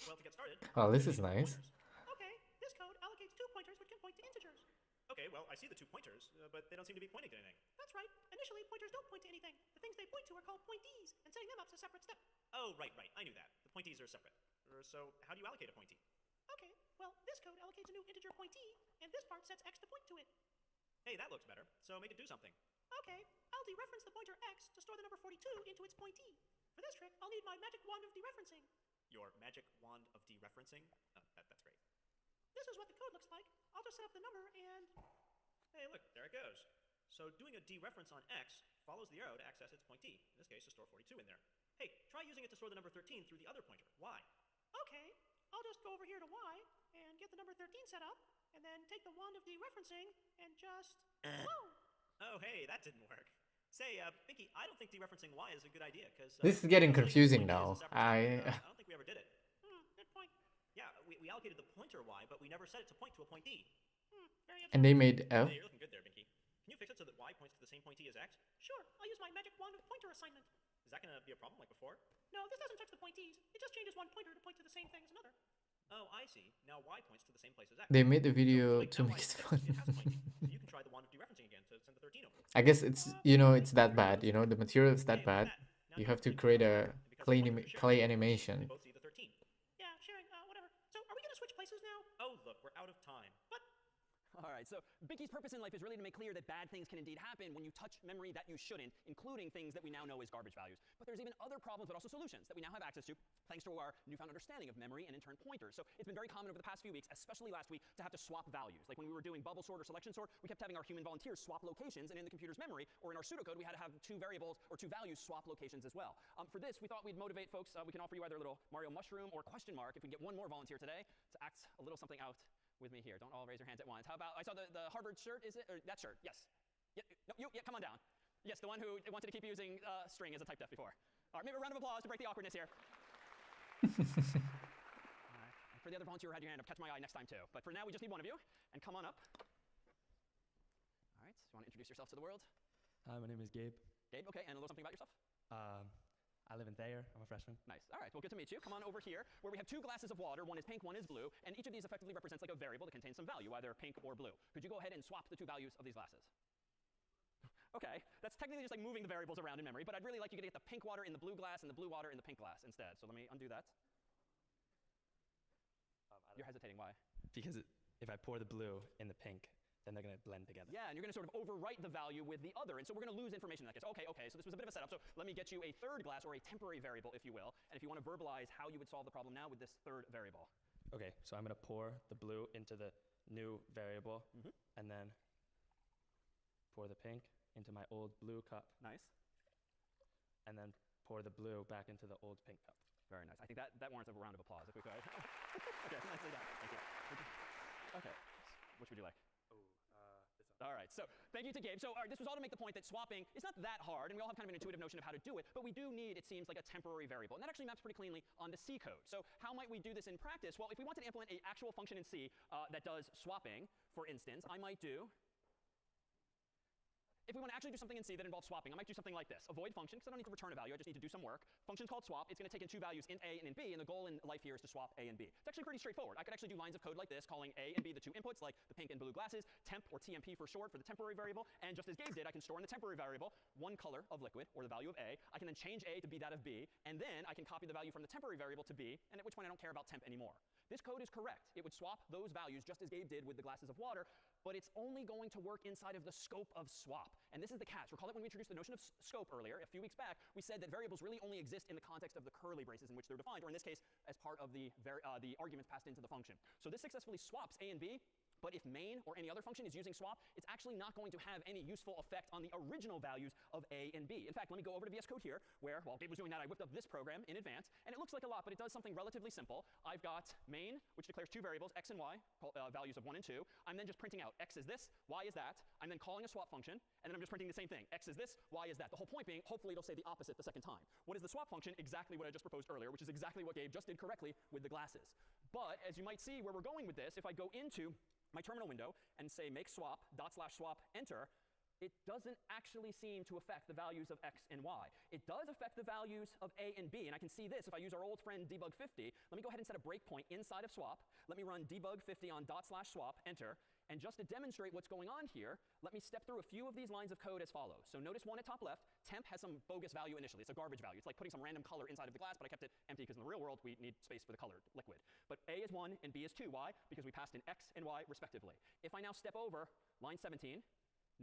Well, to get started... Oh, this is pointers. nice. Okay, this code allocates 2 pointers which can point to integers. Okay, well, I see the 2 pointers, but they don't seem to be pointing to anything. That's right. Initially, pointers don't point to anything. The things they point to are called pointees, and setting them up's a separate step. Oh, right. I knew that. The pointees are separate. So how do you allocate a pointee? Okay, well, this code allocates a new integer pointee, and this part sets x to point to it. Hey, that looks better. So make it do something. Okay, I'll dereference the pointer x to store the number 42 into its pointee. For this trick, I'll need my magic wand of dereferencing. Your magic wand of dereferencing? Oh, that's great. This is what the code looks like. I'll just set up the number and... Hey, look, there it goes. So doing a dereference on x follows the arrow to access its pointee, in this case to store 42 in there. Hey, try using it to store the number 13 through the other pointer, y. Okay, I'll just go over here to y and get the number 13 set up, and then take the wand of dereferencing and just... Whoa! Oh, hey, that didn't work. Say, Binky, I don't think dereferencing y is a good idea, because... This is getting confusing now. I don't think we ever did it. Good point. Yeah, we allocated the pointer y, but we never set it to point to a pointee. Very And they made F. Hey, you're looking good there, Binky. Can you fix it so that y points to the same pointee as x? Sure, I'll use my magic wand of pointer assignment. Is that going to be a problem like before? No, this doesn't touch the pointees. It just changes one pointer to point to the same thing as another. Oh, I see. Now y points to the same place as x. They made the video Wait, to now make y it is x, fun. It has a pointee. So you can try the wand of dereferencing again to send the 13 over. I guess it's, you know, it's that bad. You know, the material is that Hey, look bad. at that. Now You you have to can create link a the because the pointers are shared. clay They animation. both see the 13. Yeah, sharing, whatever. So are we going to switch places now? Oh, look, we're out of time. But All right, so Binky's purpose in life is really to make clear that bad things can indeed happen when you touch memory that you shouldn't, including things that we now know as garbage values. But there's even other problems, but also solutions that we now have access to, thanks to our newfound understanding of memory and in turn pointers. So it's been very common over the past few weeks, especially last week, to have to swap values. Like when we were doing bubble sort or selection sort, we kept having our human volunteers swap locations, and in the computer's memory, or in our pseudocode, we had to have 2 variables or 2 values swap locations as well. For this, we thought we'd motivate folks. We can offer you either a little Mario mushroom or question mark if we can get one more volunteer today to act a little something out with me here. Don't all raise your hands at once. How about, I saw the Harvard shirt, is it? Or that shirt, yes. Yeah, no, yeah, come on down. Yes, the one who wanted to keep using string as a type def before. All right, maybe a round of applause to break the awkwardness here. for the other volunteer who had your hand up, catch my eye next time too. But for now, we just need one of you. And come on up. All right, you want to introduce yourself to the world? Hi, my name is Gabe. Gabe, okay, and a little something about yourself? I live in Thayer. I'm a freshman. Nice. All right, well, good to meet you. Come on over here, where we have 2 glasses of water. One is pink, one is blue, and each of these effectively represents like a variable that contains some value, either pink or blue. Could you go ahead and swap the 2 values of these glasses? Okay, that's technically just like moving the variables around in memory, but I'd really like you to get the pink water in the blue glass and the blue water in the pink glass instead. So let me undo that. You're hesitating, why? Because if I pour the blue in the pink, then they're going to blend together. Yeah, and you're going to sort of overwrite the value with the other, and so we're going to lose information in that case. Okay, so this was a bit of a setup. So let me get you a third glass, or a temporary variable, if you will, and if you want to verbalize how you would solve the problem now with this third variable. Okay, so I'm going to pour the blue into the new variable, and then pour the pink into my old blue cup, Nice. and then pour the blue back into the old pink cup. Very nice. I think that warrants a round of applause, if we could. Okay, nicely done. Thank you. Okay, which would you like? This one. All right, so thank you to Gabe. So all right, this was all to make the point that swapping is not that hard, and we all have kind of an intuitive notion of how to do it, but we do need, it seems, like a temporary variable. And that actually maps pretty cleanly onto C code. So how might we do this in practice? Well, if we wanted to implement an actual function in C that does swapping, for instance, I might do, if we want to actually do something in C that involves swapping, I might do something like this. A void function, because I don't need to return a value, I just need to do some work. Function's called swap. It's going to take in 2 values, int A and int B, and the goal in life here is to swap A and B. It's actually pretty straightforward. I could actually do lines of code like this, calling A and B the 2 inputs, like the pink and blue glasses, temp, or TMP for short, for the temporary variable. And just as Gabe did, I can store in the temporary variable 1 color of liquid, or the value of A. I can then change A to be that of B, and then I can copy the value from the temporary variable to B, and at which point I don't care about temp anymore. This code is correct. It would swap those values just as Gabe did with the glasses of water, but it's only going to work inside of the scope of swap. And this is the catch. Recall that when we introduced the notion of scope earlier, a few weeks back, we said that variables really only exist in the context of the curly braces in which they're defined, or in this case, as part of the arguments passed into the function. So this successfully swaps A and B, but if main or any other function is using swap, it's actually not going to have any useful effect on the original values of A and B. In fact, let me go over to VS Code here, where while Gabe was doing that, I whipped up this program in advance, and it looks like a lot, but it does something relatively simple. I've got main, which declares 2 variables, x and y, values of 1 and 2. I'm then just printing out x is this, y is that. I'm then calling a swap function, and then I'm just printing the same thing. X is this, y is that. The whole point being, hopefully it'll say the opposite the second time. What is the swap function? Exactly what I just proposed earlier, which is exactly what Gabe just did correctly with the glasses. But as you might see where we're going with this, if I go into my terminal window and say make swap, /swap, enter, it doesn't actually seem to affect the values of x and y. It does affect the values of A and B, and I can see this if I use our old friend debug50. Let me go ahead and set a breakpoint inside of swap. Let me run debug50 on /swap, enter. And just to demonstrate what's going on here, let me step through a few of these lines of code as follows. So notice one at top left, temp has some bogus value initially. It's a garbage value. It's like putting some random color inside of the glass, but I kept it empty because in the real world, we need space for the colored liquid. But A is 1 and B is 2. Why? Because we passed in x and y respectively. If I now step over line 17,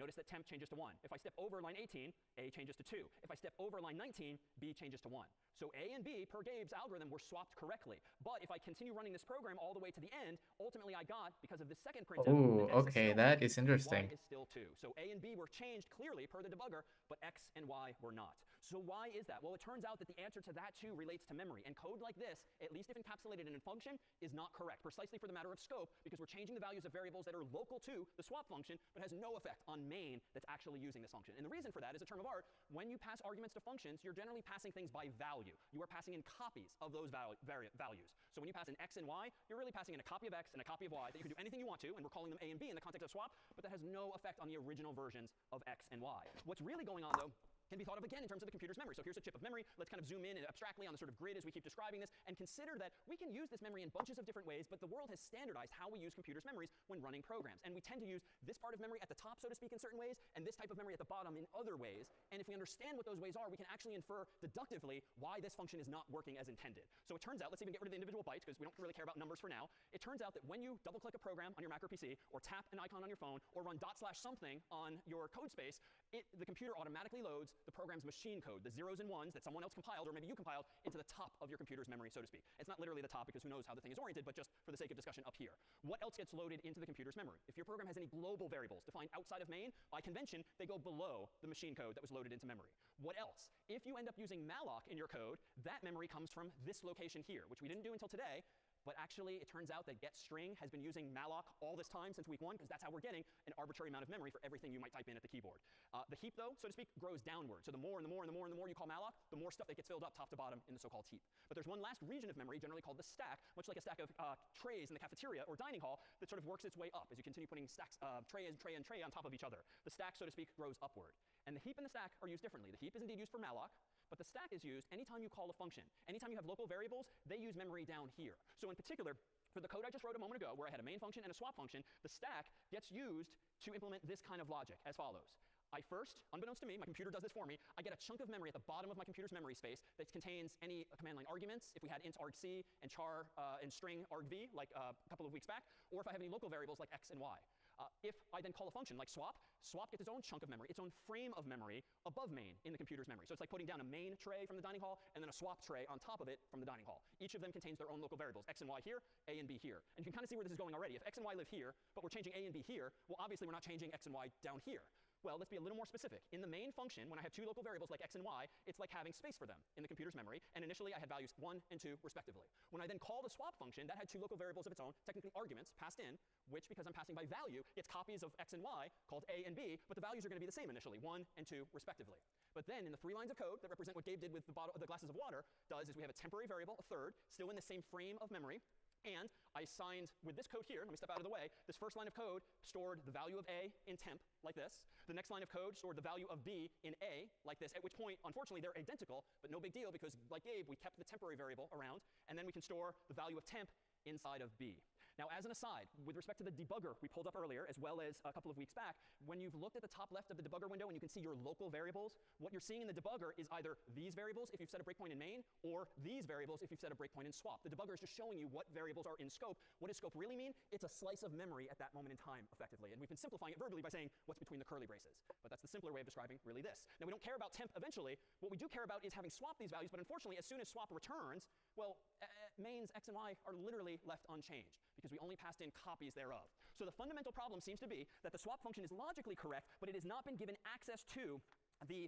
notice that temp changes to 1. If I step over line 18, A changes to 2. If I step over line 19, B changes to 1. So A and B, per Gabe's algorithm, were swapped correctly. But if I continue running this program all the way to the end, ultimately I got, because of the second printf, Oh, that x okay, still that 1, is interesting. Y is still 2. So A and B were changed clearly per the debugger, but X and Y were not. So why is that? Well, it turns out that the answer to that too relates to memory. And code like this, at least if encapsulated in a function, is not correct, precisely for the matter of scope, because we're changing the values of variables that are local to the swap function, but has no effect on main that's actually using this function. And the reason for that is a term of art. When you pass arguments to functions, you're generally passing things by value. You are passing in copies of those values. So when you pass in x and y, you're really passing in a copy of x and a copy of y that you can do anything you want to, and we're calling them A and B in the context of swap, but that has no effect on the original versions of x and y. What's really going on, though, can be thought of again in terms of the computer's memory. So here's a chip of memory. Let's kind of zoom in and abstractly on the sort of grid as we keep describing this, and consider that we can use this memory in bunches of different ways, but the world has standardized how we use computers' memories when running programs. And we tend to use this part of memory at the top, so to speak, in certain ways, and this type of memory at the bottom in other ways. And if we understand what those ways are, we can actually infer deductively why this function is not working as intended. So it turns out, let's even get rid of the individual bytes, because we don't really care about numbers for now. It turns out that when you double-click a program on your Mac or PC, or tap an icon on your phone, or run /something on your code space, the computer automatically loads the program's machine code, the zeros and ones that someone else compiled, or maybe you compiled, into the top of your computer's memory, so to speak. It's not literally the top, because who knows how the thing is oriented, but just for the sake of discussion up here. What else gets loaded into the computer's memory? If your program has any global variables defined outside of main, by convention, they go below the machine code that was loaded into memory. What else? If you end up using malloc in your code, that memory comes from this location here, which we didn't do until today. but actually it turns out that getString has been using malloc all this time since week 1, because that's how we're getting an arbitrary amount of memory for everything you might type in at the keyboard. The heap, though, so to speak, grows downward. So the more and the more and the more and the more you call malloc, the more stuff that gets filled up top to bottom in the so-called heap. But there's one last region of memory, generally called the stack, much like a stack of trays in the cafeteria or dining hall, that sort of works its way up as you continue putting stacks, tray and tray and tray on top of each other. The stack, so to speak, grows upward. And the heap and the stack are used differently. The heap is indeed used for malloc, but the stack is used anytime you call a function. Anytime you have local variables, they use memory down here. So in particular, for the code I just wrote a moment ago, where I had a main function and a swap function, the stack gets used to implement this kind of logic as follows. I first, unbeknownst to me, my computer does this for me, I get a chunk of memory at the bottom of my computer's memory space that contains any command line arguments, if we had int argc and char and string argv, like a couple of weeks back, or if I have any local variables like x and y. If I then call a function like swap, swap gets its own chunk of memory, its own frame of memory above main in the computer's memory. So it's like putting down a main tray from the dining hall and then a swap tray on top of it from the dining hall. Each of them contains their own local variables, x and y here, a and b here. And you can kind of see where this is going already. If x and y live here, but we're changing a and b here, well, obviously we're not changing x and y down here. Well, let's be a little more specific. In the main function, when I have two local variables like x and y, it's like having space for them in the computer's memory. And initially, I had values 1 and 2, respectively. When I then call the swap function, that had two local variables of its own, technically arguments, passed in, which, because I'm passing by value, gets copies of x and y called a and b, but the values are going to be the same initially, 1 and 2, respectively. But then in the 3 lines of code that represent what Gabe did with the glasses of water, is we have a temporary variable, a third, still in the same frame of memory. And I assigned, with this code here, let me step out of the way, this first line of code stored the value of a in temp, like this. The next line of code stored the value of b in a, like this, at which point, unfortunately, they're identical, but no big deal, because like Gabe, we kept the temporary variable around, and then we can store the value of temp inside of b. Now, as an aside, with respect to the debugger we pulled up earlier, as well as a couple of weeks back, when you've looked at the top left of the debugger window and you can see your local variables, what you're seeing in the debugger is either these variables if you've set a breakpoint in main, or these variables if you've set a breakpoint in swap. The debugger is just showing you what variables are in scope. What does scope really mean? It's a slice of memory at that moment in time, effectively. And we've been simplifying it verbally by saying what's between the curly braces. But that's the simpler way of describing really this. Now, we don't care about temp eventually. What we do care about is having swapped these values, but unfortunately, as soon as swap returns, well, main's x and y are literally left unchanged, because we only passed in copies thereof. So the fundamental problem seems to be that the swap function is logically correct, but it has not been given access to the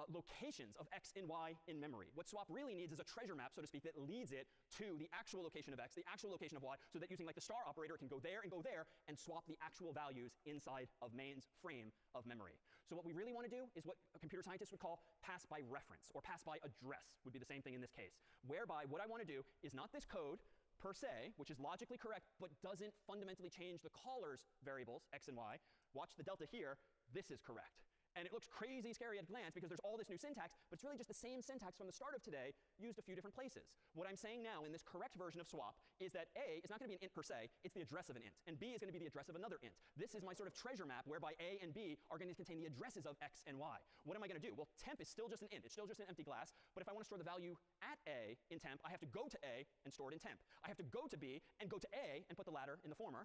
locations of x and y in memory. What swap really needs is a treasure map, so to speak, that leads it to the actual location of x, the actual location of y, so that using like the star operator, it can go there and swap the actual values inside of main's frame of memory. So what we really want to do is what computer scientists would call pass by reference, or pass by address would be the same thing in this case, whereby what I want to do is not this code per se, which is logically correct, but doesn't fundamentally change the caller's variables, x and y. Watch the delta here. This is correct. And it looks crazy scary at a glance because there's all this new syntax, but it's really just the same syntax from the start of today used a few different places. What I'm saying now in this correct version of swap is that A is not going to be an int per se, it's the address of an int. And B is going to be the address of another int. This is my sort of treasure map whereby A and B are going to contain the addresses of x and y. What am I going to do? Well, temp is still just an int. It's still just an empty glass. But if I want to store the value at A in temp, I have to go to A and store it in temp. I have to go to B and go to A and put the latter in the former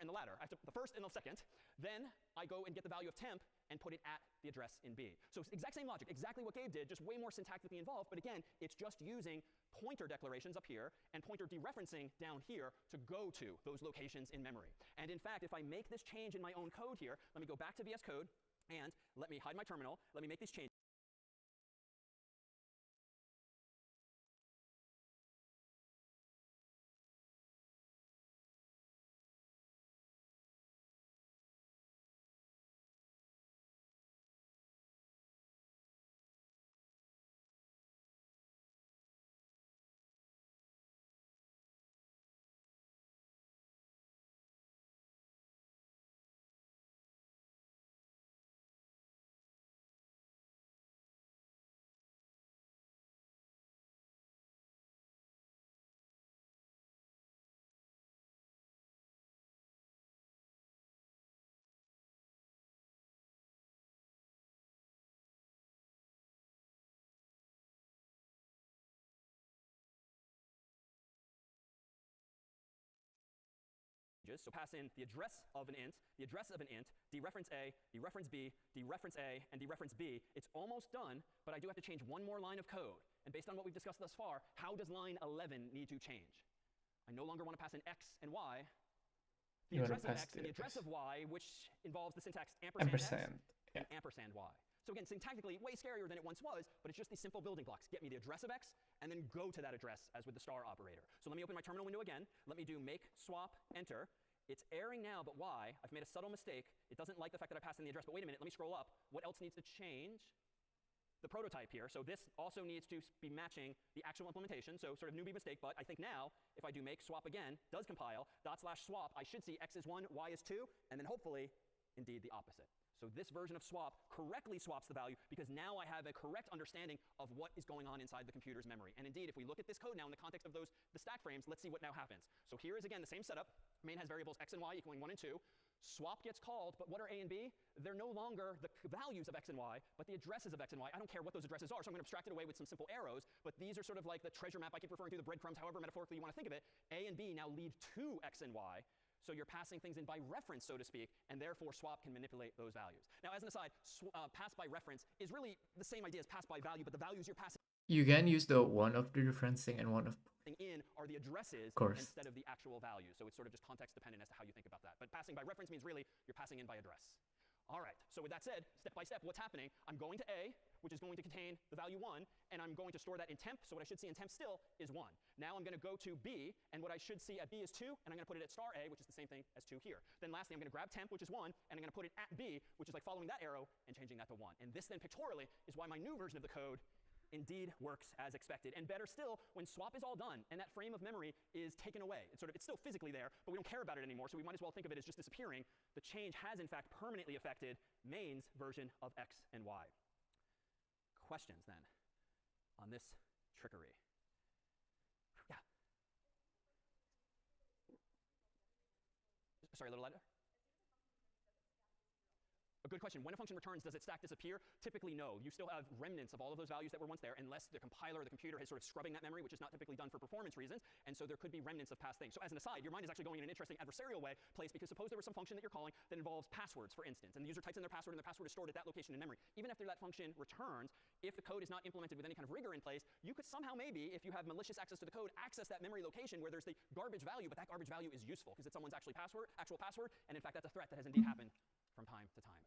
in the latter. I have to put the first in the second. Then I go and get the value of temp and put it at the address in B. So it's exact same logic, exactly what Gabe did, just way more syntactically involved. But again, it's just using pointer declarations up here and pointer dereferencing down here to go to those locations in memory. And in fact, if I make this change in my own code here, let me go back to VS Code and let me hide my terminal. Let me make these changes. So pass in the address of an int, the address of an int, dereference A, dereference B, dereference A, and dereference B. It's almost done, but I do have to change one more line of code. And based on what we've discussed thus far, how does line 11 need to change? I no longer want to pass in x and y. The address of x and the address of y, which involves the syntax ampersand x and ampersand y. So again, syntactically, way scarier than it once was, but it's just these simple building blocks. Get me the address of x, and then go to that address as with the star operator. So let me open my terminal window again. Let me do make, swap, enter. It's airing now, but why? I've made a subtle mistake. It doesn't like the fact that I passed in the address, but wait a minute, let me scroll up. What else needs to change? The prototype here. So this also needs to be matching the actual implementation. So sort of newbie mistake, but I think now, if I do make, swap again, does compile, /swap, I should see x is 1, y is 2, and then hopefully, indeed, the opposite. So this version of swap correctly swaps the value because now I have a correct understanding of what is going on inside the computer's memory. And indeed, if we look at this code now in the context of the stack frames, let's see what now happens. So here is again the same setup. Main has variables x and y equaling 1 and 2. Swap gets called, but what are a and b? They're no longer the values of x and y, but the addresses of x and y. I don't care what those addresses are, so I'm going to abstract it away with some simple arrows, but these are sort of like the treasure map I keep referring to, the breadcrumbs, however metaphorically you want to think of it. A and b now lead to x and y. So you're passing things in by reference, so to speak, and therefore swap can manipulate those values. Now, as an aside, pass by reference is really the same idea as pass by value, but the values you're passing You can use the one of the referencing and one of in are the addresses course. instead of the actual values. So it's sort of just context dependent as to how you think about that. But passing by reference means really you're passing in by address. All right, so with that said, step by step, what's happening? I'm going to A, which is going to contain the value 1, and I'm going to store that in temp. So what I should see in temp still is 1. Now I'm going to go to B, and what I should see at B is 2, and I'm going to put it at star A, which is the same thing as 2 here. Then lastly, I'm going to grab temp, which is 1, and I'm going to put it at B, which is like following that arrow and changing that to 1. And this then pictorially is why my new version of the code indeed works as expected. And better still, when swap is all done and that frame of memory is taken away, it's still physically there, but we don't care about it anymore, so we might as well think of it as just disappearing. The change has in fact permanently affected main's version of x and y. Questions then on this trickery? Yeah. Sorry, a little lighter. A good question. When a function returns, does its stack disappear? Typically, no. You still have remnants of all of those values that were once there, unless the compiler or the computer is sort of scrubbing that memory, which is not typically done for performance reasons. And so there could be remnants of past things. So as an aside, your mind is actually going in an interesting adversarial place, because suppose there was some function that you're calling that involves passwords, for instance, and the user types in their password, and their password is stored at that location in memory. Even after that function returns, if the code is not implemented with any kind of rigor in place, you could somehow maybe, if you have malicious access to the code, access that memory location where there's the garbage value, but that garbage value is useful because it's someone's actual password, and in fact, that's a threat that has indeed happened from time to time.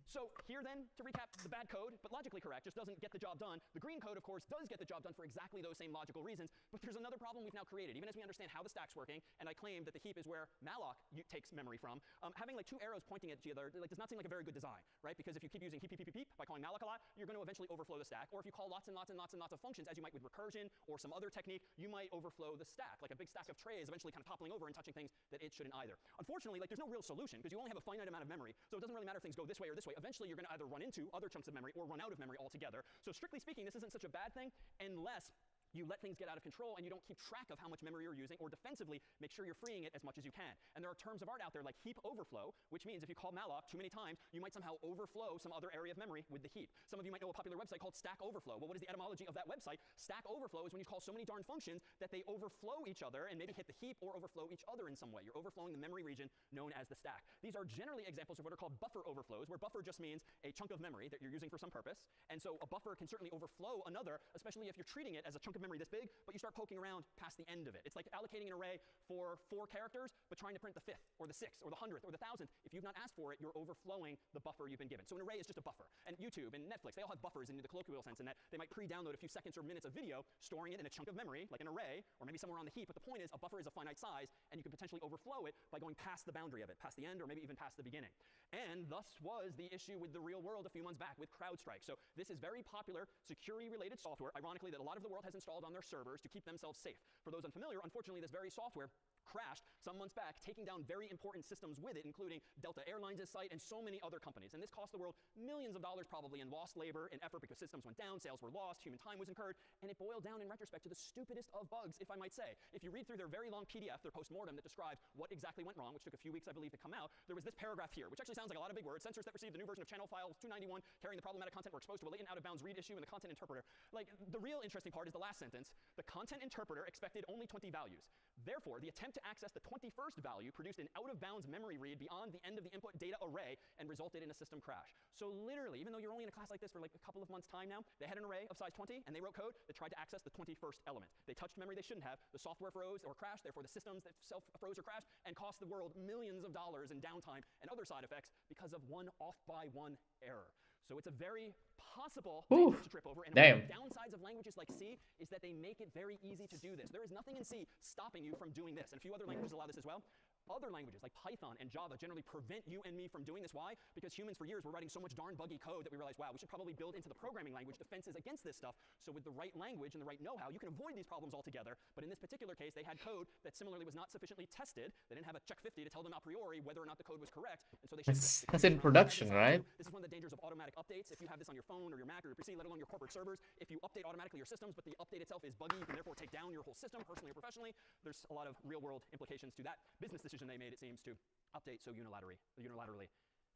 So here then, to recap, the bad code, but logically correct, just doesn't get the job done. The green code, of course, does get the job done for exactly those same logical reasons, but there's another problem we've now created. Even as we understand how the stack's working, and I claim that the heap is where malloc takes memory from, having like 2 arrows pointing at each other does not seem like a very good design, right? Because if you keep using heap, heap, heap, heap by calling malloc a lot, you're going to eventually overflow the stack. Or if you call lots and lots and lots and lots of functions, as you might with recursion or some other technique, you might overflow the stack, like a big stack of trays eventually kind of toppling over and touching things that it shouldn't either. Unfortunately, like there's no real solution because you only have a finite amount of memory, so it doesn't really matter if things go this way or this way. Eventually, you're going to either run into other chunks of memory or run out of memory altogether. So strictly speaking, this isn't such a bad thing unless you let things get out of control and you don't keep track of how much memory you're using, or defensively make sure you're freeing it as much as you can. And there are terms of art out there like heap overflow, which means if you call malloc too many times, you might somehow overflow some other area of memory with the heap. Some of you might know a popular website called Stack Overflow. Well, what is the etymology of that website? Stack Overflow is when you call so many darn functions that they overflow each other and maybe hit the heap or overflow each other in some way. You're overflowing the memory region known as the stack. These are generally examples of what are called buffer overflows, where buffer just means a chunk of memory that you're using for some purpose. And so a buffer can certainly overflow another, especially if you're treating it as a chunk of memory this big, but you start poking around past the end of it. It's like allocating an array for 4 characters, but trying to print the 5th, or the 6th, or the 100th, or the 1000th. If you've not asked for it, you're overflowing the buffer you've been given. So an array is just a buffer. And YouTube and Netflix, they all have buffers in the colloquial sense, in that they might pre-download a few seconds or minutes of video, storing it in a chunk of memory, like an array, or maybe somewhere on the heap. But the point is, a buffer is a finite size, and you can potentially overflow it by going past the boundary of it, past the end, or maybe even past the beginning. And thus was the issue with the real world a few months back with CrowdStrike. So this is very popular security-related software, ironically, that a lot of the world has installed on their servers to keep themselves safe. For those unfamiliar, unfortunately, this very software crashed some months back, taking down very important systems with it, including Delta Airlines' site and so many other companies. And this cost the world millions of dollars probably in lost labor and effort because systems went down, sales were lost, human time was incurred, and it boiled down in retrospect to the stupidest of bugs, if I might say. If you read through their very long PDF, their post-mortem that describes what exactly went wrong, which took a few weeks, I believe, to come out, there was this paragraph here, which actually sounds like a lot of big words. Sensors that received the new version of channel file 291 carrying the problematic content were exposed to a latent out-of-bounds read issue in the content interpreter. Like, the real interesting part is the last sentence. The content interpreter expected only 20 values. Therefore, the attempt to access the 21st value produced an out-of-bounds memory read beyond the end of the input data array and resulted in a system crash. So literally, even though you're only in a class like this for like a couple of months' time now, they had an array of size 20, and they wrote code that tried to access the 21st element. They touched memory they shouldn't have. The software froze or crashed. Therefore, the systems that self-froze or crashed, and cost the world millions of dollars in downtime and other side effects because of one off-by-one error. So it's a very possible Ooh, danger to trip over. And damn. one of the downsides of languages like C is that they make it very easy to do this. There is nothing in C stopping you from doing this. And a few other languages allow this as well. Other languages like Python and Java generally prevent you and me from doing this. Why? Because humans for years were writing so much darn buggy code that we realized, wow, we should probably build into the programming language defenses against this stuff. So with the right language and the right know-how, you can avoid these problems altogether. But in this particular case, they had code that similarly was not sufficiently tested. They didn't have a check 50 to tell them a priori whether or not the code was correct. And so they That's in production, right? This is one of the dangers of automatic updates. If you have this on your phone or your Mac or your PC, let alone your corporate servers, if you update automatically your systems, but the update itself is buggy, you can therefore take down your whole system, personally or professionally. There's a lot of real-world implications to that business decision they made, it seems, to update so unilaterally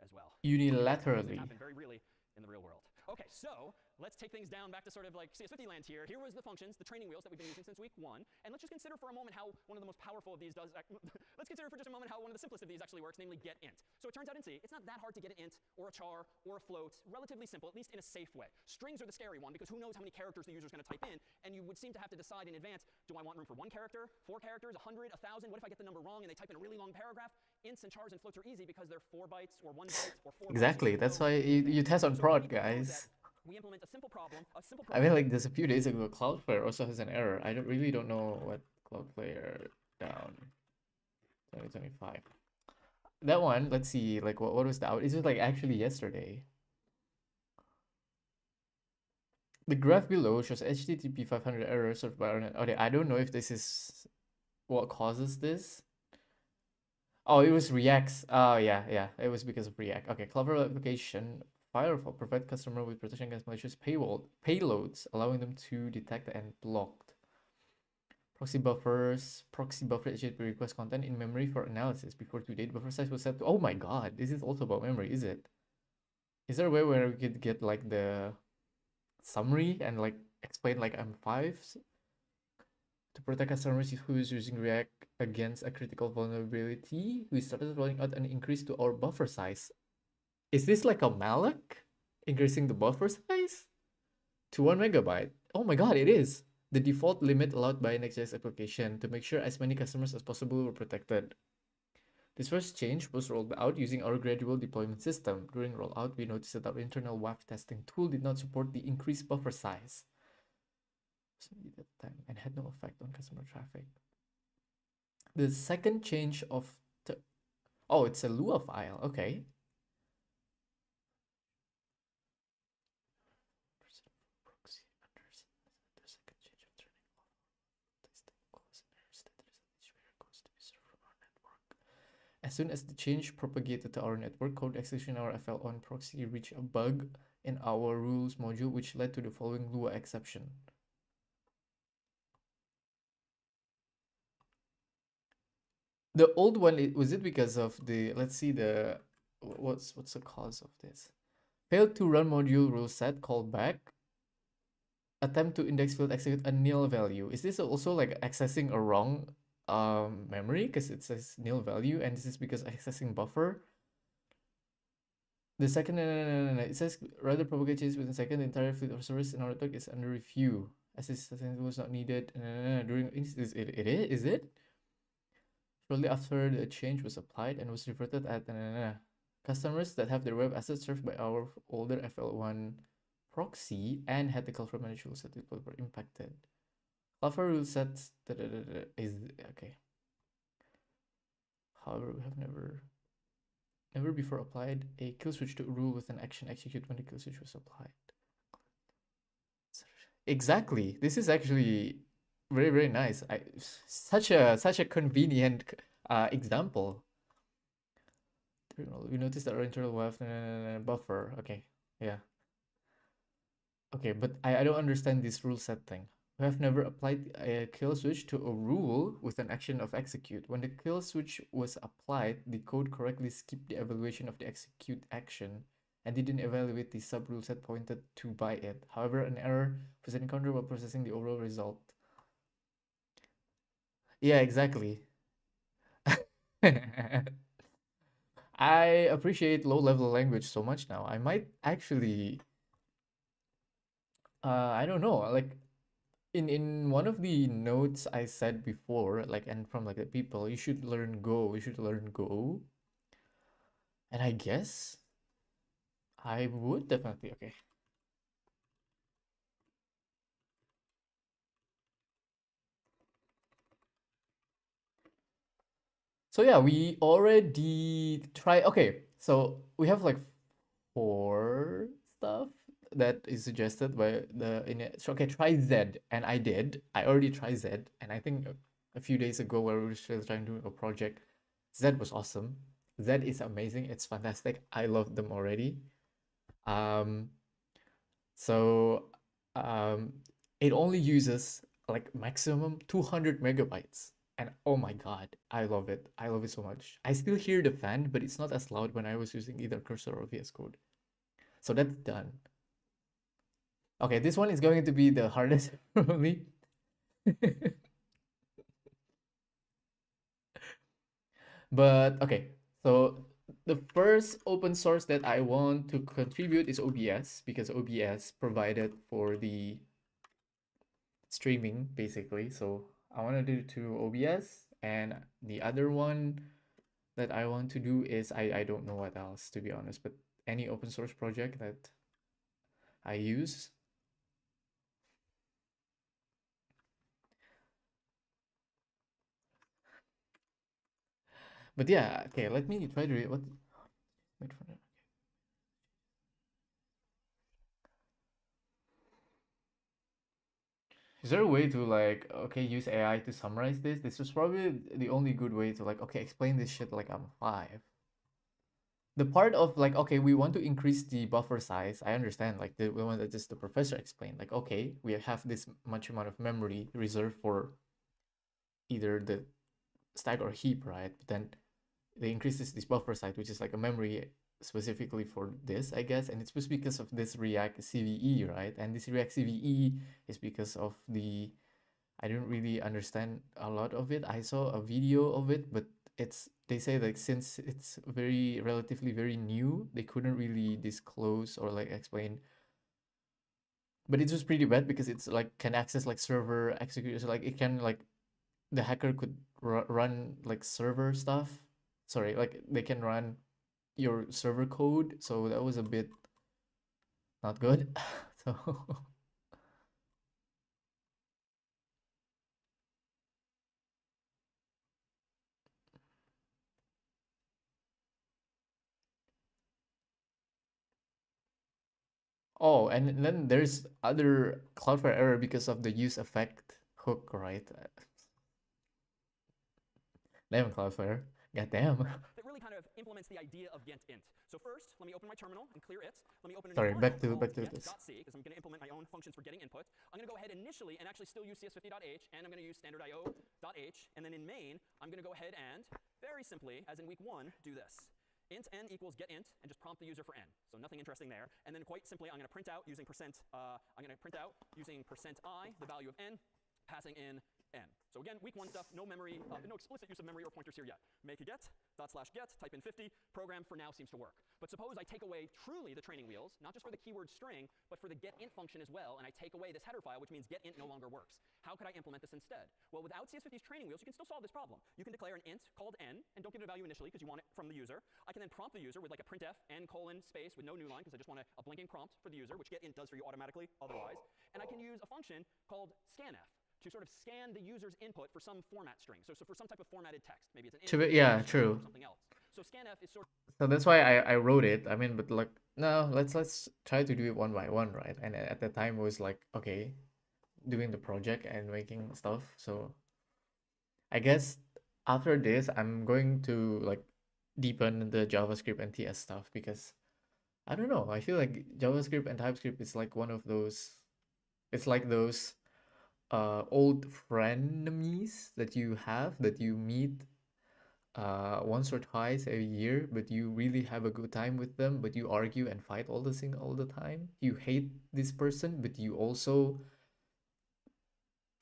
as well. Unilaterally. Happen very really in the real world. Okay, so let's take things down back to sort of like CS50 land here. Here was the functions, the training wheels that we've been using since week 1. And let's just consider for a moment how one of the most powerful of these does. Let's consider for just a moment how one of the simplest of these actually works, namely get int. So it turns out in C, it's not that hard to get an int or a char or a float. Relatively simple, at least in a safe way. Strings are the scary one because who knows how many characters the user's going to type in, and you would seem to have to decide in advance, do I want room for 1 character, 4 characters, 100, 1,000? What if I get the number wrong and they type in a really long paragraph? Ints and chars and floats are easy because they're 4 bytes or 1 byte or 4 bytes. Exactly. That's why you test on prod, guys. We implement a simple problem. I mean, like, there's a few days ago, Cloudflare also has an error. I really don't know what Cloudflare down 2025. That one, let's see, like, what was the out? Is it like actually yesterday? The graph below shows HTTP 500 error served by RNet. Okay, I don't know if this is what causes this. Oh, it was Reacts. Oh, yeah, it was because of React. Okay, Cloudflare application. Firewall provide customer with protection against malicious payloads, allowing them to detect and blocked. Proxy buffer HTTP request content in memory for analysis. Before due date, buffer size was set to, oh my god, this is also about memory, is it? Is there a way where we could get like the summary and like explain like M5s to protect customers who is using React against a critical vulnerability? We started rolling out an increase to our buffer size. Is this like a malloc? Increasing the buffer size to 1 megabyte? Oh my god, it is! The default limit allowed by Next.js application to make sure as many customers as possible were protected. This first change was rolled out using our gradual deployment system. During rollout, we noticed that our internal WAF testing tool did not support the increased buffer size at the time and had no effect on customer traffic. The second change of oh, it's a Lua file, okay. As soon as the change propagated to our network, code execution in our FL1 proxy reached a bug in our rules module, which led to the following Lua exception. The old one, was it because of the, let's see the, what's the cause of this? Failed to run module rule set callback. Attempt to index field execute a nil value. Is this also like accessing a wrong memory because it says nil value, and this is because accessing buffer? The second, no. It says rather propagate changes within a second. The entire fleet of service in our network is under review as this was not needed during is it? Shortly after the change was applied and was reverted at customers that have their web assets served by our older FL1 proxy and had the Cloudflare managed rule set were impacted. Cloudflare rule sets is okay. However, we have never before applied a kill switch to a rule with an action execute when the kill switch was applied. Exactly. This is actually very, very nice. Such a convenient example. We noticed that our internal WAF buffer. Okay, yeah. Okay, but I don't understand this rule set thing. We have never applied a kill switch to a rule with an action of execute. When the kill switch was applied, the code correctly skipped the evaluation of the execute action and didn't evaluate the sub-rule set pointed to by it. However, an error was encountered while processing the overall result. Yeah, exactly. I appreciate low-level language so much now. I might actually, I don't know, like in one of the notes I said before, like, and from like the people, you should learn Go. And I guess I would definitely. Okay. So yeah, we already try. Okay, so we have like 4 stuff that is suggested by the in it. So okay, try Z, and I did. I already tried Z, and I think a few days ago where we were still trying to do a project, Z was awesome. Z is amazing. It's fantastic. I love them already. Um, so um, it only uses like maximum 200 megabytes. And oh my God, I love it. I love it so much. I still hear the fan, but it's not as loud when I was using either Cursor or VS Code. So that's done. Okay, this one is going to be the hardest probably. But okay, so the first open source that I want to contribute is OBS because OBS provided for the streaming basically. So I want to do to OBS, and the other one that I want to do is I don't know what else to be honest, but any open source project that I use. But yeah, okay, let me try to read what. Wait for it. Is there a way to like okay use AI to summarize this? This was probably the only good way to like okay explain this shit like I'm 5. The part of like okay we want to increase the buffer size, I understand, like the one that just the professor explained, like okay we have this much amount of memory reserved for either the stack or heap, right? But then they increase this buffer size, which is like a memory specifically for this, I guess, and it's just because of this React CVE, right? And this React CVE is because of the I didn't really understand a lot of it. I saw a video of it, but it's they say like since it's very relatively very new, they couldn't really disclose or like explain. But it was pretty bad because it's like can access like server executors, like it can like the hacker could run like server stuff. Sorry, like they can run your server code, so that was a bit not good. So oh, and then there's other Cloudflare error because of the use effect hook, right? Damn Cloudflare. Goddamn. That really kind of implements the idea of get_int. So first, let me open my terminal and clear it. Let me open a new Sorry, file back to called this. get.c because I'm going to implement my own functions for getting input. I'm going to go ahead initially and actually still use cs50.h, and I'm going to use standardio.h, and then in main, I'm going to go ahead and very simply, as in week 1, do this. Int n equals get_int and just prompt the user for n. So nothing interesting there. And then quite simply, I'm going to print out using %i the value of n, passing in n. So again, week 1 stuff, no memory, no explicit use of memory or pointers here yet. Make a get, /get, type in 50, program for now seems to work. But suppose I take away truly the training wheels, not just for the keyword string, but for the getInt function as well, and I take away this header file, which means getInt no longer works. How could I implement this instead? Well, without CS50's training wheels, you can still solve this problem. You can declare an int called n, and don't give it a value initially because you want it from the user. I can then prompt the user with like a printf n colon space with no new line because I just want a blinking prompt for the user, which getInt does for you automatically otherwise. And I can use a function called scanf to sort of scan the user's input for some format string. So for some type of formatted text. Maybe it's an Yeah, true. or something else. So scanf is sort of So that's why I wrote it. I mean, but like no, let's try to do it one by one, right? And at the time it was like okay, doing the project and making stuff. So I guess after this I'm going to like deepen the JavaScript and TS stuff because I don't know. I feel like JavaScript and TypeScript is like one of those. It's like those old frenemies that you have that you meet once or twice a year, but you really have a good time with them, but you argue and fight all the time. You hate this person, but you also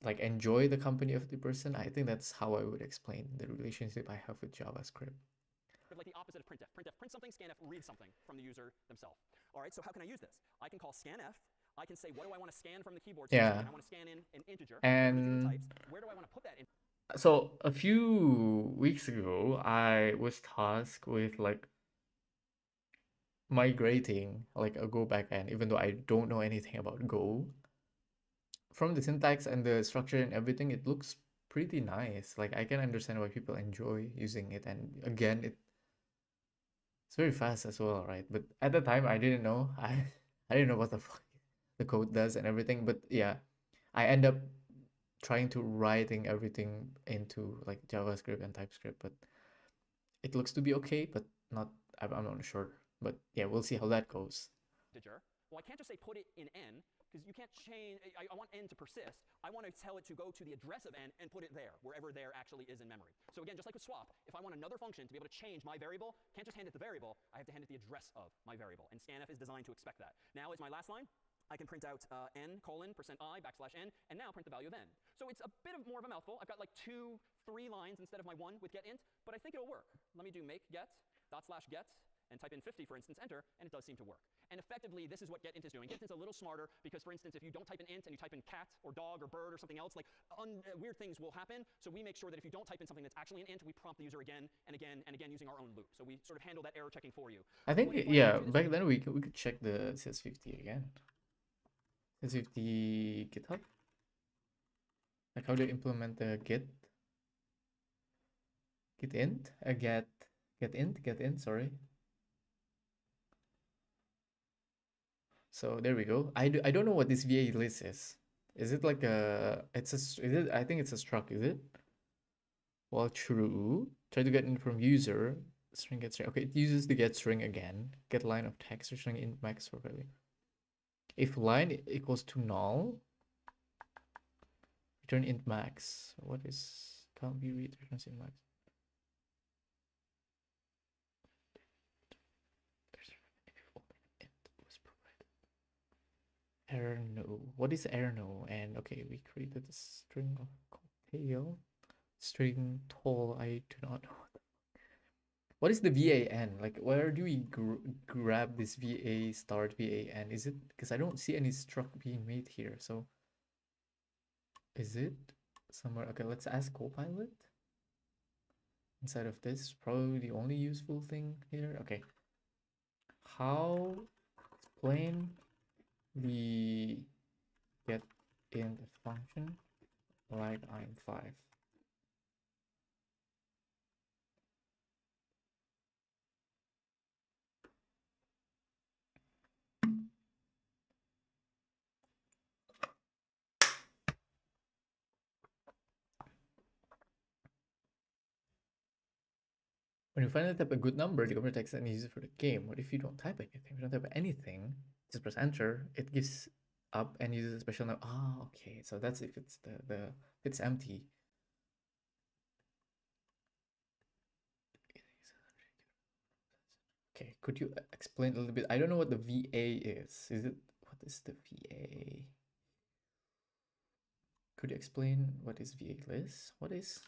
like enjoy the company of the person. I think that's how I would explain the relationship I have with JavaScript. like the opposite of printf. Printf prints something, scanf reads something from the user themselves. All right, so how can I use this? I can call scanf. I can say, what do I want to scan from the keyboard? Yeah. I want to scan in an integer. And types. Where do I want to put that in? so a few weeks ago, I was tasked with like migrating like a Go backend, even though I don't know anything about Go, from the syntax and the structure and everything, it looks pretty nice. Like I can understand why people enjoy using it, and again, it's very fast as well, right? But at the time, I didn't know. I didn't know what the fuck the code does and everything. But yeah, I end up trying to writing everything into like JavaScript and TypeScript, but it looks to be okay, but not. I'm not sure. But yeah, we'll see how that goes. integer. Well, I can't just say put it in n, because you can't change. I want n to persist. I want to tell it to go to the address of n and put it there, wherever there actually is in memory. So again, just like with swap, if I want another function to be able to change my variable, can't just hand it the variable. I have to hand it the address of my variable. And scanf is designed to expect that. Now is my last line. I can print out n colon %i \n, and now print the value of n. So it's a bit of more of a mouthful. I've got like 2, 3 lines instead of my 1 with get int, but I think it'll work. Let me do make get /get and type in 50, for instance, enter, and it does seem to work. And effectively, this is what getInt is doing. getInt is a little smarter because, for instance, if you don't type in int and you type in cat or dog or bird or something else, like weird things will happen. So we make sure that if you don't type in something that's actually an int, we prompt the user again and again and again using our own loop. So we sort of handle that error checking for you. I think yeah, back then we could check the CS50 again. CS50 GitHub. Like how do you implement the getInt, getInt, sorry. So there we go. I don't know what this VA list is. Is it like a, I think it's a struct, is it? Well, true. Try to get in from user, string get string. Okay, it uses the get string again. Get line of text, return int max or value. If line equals to null, return int max. What is, can't be read, returns int max. Error no. What is error no? And okay, we created a string of tail. String tall. I do not know. What is the VAN? Like, where do we grab this VA start VAN? Is it because I don't see any struct being made here? So is it somewhere? Okay, let's ask Copilot. Inside of this, probably the only useful thing here. Okay. How explain the get int function like I'm 5. When you finally type a good number, the computer takes it and uses it for the game. What if you don't type anything? If you don't type anything, just press enter, it gives up and uses a special number. Ah, okay. So that's if it's if it's empty. Okay, could you explain a little bit? I don't know what the VA is. What is the VA? Could you explain what is VA list? What is?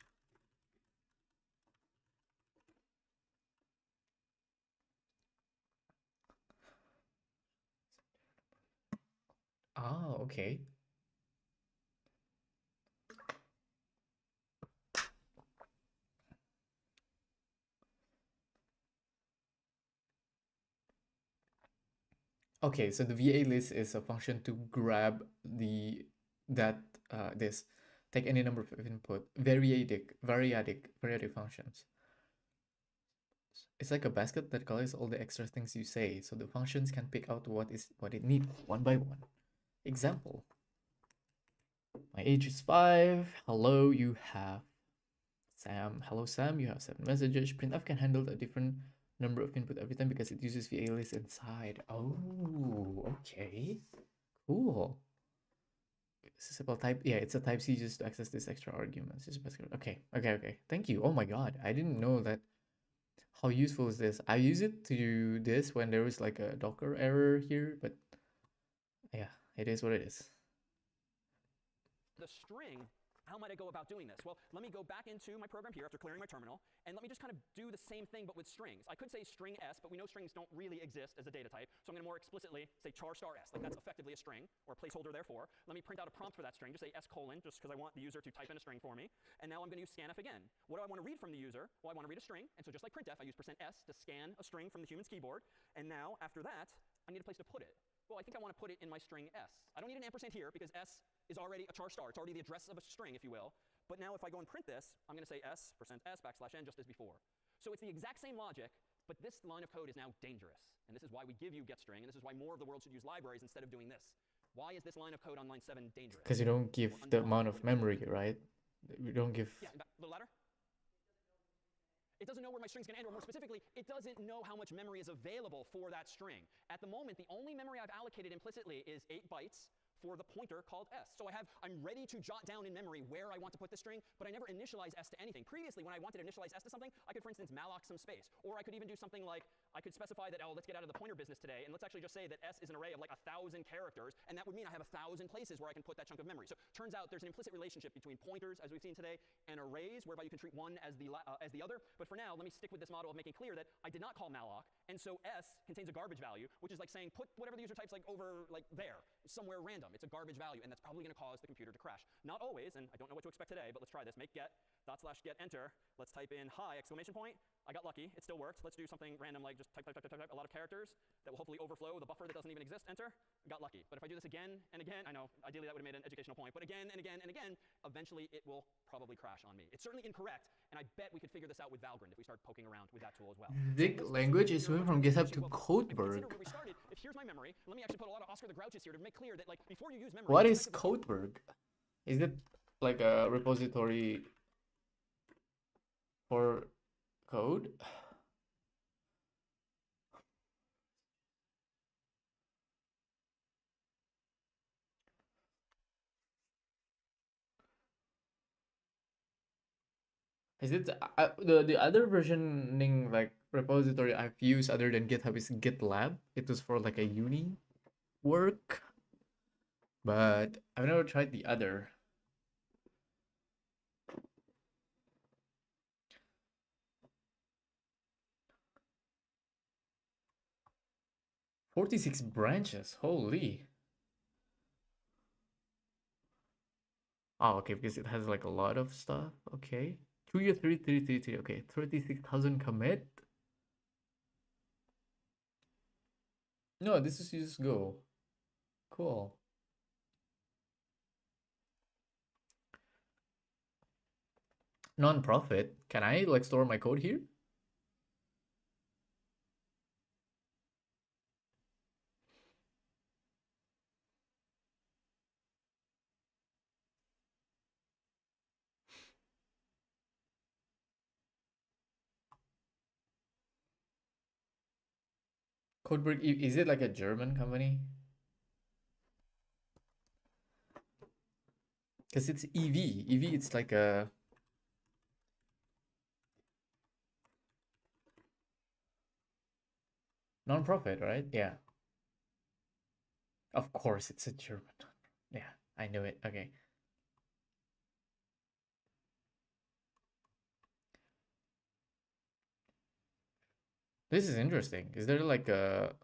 Ah, okay. Okay, so the VA list is a function to grab take any number of input, variadic functions. It's like a basket that collects all the extra things you say, so the functions can pick out what it needs one by one. Example. My age is 5. Hello, you have Sam. Hello, Sam, you have 7 messages. Printf can handle a different number of input every time because it uses VA list inside. Oh, okay. Cool. It's a simple type. Yeah, it's a type C just to access this extra arguments. Okay. Thank you. Oh my god. I didn't know that. How useful is this? I use it to do this when there was like a Docker error here, but yeah, it is what it is. The string How might I go about doing this? Well, let me go back into my program here after clearing my terminal, and let me just kind of do the same thing but with strings. I could say string s, but we know strings don't really exist as a data type, so I'm going to more explicitly say char star s. Like that's effectively a string, or a placeholder therefore. Let me print out a prompt for that string, just say s colon, just because I want the user to type in a string for me. And now I'm going to use scanf again. What do I want to read from the user? Well, I want to read a string, and so just like printf, I use %s to scan a string from the human's keyboard. And now, after that, I need a place to put it. Well, I think I want to put it in my string s. I don't need an ampersand here because s is already a char star. It's already the address of a string, if you will. But now if I go and print this, I'm going to say s, %s, \n, just as before. So it's the exact same logic, but this line of code is now dangerous. And this is why we give you getString, and this is why more of the world should use libraries instead of doing this. Why is this line of code on line 7 dangerous? Because you don't give the amount of memory, right? You don't give... Yeah, a little louder. It doesn't know where my string's going to end, or more specifically, it doesn't know how much memory is available for that string. At the moment, the only memory I've allocated implicitly is 8 bytes for the pointer called s. So I'm ready to jot down in memory where I want to put the string, but I never initialize s to anything. Previously, when I wanted to initialize s to something, I could, for instance, malloc some space. Or I could even do something like, I could specify that, oh, let's get out of the pointer business today, and let's actually just say that s is an array of like 1,000 characters, and that would mean I have 1,000 places where I can put that chunk of memory. So turns out there's an implicit relationship between pointers, as we've seen today, and arrays, whereby you can treat one as the other. But for now, let me stick with this model of making clear that I did not call malloc, and so s contains a garbage value, which is like saying put whatever the user types like over like there, somewhere random. It's a garbage value, and that's probably going to cause the computer to crash. Not always, and I don't know what to expect today, but let's try this. Make get /get enter. Let's type in hi exclamation point. I got lucky. It still worked. Let's do something random like just type a lot of characters that will hopefully overflow the buffer that doesn't even exist. Enter. Got lucky. But if I do this again and again, I know ideally that would have made an educational point, but again and again and again, eventually it will probably crash on me. It's certainly incorrect, and I bet we could figure this out with Valgrind if we start poking around with that tool as well. Zig language is moving from GitHub to Codeberg. Where we started, if here's my memory, let me actually put a lot of Oscar the Grouches here to make clear that like before you use memory. What is Codeberg? Is it like a repository for code? Is it the other versioning like repository I've used other than GitHub is GitLab. It was for like a uni work, but I've never tried the other. "46 branches, holy." Oh, okay, because it has like a lot of stuff. Okay. 2 year 3 okay, 36,000 commit. No, this is just Go. Cool. Non-profit. Can I like store my code here? Codeberg, is it like a German company? Because it's EV. EV, it's like a... non-profit, right? Yeah. Of course, it's a German. Yeah, I knew it. Okay. This is interesting. Is there like a...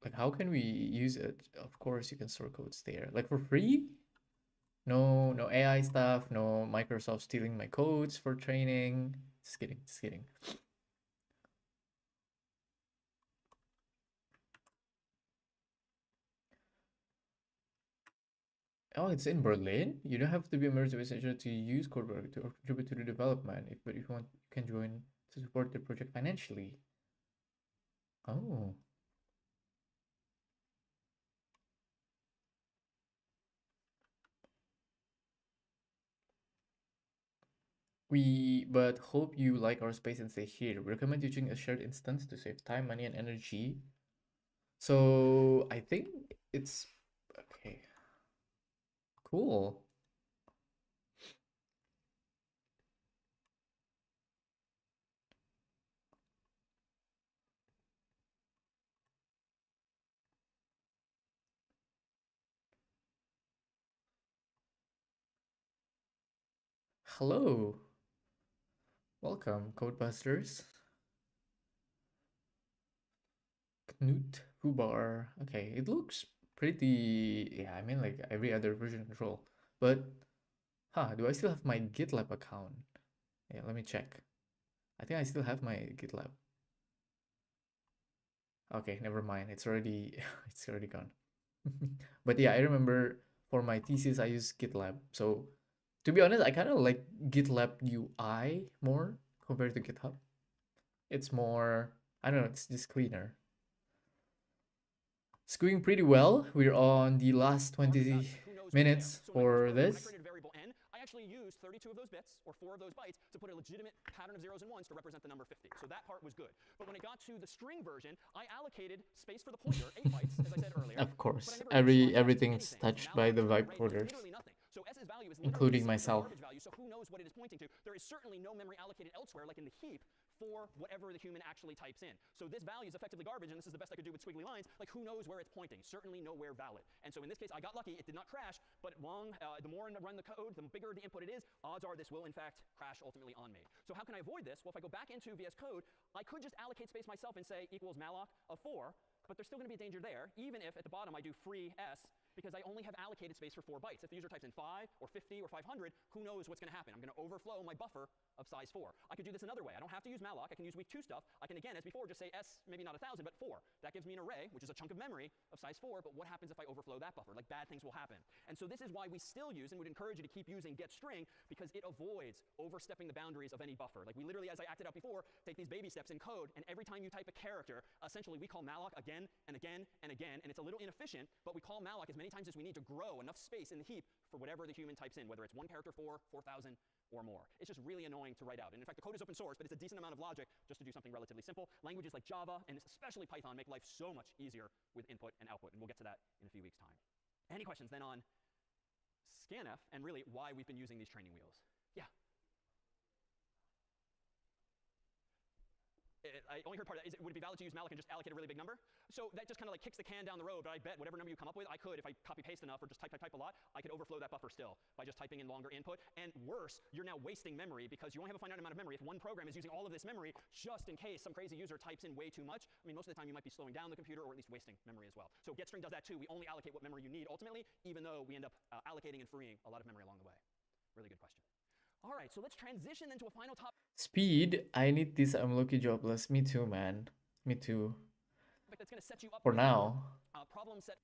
like, how can we use it? Of course, you can store codes there. Like, for free? No, no AI stuff. No Microsoft stealing my codes for training. Just kidding, just kidding. Oh, it's in Berlin? You don't have to be a Merge researcher to use Codeberg to contribute to the development. But if you want, you can join to support the project financially. Oh. But hope you like our space and stay here. We recommend using a shared instance to save time, money, and energy. So I think it's okay. Cool. Hello. Welcome, Codebusters. Knut Hubar. Okay, it looks pretty. Yeah, I mean, like every other version control. But, do I still have my GitLab account? Yeah, let me check. I think I still have my GitLab. Okay, never mind. It's already it's already gone. But yeah, I remember for my thesis I used GitLab. So to be honest, I kind of like GitLab UI more compared to GitHub. It's more, I don't know, it's just cleaner. It's going pretty well. We're on the last 20 minutes for this. I actually used 32 of those bits, or 4 of those bytes, to put a legitimate pattern of zeros and ones to represent the number 50. So that part was good. But when it got to the string version, I allocated space for the pointer, 8 bytes, as I said earlier. Of course, but I never initialized everything's anything. touched Malloc by the is vibe right, coders, literally nothing. So S's value is including literally myself. garbage value, so who knows what it is pointing to? There is certainly no memory allocated elsewhere, like in the heap, for whatever the human actually types in. So this value is effectively garbage, and this is the best I could do with squiggly lines. Like, who knows where it's pointing? Certainly nowhere valid. And so in this case, I got lucky. It did not crash, but the more I run the code, the bigger the input it is, odds are this will, in fact, crash ultimately on me. So how can I avoid this? Well, if I go back into VS Code, I could just allocate space myself and say equals malloc of 4, but there's still going to be a danger there, even if at the bottom I do free s, because I only have allocated space for 4 bytes. If the user types in 5 or 50 or 500, who knows what's going to happen? I'm going to overflow my buffer of size 4. I could do this another way. I don't have to use malloc. I can use week 2 stuff. I can, again, as before, just say s, maybe not 1,000, but 4. That gives me an array, which is a chunk of memory of size 4, but what happens if I overflow that buffer? Like, bad things will happen. And so this is why we still use and would encourage you to keep using getString, because it avoids overstepping the boundaries of any buffer. Like, we literally, as I acted out before, take these baby steps in code, and every time you type a character, essentially we call malloc again and again and again, and it's a little inefficient, but we call malloc as many times as we need to grow enough space in the heap for whatever the human types in, whether it's 1 character 4, 4,000, or more. It's just really annoying to write out. And in fact, the code is open source, but it's a decent amount of logic just to do something relatively simple. Languages like Java, and especially Python, make life so much easier with input and output, and we'll get to that in a few weeks' time. Any questions then on scanf, and really why we've been using these training wheels? Yeah? I only heard part of that. Would it be valid to use malloc and just allocate a really big number? So that just kind of like kicks the can down the road, but I bet whatever number you come up with, I could, if I copy-paste enough or just type a lot, I could overflow that buffer still by just typing in longer input. And worse, you're now wasting memory because you only have a finite amount of memory. If one program is using all of this memory, just in case some crazy user types in way too much, I mean, most of the time you might be slowing down the computer or at least wasting memory as well. So getString does that too. We only allocate what memory you need ultimately, even though we end up allocating and freeing a lot of memory along the way. Really good question. All right, so let's transition into a final topic. Speed. I need this. I'm lucky jobless. Me too, man. Me too. That's going to set you up for now. Problem set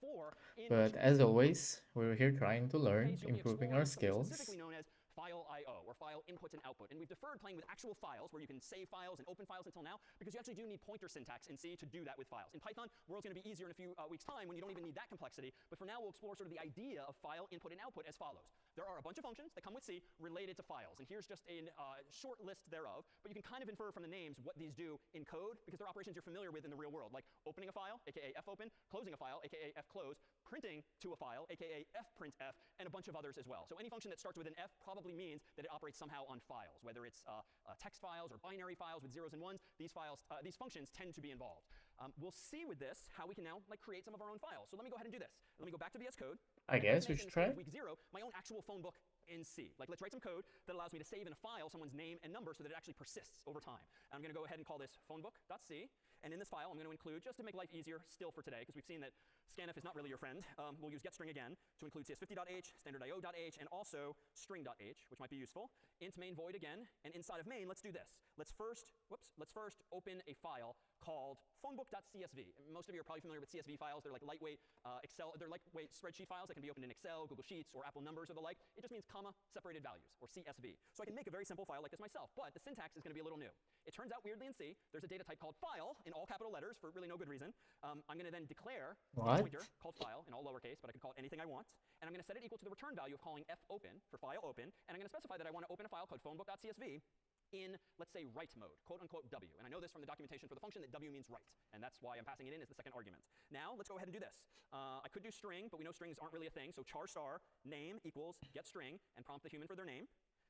4. But as always, we're here trying to learn, improving our skills. Specifically known as file I/O, or file input and output. And we've deferred playing with actual files where you can save files and open files until now, because you actually do need pointer syntax in C to do that with files. In Python, world's going to be easier in a few weeks' time when you don't even need that complexity. But for now, we'll explore sort of the idea of file input and output as follows. There are a bunch of functions that come with C related to files. And here's just a short list thereof. But you can kind of infer from the names what these do in code, because they're operations you're familiar with in the real world, like opening a file, aka fopen, closing a file, aka fclose, printing to a file, aka fprintf, and a bunch of others as well. So any function that starts with an F probably means that it operates somehow on files, whether it's text files or binary files with zeros and ones. These functions tend to be involved. We'll see with this how we can now create some of our own files. So let me go ahead and do this. Let me go back to VS Code. I guess we should try. Week 0, my own actual phone book in C. Like, let's write some code that allows me to save in a file someone's name and number so that it actually persists over time. And I'm going to go ahead and call this phonebook.c. And in this file, I'm going to include, just to make life easier still for today, because we've seen that scanf is not really your friend, we'll use getString again to include cs50.h, standardio.h, and also string.h, which might be useful. Int main void again, and inside of main, let's do this. Let's first open a file called phonebook.csv. Most of you are probably familiar with CSV files. They're like lightweight they're lightweight spreadsheet files that can be opened in Excel, Google Sheets, or Apple Numbers or the like. It just means comma separated values, or CSV. So I can make a very simple file like this myself, but the syntax is going to be a little new. It turns out weirdly in C, there's a data type called file in all capital letters for really no good reason. I'm going to then declare a pointer called file in all lowercase, but I can call it anything I want. And I'm going to set it equal to the return value of calling fopen for file open. And I'm going to specify that I want to open a file called phonebook.csv in, let's say, write mode, quote unquote W. And I know this from the documentation for the function that W means write. And that's why I'm passing it in as the second argument. Now, let's go ahead and do this. I could do string, but we know strings aren't really a thing. So char star name equals get string and prompt the human for their name.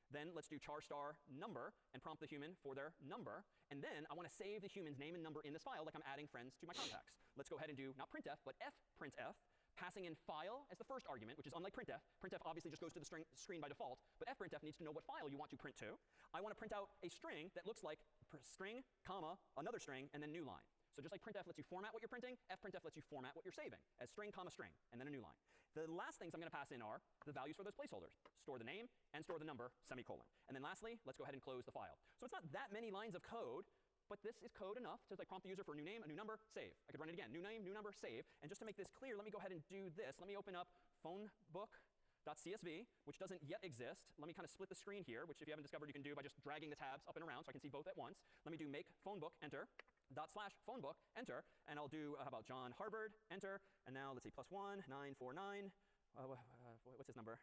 Then let's do char star number and prompt the human for their number. And then I want to save the human's name and number in this file like I'm adding friends to my contacts. Let's go ahead and do not printf, but fprintf. passing in file as the first argument, which is unlike printf. Printf obviously just goes to the screen by default, but fprintf needs to know what file you want to print to. I want to print out a string that looks like string, comma, another string, and then new line. So just like printf lets you format what you're printing, fprintf lets you format what you're saving as string, comma, string, and then a new line. The last things I'm going to pass in are the values for those placeholders. Store the name and store the number, semicolon. And then lastly, let's go ahead and close the file. So it's not that many lines of code, but this is code enough to like prompt the user for a new name, a new number, save. I could run it again, new name, new number, save. And just to make this clear, let me go ahead and do this. Let me open up phonebook.csv, which doesn't yet exist. Let me kind of split the screen here, which if you haven't discovered, you can do by just dragging the tabs up and around so I can see both at once. Let me do make phonebook, enter, /phonebook, enter, and I'll do, how about John Harvard, enter, and now let's see, +1, 949, what's his number?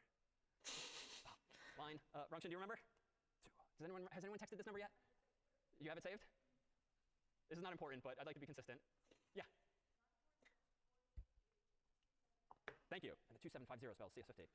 Line, Rungshin, do you remember? Has anyone texted this number yet? You have it saved? This is not important, but I'd like to be consistent. Yeah. Thank you. And the 2750 spells CS50.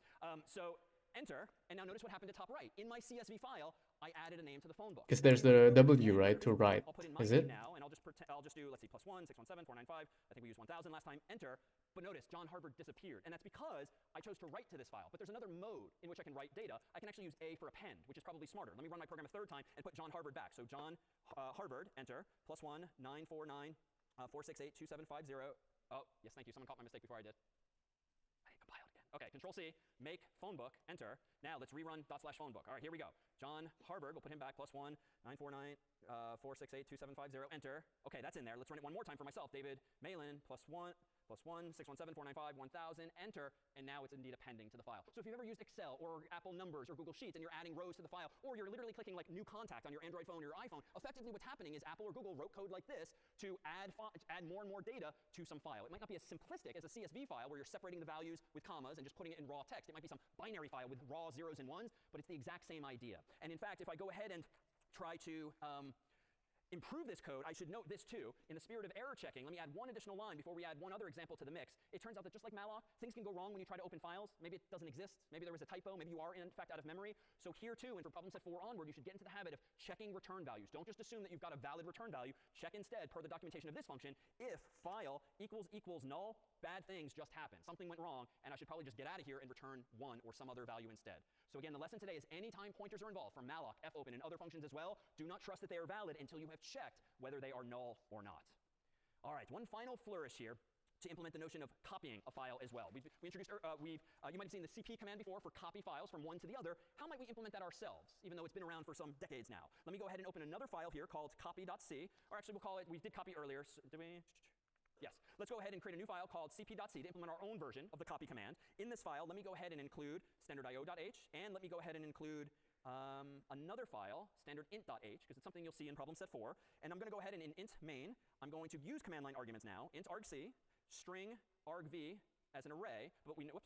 So enter, and now notice what happened to top right. In my CSV file, I added a name to the phone book. Because there's the W, right, to write. I'll put in my Is name it? now, and I'll just do, let's see, +1, 617, 495. I think we used 1000 last time. Enter. But notice, John Harvard disappeared. And that's because I chose to write to this file. But there's another mode in which I can write data. I can actually use A for append, which is probably smarter. Let me run my program a third time and put John Harvard back. So John Harvard, enter, +1, 949, 468, 2750. Oh, yes, thank you. Someone caught my mistake before I did. I didn't compile it again. OK, Control-C, make phonebook, enter. Now let's rerun /phonebook. All right, here we go. John Harvard, we'll put him back, +1, 949, 468, 2750, enter. OK, that's in there. Let's run it one more time for myself. David Malin, +1, 617, 495, 1000, enter, and now it's indeed appending to the file. So if you've ever used Excel or Apple Numbers or Google Sheets and you're adding rows to the file, or you're literally clicking like new contact on your Android phone or your iPhone, effectively what's happening is Apple or Google wrote code like this to add more and more data to some file. It might not be as simplistic as a CSV file where you're separating the values with commas and just putting it in raw text. It might be some binary file with raw zeros and ones, but it's the exact same idea. And in fact, if I go ahead and try to improve this code, I should note this too. In the spirit of error checking, let me add one additional line before we add one other example to the mix. It turns out that just like malloc, things can go wrong when you try to open files. Maybe it doesn't exist. Maybe there was a typo. Maybe you are in fact out of memory. So here too, and for problem set 4 onward, you should get into the habit of checking return values. Don't just assume that you've got a valid return value. Check instead, per the documentation of this function, if file equals null, bad things just happen. Something went wrong, and I should probably just get out of here and return 1 or some other value instead. So again, the lesson today is anytime pointers are involved, from malloc, fopen, and other functions as well, do not trust that they are valid until you have checked whether they are null or not. All right, one final flourish here to implement the notion of copying a file as well. You might have seen the cp command before for copy files from one to the other. How might we implement that ourselves, even though it's been around for some decades now? Let me go ahead and open another file here called copy.c, or actually we'll call it, we did copy earlier, so did we? Yes, let's go ahead and create a new file called cp.c to implement our own version of the copy command. In this file, let me go ahead and include standard.io.h, and let me go ahead and include another file, standard.int.h, because it's something you'll see in problem set 4. And I'm going to go ahead and in int main, I'm going to use command line arguments now, int argc, string argv as an array, but we know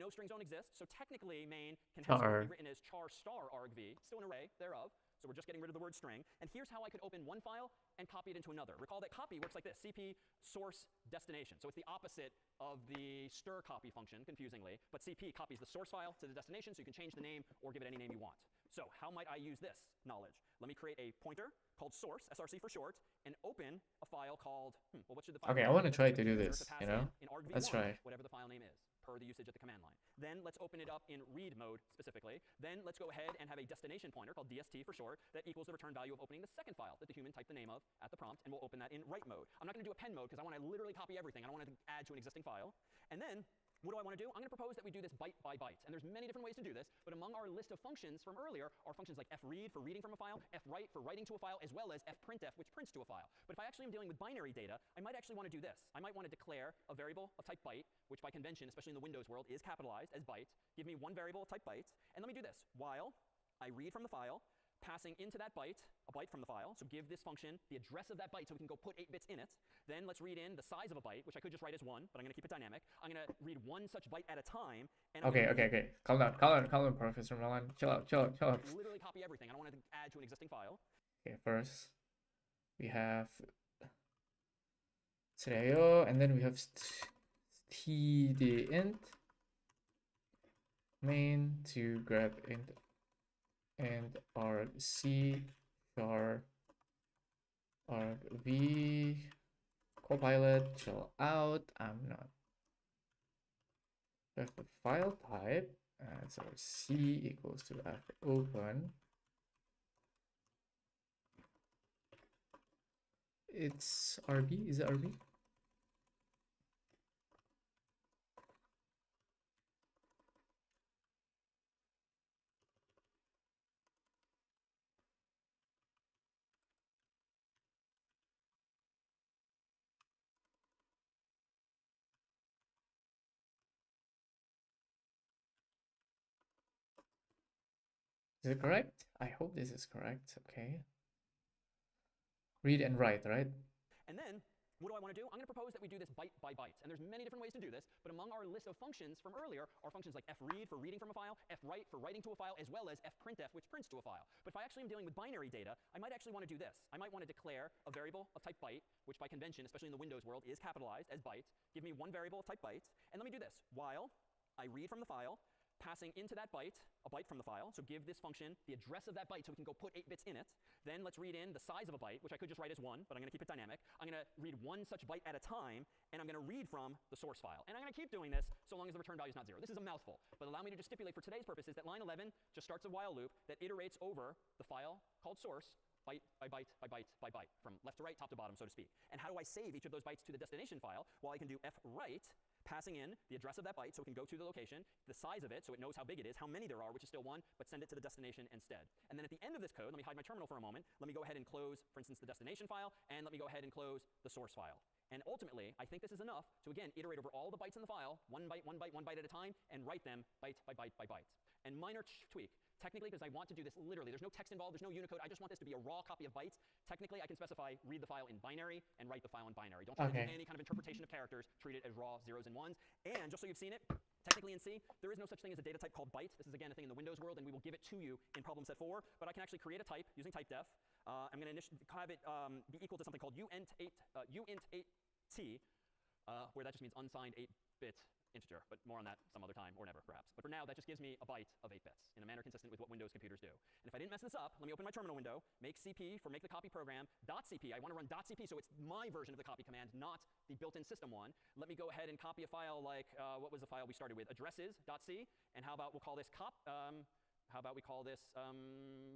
strings don't exist, so technically main can have be written as char star argv, still an array thereof. So we're just getting rid of the word string. And here's how I could open one file and copy it into another. Recall that copy works like this, cp source destination. So it's the opposite of the stir copy function, confusingly. But cp copies the source file to the destination, so you can change the name or give it any name you want. So how might I use this knowledge? Let me create a pointer called source, src for short, and open a file called, well, what should the file Okay, name I want to be? try to do this, you know? In argv1, Let's try. whatever the file name is, per the usage at the command line. Then let's open it up in read mode specifically. Then let's go ahead and have a destination pointer called dst for short that equals the return value of opening the second file that the human typed the name of at the prompt, and we'll open that in write mode. I'm not going to do append mode because I want to literally copy everything. I don't want to add to an existing file. And then what do I want to do? I'm going to propose that we do this byte by byte. And there's many different ways to do this, but among our list of functions from earlier are functions like fread for reading from a file, fwrite for writing to a file, as well as fprintf, which prints to a file. But if I actually am dealing with binary data, I might actually want to do this. I might want to declare a variable of type byte, which by convention, especially in the Windows world, is capitalized as byte. Give me one variable of type byte. And let me do this. While I read from the file, passing into that byte, a byte from the file. So give this function the address of that byte so we can go put 8 bits in it. Then let's read in the size of a byte, which I could just write as 1, but I'm going to keep it dynamic. I'm going to read one such byte at a time. And Okay. Calm down, Professor Milan. Chill out. Literally copy everything. I don't want to add to an existing file. Okay, first we have scenario, and then we have td_int main to grab int and argc char argv copilot chill out. I'm not we have the file type, and so C equals to F open. It's RB, is it RB? Is it correct? I hope this is correct. Okay. Read and write, right? And then, what do I want to do? I'm going to propose that we do this byte by byte. And there's many different ways to do this, but among our list of functions from earlier are functions like fread for reading from a file, fwrite for writing to a file, as well as fprintf, which prints to a file. But if I actually am dealing with binary data, I might actually want to do this. I might want to declare a variable of type byte, which by convention, especially in the Windows world, is capitalized as byte. Give me one variable of type byte. And let me do this. While I read from the file, passing into that byte a byte from the file. So give this function the address of that byte so we can go put 8 bits in it. Then let's read in the size of a byte, which I could just write as 1, but I'm going to keep it dynamic. I'm going to read one such byte at a time, and I'm going to read from the source file. And I'm going to keep doing this so long as the return value is not 0. This is a mouthful, but allow me to just stipulate for today's purposes that line 11 just starts a while loop that iterates over the file called source byte by byte by byte by byte, from left to right, top to bottom, so to speak. And how do I save each of those bytes to the destination file? Well, I can do fwrite, passing in the address of that byte so it can go to the location, the size of it so it knows how big it is, how many there are, which is still 1, but send it to the destination instead. And then at the end of this code, let me hide my terminal for a moment. Let me go ahead and close, for instance, the destination file, and let me go ahead and close the source file. And ultimately, I think this is enough to, again, iterate over all the bytes in the file, one byte, one byte, one byte at a time, and write them byte by byte by byte. And minor tweak. Technically, because I want to do this literally, there's no text involved, there's no Unicode, I just want this to be a raw copy of bytes. Technically, I can specify read the file in binary and write the file in binary. Don't try to do any kind of interpretation of characters, treat it as raw zeros and ones. And just so you've seen it, technically in C, there is no such thing as a data type called byte. This is, again, a thing in the Windows world, and we will give it to you in problem set 4. But I can actually create a type using typedef. I'm going to have it be equal to something called uint8t, where that just means unsigned 8-bit integer, but more on that some other time, or never, perhaps. But for now, that just gives me a byte of 8 bits in a manner consistent with what Windows computers do. And if I didn't mess this up, let me open my terminal window, make cp for make the copy program, .cp. I want to run .cp, so it's my version of the copy command, not the built-in system one. Let me go ahead and copy a file like, what was the file we started with? Addresses.c, and how about we'll call this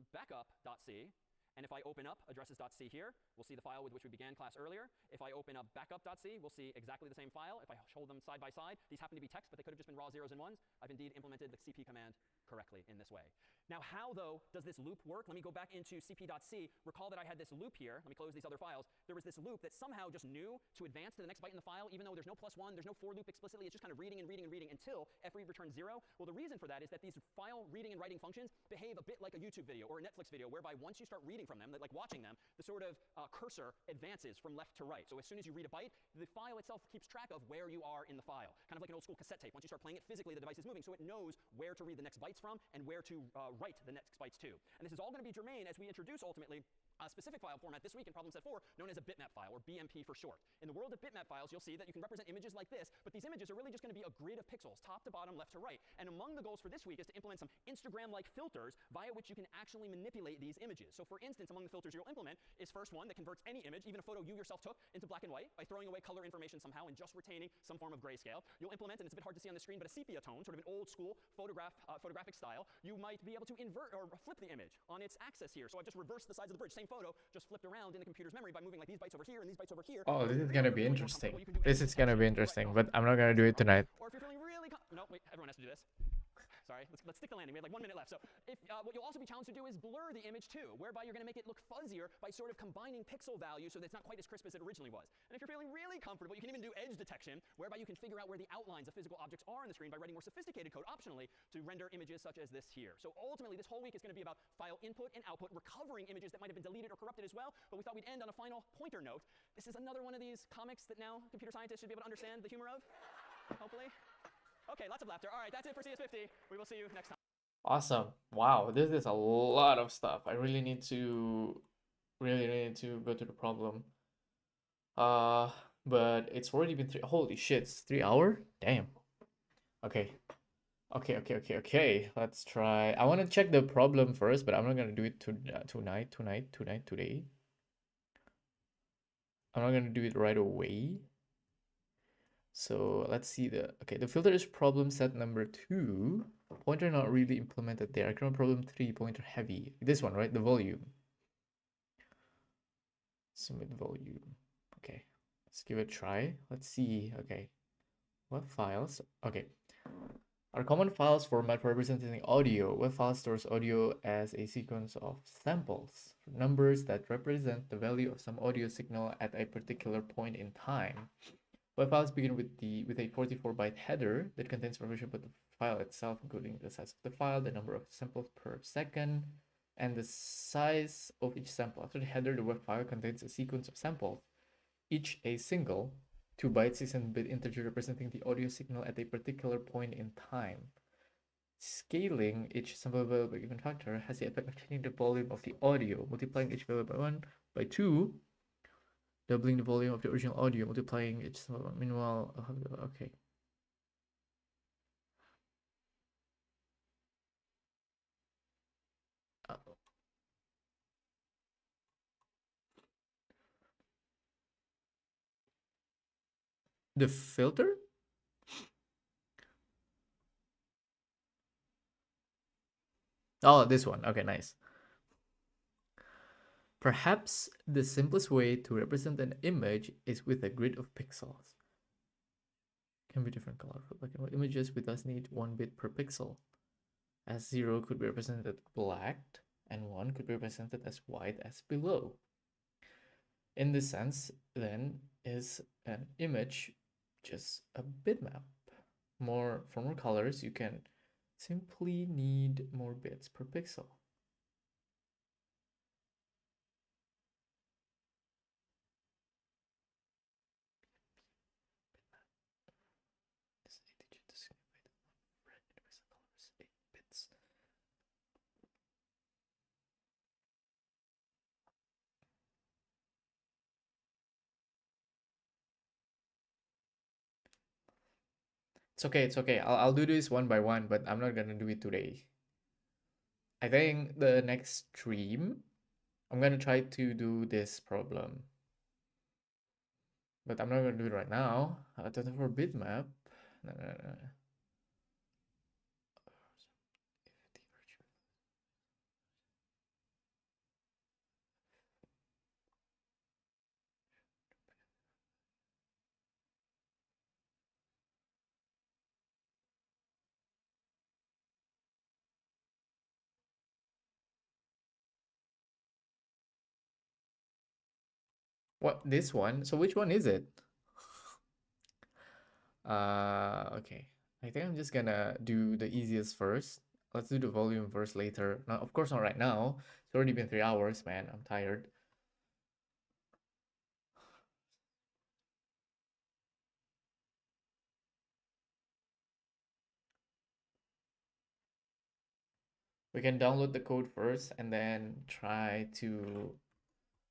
backup.c. And if I open up addresses.c here, we'll see the file with which we began class earlier. If I open up backup.c, we'll see exactly the same file. If I hold them side by side, these happen to be text, but they could have just been raw zeros and ones. I've indeed implemented the cp command correctly in this way. Now, how, though, does this loop work? Let me go back into cp.c. Recall that I had this loop here. Let me close these other files. There was this loop that somehow just knew to advance to the next byte in the file, even though there's no +1, there's no for loop explicitly. It's just kind of reading and reading and reading until fread returns 0. Well, the reason for that is that these file reading and writing functions behave a bit like a YouTube video or a Netflix video, whereby once you start reading from them, like watching them, the sort of cursor advances from left to right. So as soon as you read a byte, the file itself keeps track of where you are in the file. Kind of like an old school cassette tape. Once you start playing it physically, the device is moving, so it knows where to read the next bytes from and where to write the next bytes to. And this is all going to be germane as we introduce, ultimately, a specific file format this week in problem set 4 known as a bitmap file, or BMP for short. In the world of bitmap files, you'll see that you can represent images like this, but these images are really just going to be a grid of pixels, top to bottom, left to right. And among the goals for this week is to implement some Instagram-like filters via which you can actually manipulate these images. So for instance, among the filters you'll implement is first one that converts any image, even a photo you yourself took, into black and white by throwing away color information somehow and just retaining some form of grayscale. You'll implement, and it's a bit hard to see on the screen, but a sepia tone, sort of an old school photographic style. You might be able to invert or flip the image on its axis here. So I've just reversed the size of the bridge. Same photo, just flipped around in the computer's memory by moving like these bytes over here and these bytes over here. Oh, this is gonna be interesting. This is gonna be interesting, but I'm not gonna do it tonight. Or if you're feeling really no, wait, everyone has to do this. Sorry, let's stick the landing. We have like 1 minute left. So what you'll also be challenged to do is blur the image too, whereby you're going to make it look fuzzier by sort of combining pixel values so that it's not quite as crisp as it originally was. And if you're feeling really comfortable, you can even do edge detection, whereby you can figure out where the outlines of physical objects are on the screen by writing more sophisticated code optionally to render images such as this here. So ultimately, this whole week is going to be about file input and output, recovering images that might have been deleted or corrupted as well. But we thought we'd end on a final pointer note. This is another one of these comics that now computer scientists should be able to understand the humor of, hopefully. Okay, lots of laughter. All right, that's it for CS50. We will see you next time. Awesome. Wow, this is a lot of stuff. I really need to go to the problem. But it's already been holy shit, it's 3 hours? Damn. Okay. Okay. Let's try. I want to check the problem first, but I'm not gonna do it today. I'm not gonna do it right away. So let's see the filter is problem set number 2. Pointer not really implemented there. Current problem 3, pointer heavy. This one, right? The volume. Submit volume. Okay, let's give it a try. Let's see. Okay, what files? Okay, our common files format for representing audio. Web file stores audio as a sequence of samples, numbers that represent the value of some audio signal at a particular point in time. Web files begin with a 44-byte header that contains information about the file itself, including the size of the file, the number of samples per second, and the size of each sample. After the header, the web file contains a sequence of samples, each a single 2-byte 16-bit integer representing the audio signal at a particular point in time. Scaling each sample value by a given factor has the effect of changing the volume of the audio, multiplying each value by 1 by 2, doubling the volume of the original audio, multiplying each sample. Meanwhile, okay. The filter? Oh, this one. Okay, nice. Perhaps the simplest way to represent an image is with a grid of pixels. Can be different color for black and white images. We thus need 1 bit per pixel, as 0 could be represented black and 1 could be represented as white as below. In this sense, then, is an image just a bitmap? For more colors, you can simply need more bits per pixel. It's okay, it's okay. I'll do this one by one, but I'm not gonna do it today. I think the next stream, I'm gonna try to do this problem. But I'm not gonna do it right now. I don't have a bitmap. No. What, this one? So which one is it? Okay. I think I'm just gonna do the easiest first. Let's do the volume first later. Now, of course, not right now. It's already been 3 hours, man. I'm tired. We can download the code first and then try to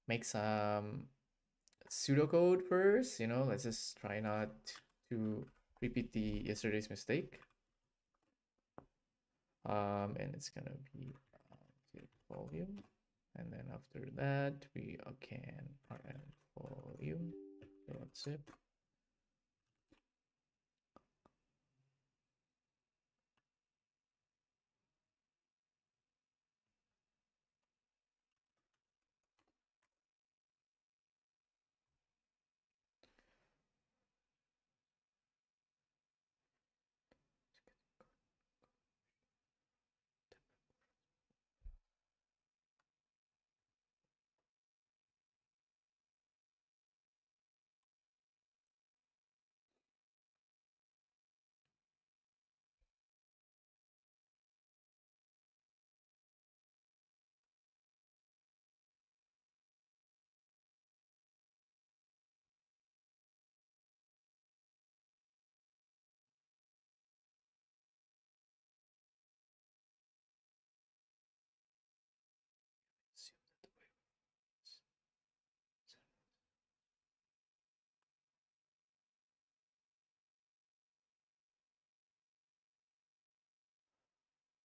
make some pseudocode first. Let's just try not to repeat the yesterday's mistake. And it's gonna be volume, and then after that we can rm volume zip.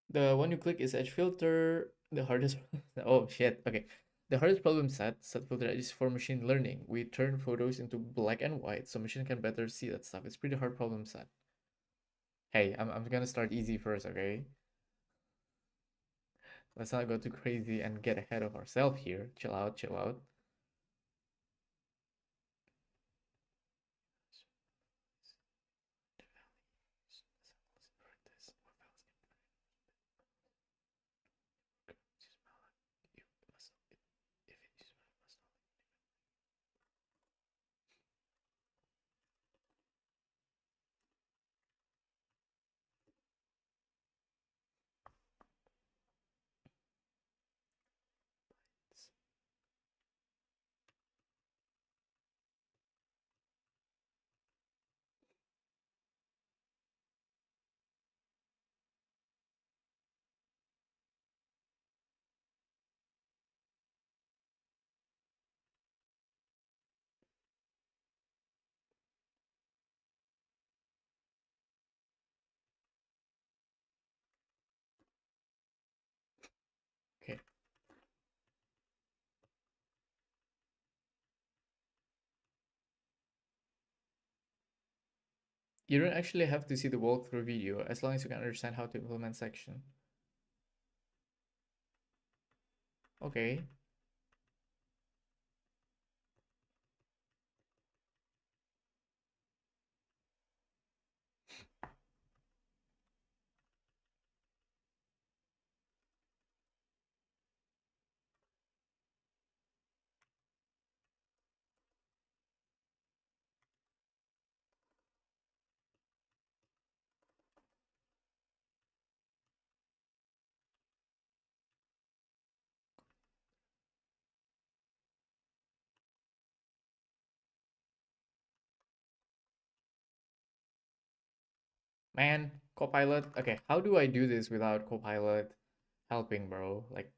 The one you click is edge filter. The hardest. Oh shit. Okay. The hardest problem set filter is for machine learning. We turn photos into black and white so machine can better see that stuff. It's pretty hard problem set. Hey, I'm gonna start easy first, okay? Let's not go too crazy and get ahead of ourselves here. Chill out, chill out. Okay. You don't actually have to see the walkthrough video as long as you can understand how to implement section. Okay. Man, Copilot. Okay, how do I do this without Copilot helping, bro? Like,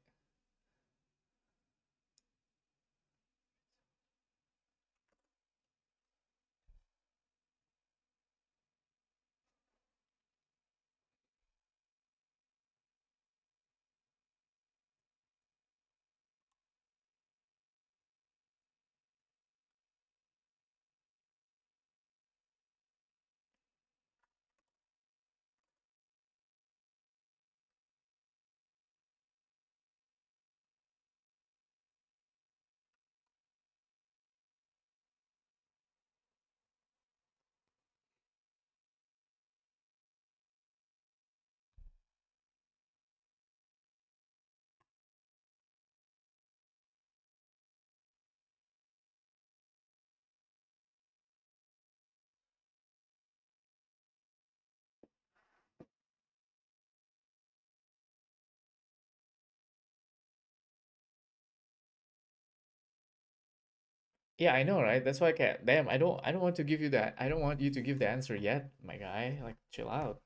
yeah, I know, right? That's why I can't. Damn, I don't want to give you that. I don't want you to give the answer yet, my guy. Like, chill out.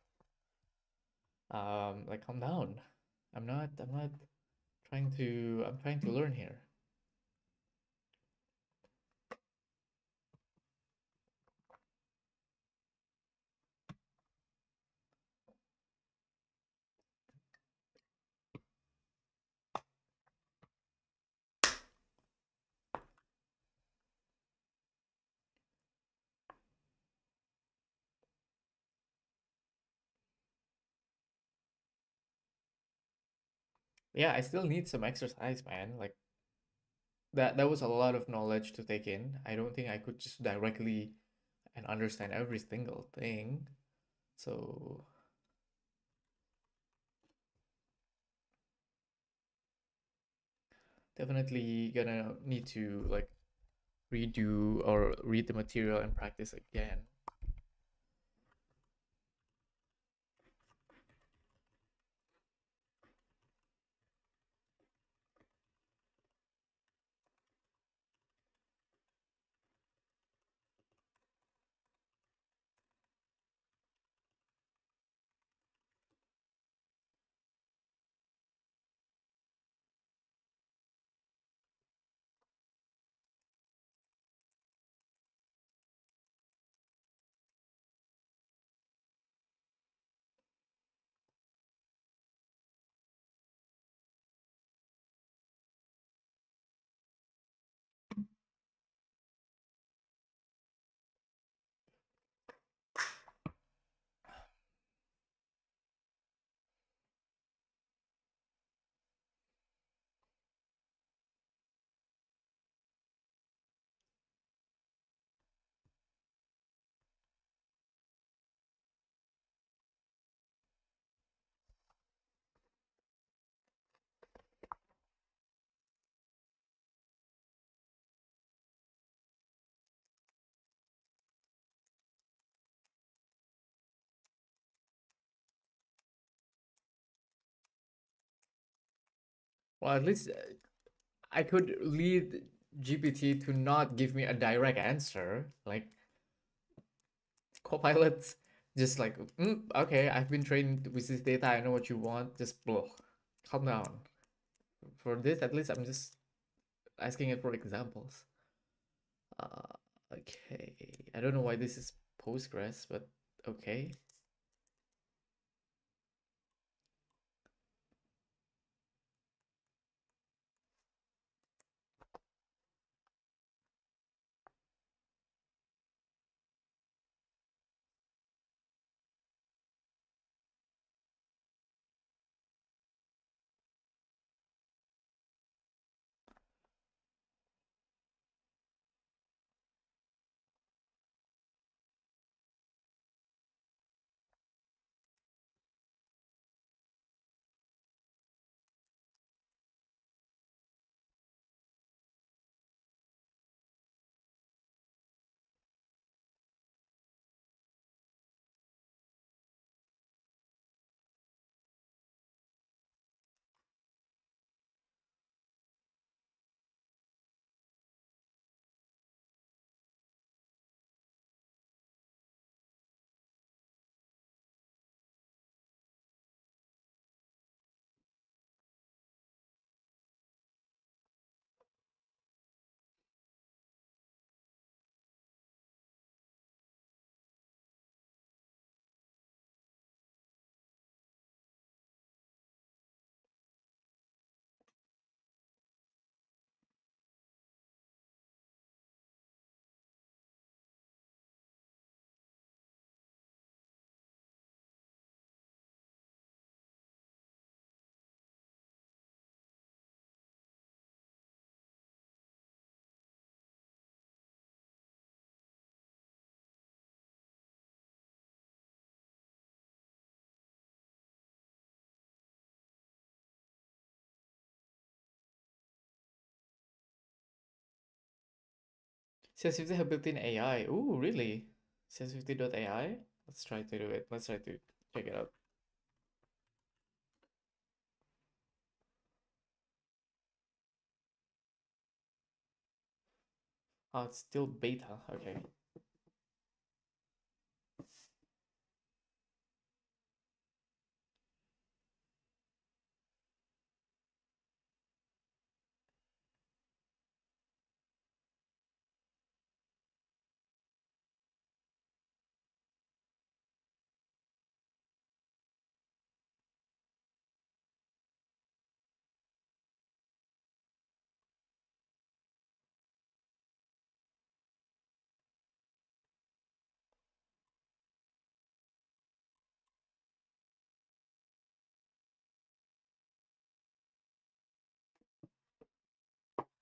Like, calm down. I'm not trying to. I'm trying to learn here. Yeah, I still need some exercise, man. Like, that was a lot of knowledge to take in. I don't think I could just directly and understand every single thing. So definitely gonna need to like redo or read the material and practice again. Well, at least I could lead GPT to not give me a direct answer. Like Copilot's just like, okay, I've been trained with this data. I know what you want. Just blow, calm down. For this, at least I'm just asking it for examples. Okay, I don't know why this is Postgres, but okay. CS50 have built-in AI. Ooh, really? CS50.ai? Let's try to do it. Let's try to check it out. Oh, it's still beta. Okay.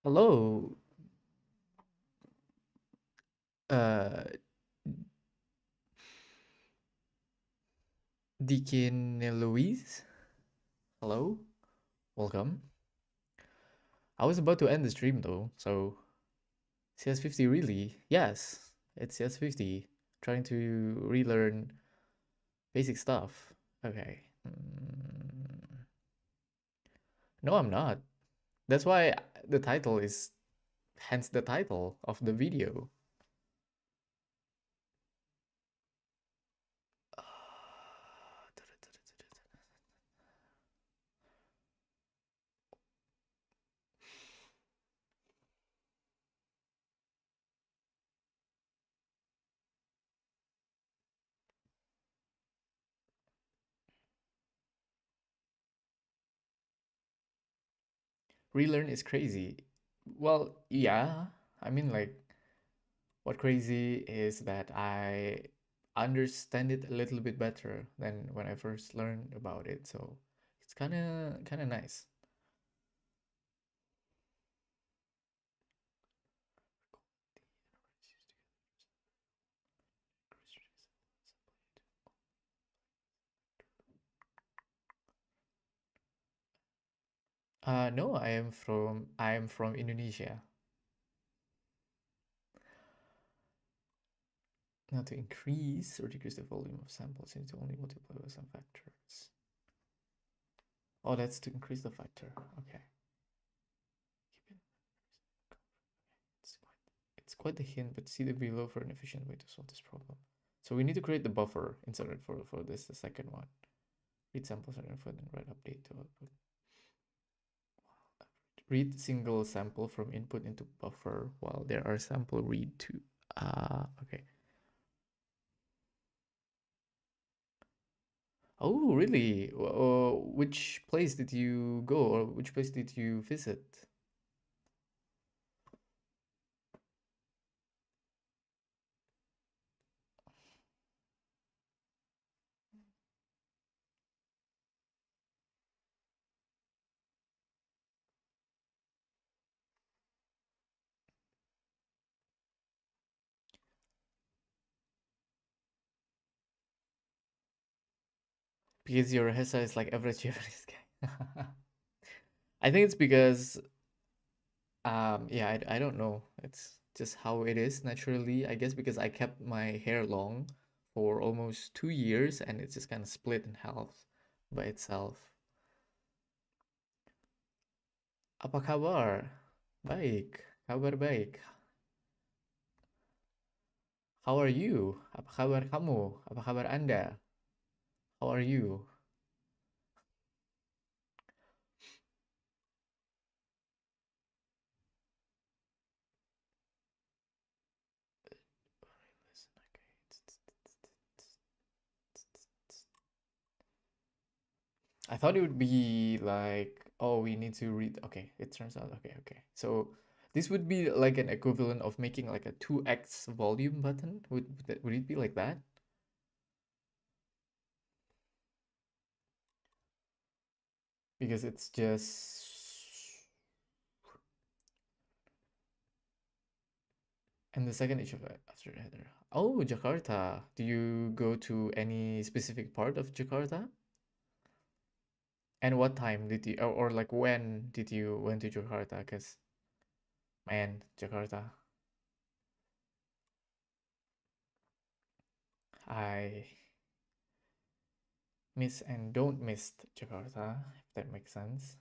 Hello, uh, Deacon Louise. Hello, welcome. I was about to end the stream though, so CS50 really? Yes, it's CS50. Trying to relearn basic stuff. Okay. No, I'm not. That's why the title is, hence the title of the video. Relearn is crazy. Well, yeah. I mean, like, what crazy is that I understand it a little bit better than when I first learned about it. So it's kind of nice. No, I am from Indonesia. Now to increase or decrease the volume of samples, you need to only multiply by some factors. Oh, that's to increase the factor. Okay. quite a hint, but see the below for an efficient way to solve this problem. So we need to create the buffer inside for this, the second one. Read samples and input and write update to output. Read single sample from input into buffer while there are sample read to. Okay. Oh, really? Which place did you go, or which place did you visit? Because your hairstyle is like average Japanese guy. I think it's because yeah, I don't know. It's just how it is naturally, I guess, because I kept my hair long for almost 2 years and it's just kind of split in half by itself. Apa kabar? Baik, kabar baik. How are you? Apa kabar kamu? Apa kabar Anda? How are you? I thought it would be like, oh, we need to read. Okay, it turns out, okay. So this would be like an equivalent of making like a 2x volume button. Would it be like that? Because it's just. And the second issue after header. Oh, Jakarta. Do you go to any specific part of Jakarta? And what time did you, or like when did you went to Jakarta? Cause man, Jakarta. I miss and don't miss Jakarta, if that makes sense.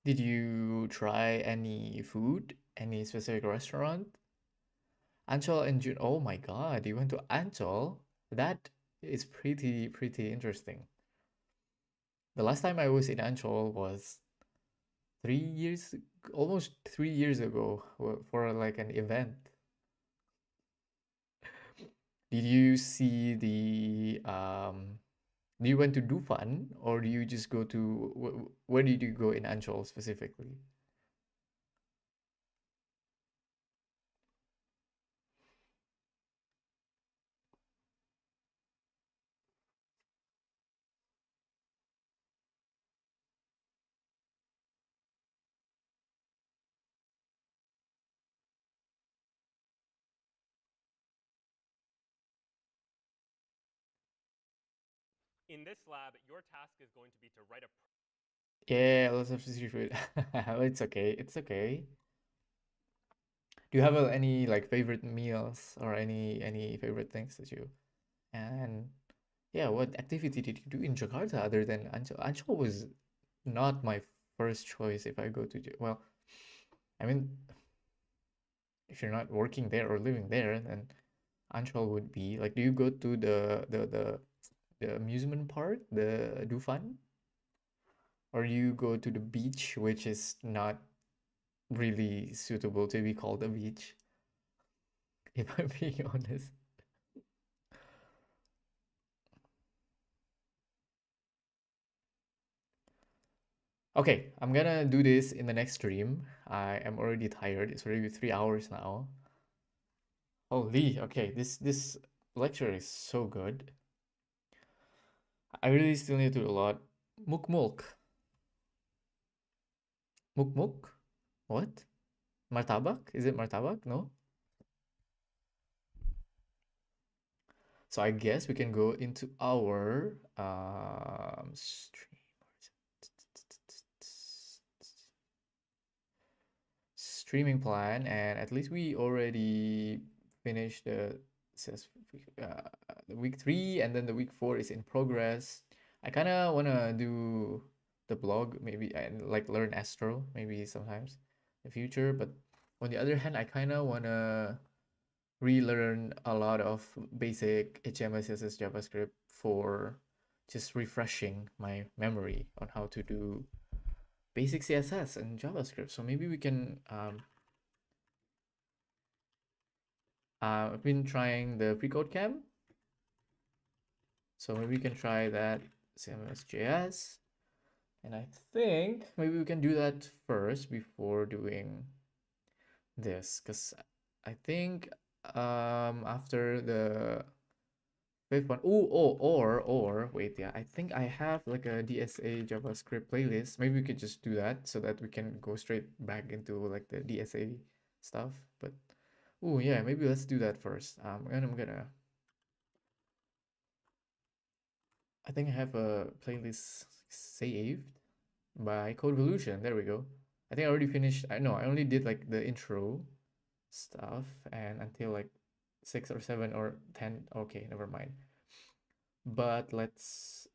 Did you try any food? Any specific restaurant? Ancol and June. Oh my God, you went to Ancol? That is pretty interesting. The last time I was in Ancol was 3 years, almost 3 years ago, for like an event. Did you see the do you went to Dufan or do you just go to where did you go in Ancol specifically? In this lab, your task is going to be to write a. Yeah, lots of seafood. It's okay. It's okay. Do you have any like favorite meals or any favorite things that you and yeah, what activity did you do in Jakarta other than Ancol? Ancol was not my first choice if I go to well, I mean, if you're not working there or living there, then Ancol would be like. Do you go to the amusement park, the Dufan, or you go to the beach, which is not really suitable to be called a beach, if I'm being honest. Okay, I'm gonna do this in the next stream. I am already tired. It's already 3 hours now. Holy, okay, this lecture is so good. I really still need to do a lot. Muk muk. Muk muk? What? Martabak? Is it martabak? No? So I guess we can go into our stream. Streaming plan, and at least we already finished the week 3, and then the week 4 is in progress. I kind of want to do the blog maybe and like learn Astro maybe sometimes in the future, but on the other hand I kind of want to relearn a lot of basic HTML, CSS, JavaScript for just refreshing my memory on how to do basic CSS and JavaScript. So maybe we can I've been trying the Precodecamp, so maybe we can try that CMS.js, and I think maybe we can do that first before doing this, because I think after the 5th one, or wait, yeah, I think I have like a DSA JavaScript playlist. Maybe we could just do that so that we can go straight back into like the DSA stuff. But oh yeah, maybe let's do that first. And I'm gonna, I think I have a playlist saved by Codevolution. There we go. I think I already finished. I know I only did like the intro stuff and until like 6 or 7 or 10. Okay, never mind. But let's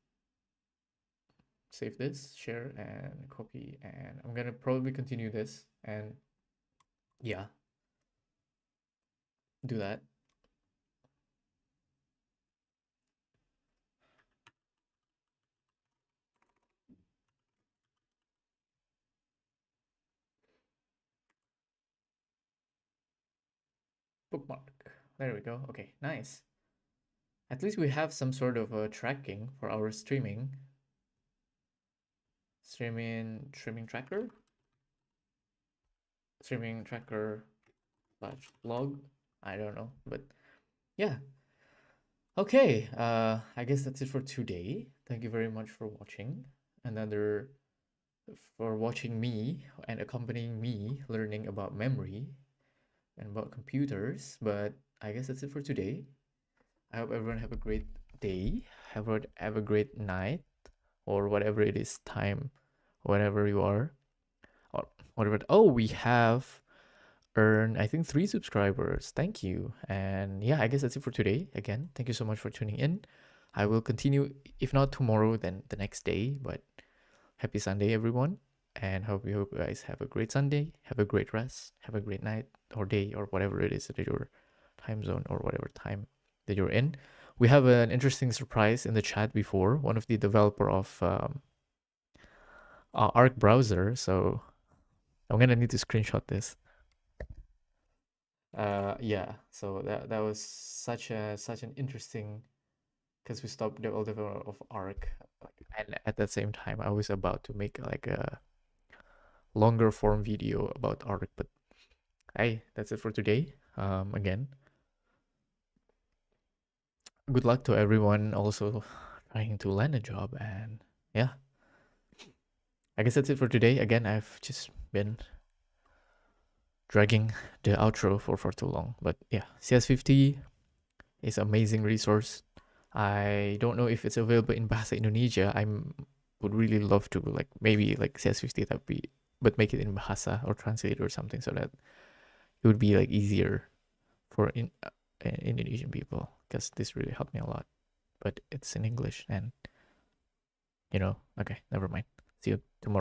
save this, share, and copy, and I'm gonna probably continue this, and yeah, do that. Bookmark. There we go. Okay, nice. At least we have some sort of tracking for our streaming. Streaming tracker. Streaming tracker / log. I don't know, but yeah. Okay, I guess that's it for today. Thank you very much for watching. For watching me and accompanying me learning about memory and about computers. But I guess that's it for today. I hope everyone have a great day. Have a great night, or whatever it is time, whatever you are, or whatever. Oh, we have earned, I think, 3 subscribers. Thank you. And yeah, I guess that's it for today. Again, thank you so much for tuning in. I will continue, if not tomorrow, then the next day. But happy Sunday, everyone. And we hope you guys have a great Sunday. Have a great rest. Have a great night or day or whatever it is that your time zone or whatever time that you're in. We have an interesting surprise in the chat before. One of the developer of Arc browser. So I'm gonna need to screenshot this. Yeah. So that was such an interesting, because we stopped the development of Arc, and at that same time I was about to make like a longer form video about Arc. But hey, that's it for today. Again, good luck to everyone also trying to land a job, and yeah, I guess that's it for today. Again, I've just been dragging the outro for too long, but yeah, CS50 is an amazing resource. I don't know if it's available in Bahasa Indonesia. Would really love to, like, maybe like CS50 but make it in Bahasa or translate or something, so that it would be like easier for Indonesian people, because this really helped me a lot. But it's in English, and okay, never mind. See you tomorrow.